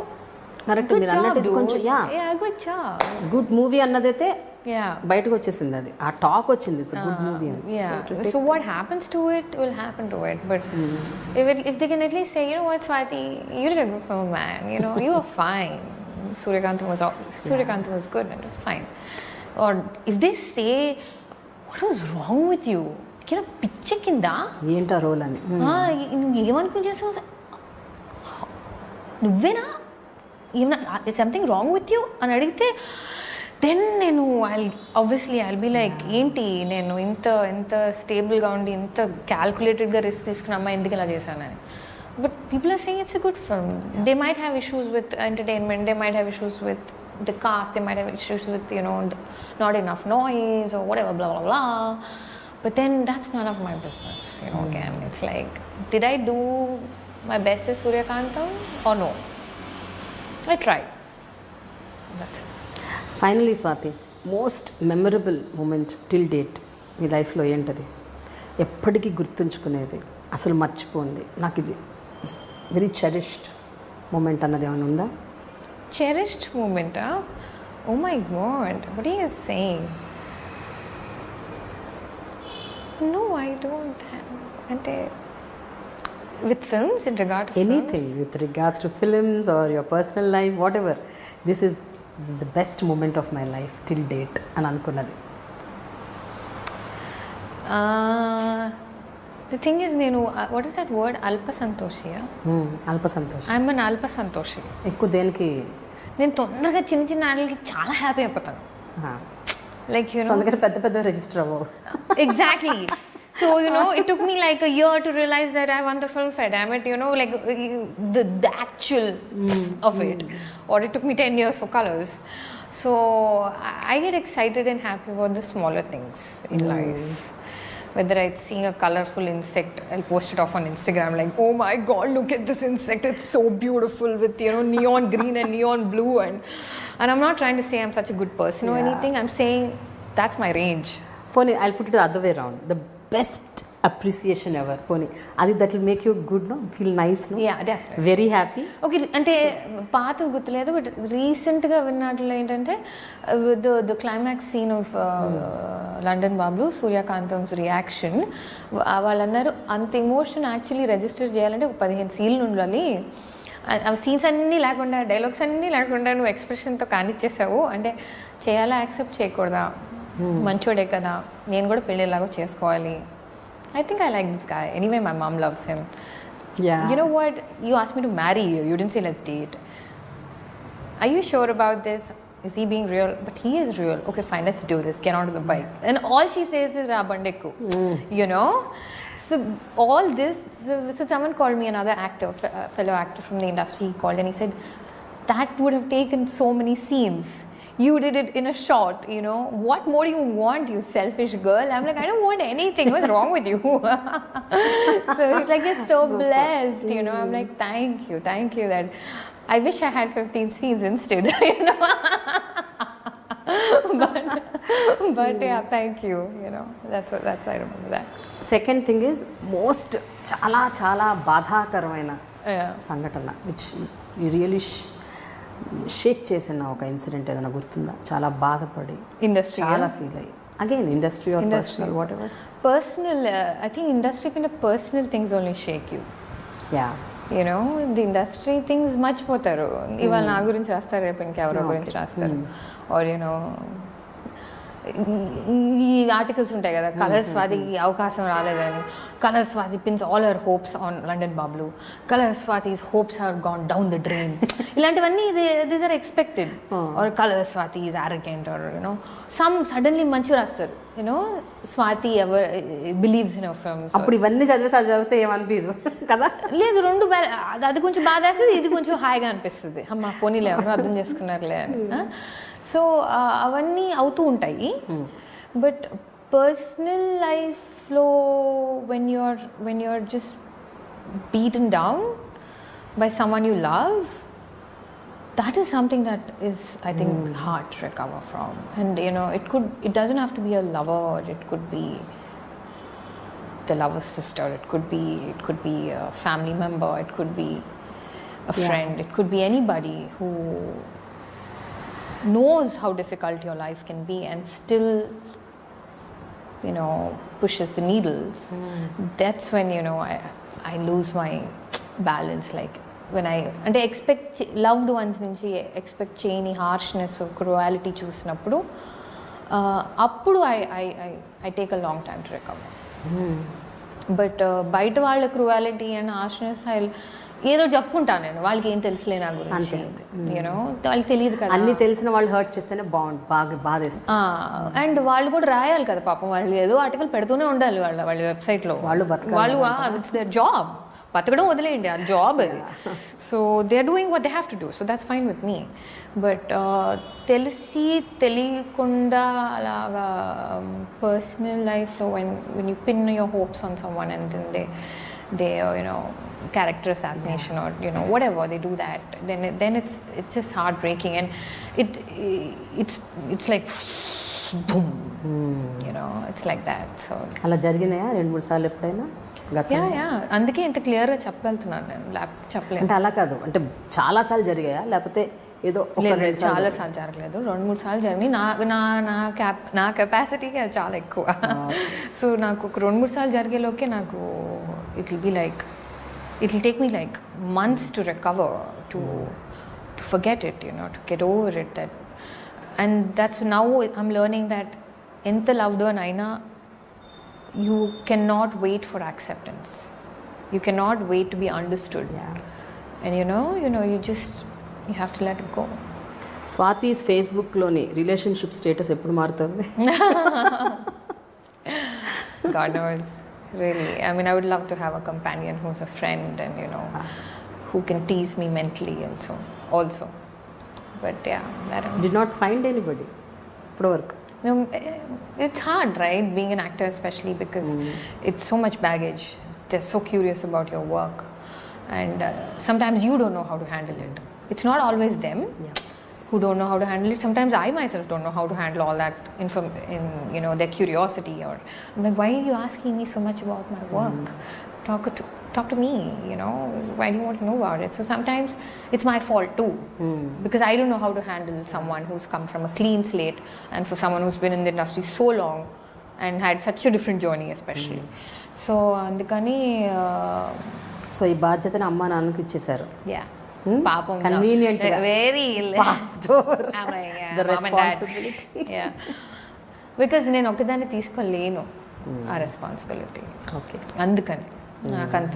correct, Good మీరు job, అన్నట్టు ఇది dude. కొంచెం Yeah, good job. Good movie అన్నదైతే Yeah. బయటకు వచ్చేసింది, అది ఆ talk వచ్చింది, ఇట్స్ గుడ్ మూవీ అని. Yeah. So what happens to it will happen to it. But if they can at least say, you know what, Swathi, you did a good film, man. You know, you were fine. Suryakanth was good and it was fine. Or if they say, what was wrong with you? You know, పిచ్చి కింద ఏంటో role అని. నువ్వు ఏమనుకుని చేసావు, నువ్వేనా, ఏమన్నా something wrong with you అని అడిగితే దెన్ నేను ఐల్ బీ లైక్, ఏంటి నేను ఇంత స్టేబుల్గా ఉండి ఇంత క్యాల్కులేటెడ్గా రిస్క్ తీసుకున్న అమ్మాయి ఎందుకు ఇలా చేశానని. But people are saying it's a good film. They might have issues with entertainment, they might have issues with the cast, they might have issues with, you know, not enough noise or whatever, blah blah blah. But then that's none of my business, you know. Again, it's like, did I do my best as Suryakantham or no? I tried. That's it. Finally Swathi, most memorable moment till date మీ లైఫ్లో ఏంటది? ఎప్పటికీ గుర్తుంచుకునేది, అసలు మర్చిపోయింది, నాకు ఇది very cherished moment అన్నది ఏమైనా ఉందా? Cherished moment, huh? Oh my God, what are you saying? No, I don't have. With films, in regard to Anything films? with regards to films or your personal life, whatever. This is the best moment of my life till date అని అనుకున్నది. The thing is, what is that word? Alpa Santoshi. అల్ప సంతోషం. I'm an Alpa Santoshi. ఎక్కువ దేనికి? నేను తొందరగా చిన్న ఆటలకి చాలా హ్యాపీ అయిపోతాను. Like, you know, అందుకని పెద్ద రిజిస్టర్ అవ్వవు. Exactly. So, you know, it took me like a year to realize that I won the film fair, damn it, you know, like the actual of it. Or it took me 10 years for colors. So I get excited and happy about the smaller things in life. Whether it's seeing a colorful insect, I'll post it off on Instagram like, oh my God, look at this insect, it's so beautiful with, you know, neon green and neon blue. And I'm not trying to say I'm such a good person or anything. I'm saying that's my range. పోనీ I'll put it the other way around. The best appreciation ever. పోనీ అది that will make you good, no? Feel nice, no? Yeah, definitely. Very happy. Okay, అంటే పాత గుర్తులేదు, but రీసెంట్గా విన్నట్లు ఏంటంటే the climax scene of London Babulu, సూర్యకాంతంస్ reaction, వాళ్ళు అన్నారు అంత ఎమోషన్ యాక్చువల్లీ రిజిస్టర్ చేయాలంటే ఒక 15 సీన్లు ఉండాలి, ఆ సీన్స్ అన్నీ లేకుండా, డైలాగ్స్ అన్నీ లేకుండా నువ్వు ఎక్స్ప్రెషన్తో కానిచ్చేసావు అంటే చేయాలా, యాక్సెప్ట్ చేయకూడదా, మంచోడే కదా, నేను కూడా పెళ్ళిలాగా చేసుకోవాలి. I think I like this guy. Anyway, my mom loves him. Yeah. You know what? You asked me to marry you. You didn't say let's date. Are you sure about this? Is he being real? But he is real. Okay, fine. Let's do this. Get onto the bike. And all she says is Rabandeku. You know? So all this. So someone called me, another actor, fellow actor from the industry. He called and he said, that would have taken so many scenes. You did it in a shot, you know. What more do you want, you selfish girl? I'm like, I don't want anything. What's wrong with you? So he's like, you're so blessed, you know. I'm like, thank you. That I wish I had 15 scenes instead, you know. but yeah, thank you. You know, that's I remember that. Second thing is most చాలా బాధాకరమైన సంఘటన which you really Sheikh చేసిన ఒక incident ఏదైనా గుర్తుందా? చాలా బాధపడి industry చాలా ఫీల్ అయ్యి, again industry or personal, whatever. Personal, I think industry కింద personal things only shake you. Yeah, you know the industry things మర్చిపోతారు. ఇవాళ నా గురించి రాస్తారు, రేపు ఇంకెవరో గురించి రాస్తారు. ఆర్ యూనో ఈ ఆర్టికల్స్ ఉంటాయి కదా, కలర్ స్వాతికి అవకాశం రాలేదని, colour Swathi pins all her hopes on London Babulu, colour స్వాతిస్ hopes are gone down the drain, ఇలాంటివన్నీ these are expected. Or colour Swathi is arrogant, or you know some సడన్లీ మంచిగా రాస్తారు, you know Swathi ever believes in our films. అప్పుడు ఇవన్నీ చదివితే ఏమనిపించదు కదా? లేదు, రెండు అది కొంచెం బాధ వేస్తుంది, ఇది కొంచెం హాయిగా అనిపిస్తుంది. అమ్మ పోనీలే, ఎవరు అర్థం చేసుకున్నారులే అని. సో అవన్నీ అవుతూ ఉంటాయి. బట్ పర్సనల్ లైఫ్లో when you're just beaten down by someone you love, that is something that is, I think, hard to recover from. And you know, it doesn't have to be a lover, it could be the lover's sister, it could be a family member, it could be a friend, it could be anybody who knows how difficult your life can be and still, you know, pushes the needles. That's when, you know, I lose my balance. Like when I and I expect loved ones nunchi expect cheyni harshness or cruelty చూసినప్పుడు అప్పుడు I take a long time to recover. But బయట వాళ్ళ క్రూవాలిటీ and harshness ఏదో చెప్పుకుంటాను నేను, వాళ్ళకి ఏం తెలుసులే నా గురించి, యూనో వాళ్ళకి తెలియదు కదా, అన్ని తెలిసిన వాళ్ళు హర్ట్ చేస్తేనే బాధేస్తుంది. అండ్ వాళ్ళు కూడా రాయాలి కదా పాపం, వాళ్ళు ఏదో ఆర్టికల్ పెడుతూనే ఉండాలి వాళ్ళ వెబ్సైట్లో. వాళ్ళు ఇట్స్ దేర్ జాబ్, బతకడం వదిలేయండి, అది జాబ్ అది. So they are doing what they have to do, so that's fine with me. But తెలిసి తెలియకుండా అలాగా పర్సనల్ లైఫ్లో when you pin your hopes on someone and then they you know, character assassination or you know whatever they do that, then it's just heartbreaking, and it's like boom, you know, it's like that. So అలా జరిగినాయా 2-3 సార్లు ఎప్పుడైనా? Yeah అందుకే ఇంత క్లియర్గా చెప్పగలుగుతున్నాను నేను, లేకపోతే చెప్పలేదు. అంటే అలా కాదు, అంటే చాలాసార్లు జరిగాయా లేకపోతే ఏదో? లేదు, చాలాసార్లు జరగలేదు, 2-3 సార్లు జరిగినాయి. నా కెపాసిటీకి అది చాలా ఎక్కువ. సో నాకు ఒక 2-3 సార్లు జరిగేలోకే నాకు it will take me like months to recover, to forget it, you know, to get over it. That and that's now I'm learning that ఎంత లవ్డ్ వన్ అయినా you cannot wait for acceptance, you cannot wait to be understood. And you know you have to let it go. స్వాతిస్ ఫేస్బుక్లోని relationship status ఎప్పుడు మారుతుంది? God knows, really. I mean, I would love to have a companion who's a friend and you know who can tease me mentally also. But yeah, I don't know. Did not find anybody ఇప్పుడు వరకు? No, it's hard, right? Being an actor, especially because it's so much baggage. They're so curious about your work, and sometimes you don't know how to handle it. It's not always them who don't know how to handle it. Sometimes I myself don't know how to handle all that in you know, their curiosity, or I'm like, why are you asking me so much about my work? Talk to me, you know, why do you want to know about it? So sometimes it's my fault too, because I don't know how to handle someone who's come from a clean slate, and for someone who's been in the industry so long and had such a different journey especially. So andukani so ఈ బాధ్యతను అమ్మ నాన్నకి ఇచ్చేశారు. పాపం, convenient, very fast the responsibility. Because నేను ఒకదాన్ని తీసుకోలేను ఆ responsibility. Okay, అందుకని నాకు అంత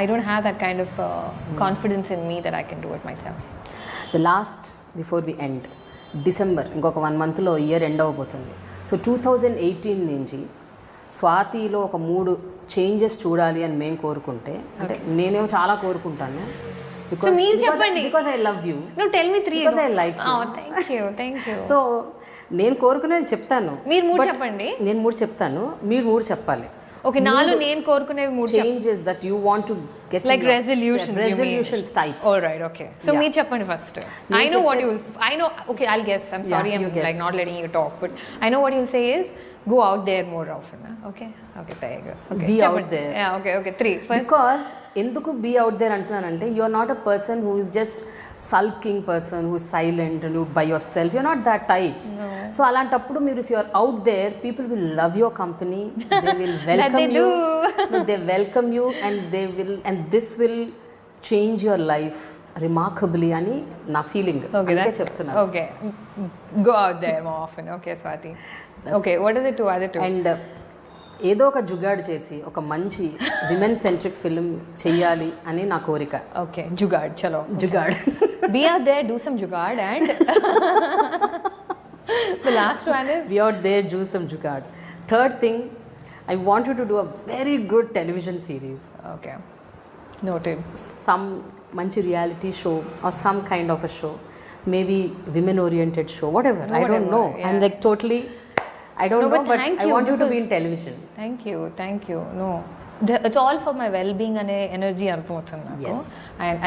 I don't have that kind of confidence in me that I can do it myself. The last, before we end, December ఇంకొక 1 monthలో ఇయర్ ఎండ్ అవ్వబోతుంది. So 2018 నుంచి స్వాతిలో ఒక 3 చేంజెస్ చూడాలి అని మేము కోరుకుంటే, అంటే నేనేమో చాలా కోరుకుంటాను. So మీరు చెప్పండి. Because I love you. No, tell me 3. Because I like you. Oh, thank you. So నేను కోరుకునేది చెప్తాను. మీరు 3 చెప్పండి. నేను 3 చెప్తాను, మీరు 3 చెప్పాలి. ఓకే, నాలో నేను కోరుకునేవి 3 changes that you want to get, like resolutions types. All right, okay. So మీరు చెప్పండి first. I know what you will, okay, I'll guess. I'm sorry, I'm like not letting you talk, but I know what you'll say is go out there more often. Okay, there you go. Okay, be out there. Yeah, okay. 3 first. Because ఎందుకు be out there అంటున్నానంటే, you are not a person who is just sulking person who is silent and you by yourself. You're not that types. No. So అలాంటప్పుడు మీరు, if you are out there, people will love your company, they will welcome they you. No, they welcome you and this will change your life remarkably అని నా feeling. Okay, చెప్తున్నా. Okay, go out there more often. Okay, Swathi. Okay, what are the 2 other 2? And ఏదో ఒక జుగాడు చేసి ఒక మంచి women centric film చెయ్యాలి అని నా కోరిక. ఓకే, జుగాడ్, చలో jugaad. Be out there, do some jugad, and the last one is be out there, do some jugad. Third thing, I want you to do a very good television series. Okay, noted. Some manchi reality show or some kind of a show, maybe women oriented show, whatever. I don't know. Yeah. I'm like totally, I don't know, but I want you to be in television. Thank you. No, it's all for my well-being and energy arthotundi naku. Yes,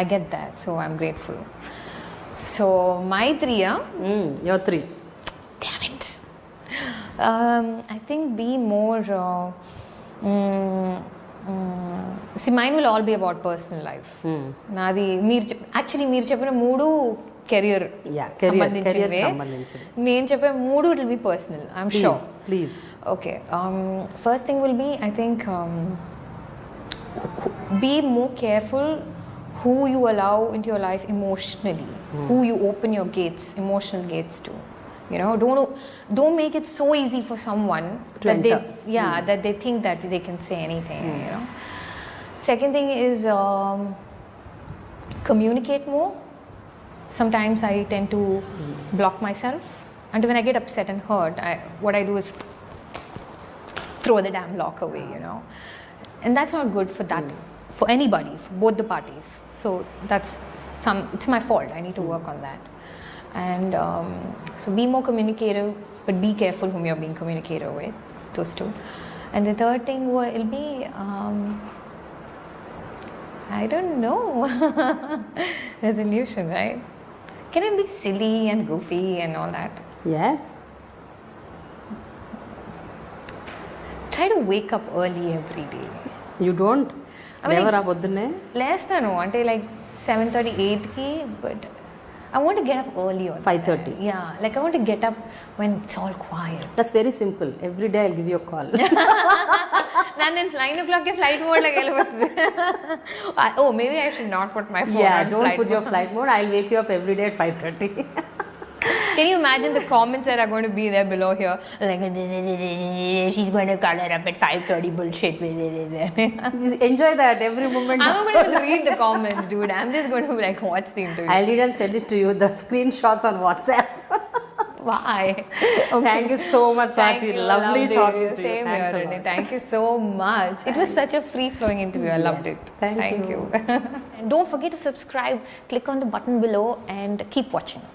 I get that, so I'm grateful. So my 3, your 3. Damn it. I think be more See, mine will all be about personal life. నాది actually మీరు చెప్పిన మూడు career సంబంధించినవే. నేను చెప్పే మూడు will be personal, I'm sure. Please. Okay, first thing will be, I think, be more careful who you allow into your life emotionally, who you open your gates, emotional gates to. You know, don't make it so easy for someone that that they think that they can say anything. You know. Second thing is communicate more. Sometimes I tend to block myself, and when I get upset and hurt, what I do is throw the damn block away. You know. And that's not good for that, for anybody, for both the parties. So it's my fault. I need to work on that. And so be more communicative, but be careful whom you're being communicative with, those two. And the third thing will be, I don't know, resolution, right? Can it be silly and goofy and all that? Yes. Try to wake up early every day. You don't? Never up పొద్దున్నే లేస్తాను అంటే like 7:30, 8కి, but I want to get up early. 5:30. Yeah, like I want to get up when it's all quiet. That's very simple. Every day I'll give you a call. నేను 9 o'clock flight mode like వెళ్ళిపోతుంది. Oh, maybe I should not put my phone on don't flight put your flight mode. I'll wake you up every day at 5:30. Can you imagine the comments that are going to be there below here? Like, she's going to call her up at 5:30 bullshit. Enjoy that every moment. I'm not going to read the comments, dude. I'm just going to be like, what's the interview? I'll read and send it to you, the screenshots on WhatsApp. Why? Okay. Thank you so much, Swathi. Lovely talking to you. Same here, Renee. Thank you so much. It was such a free-flowing interview. I loved it. Thank you. And don't forget to subscribe. Click on the button below and keep watching.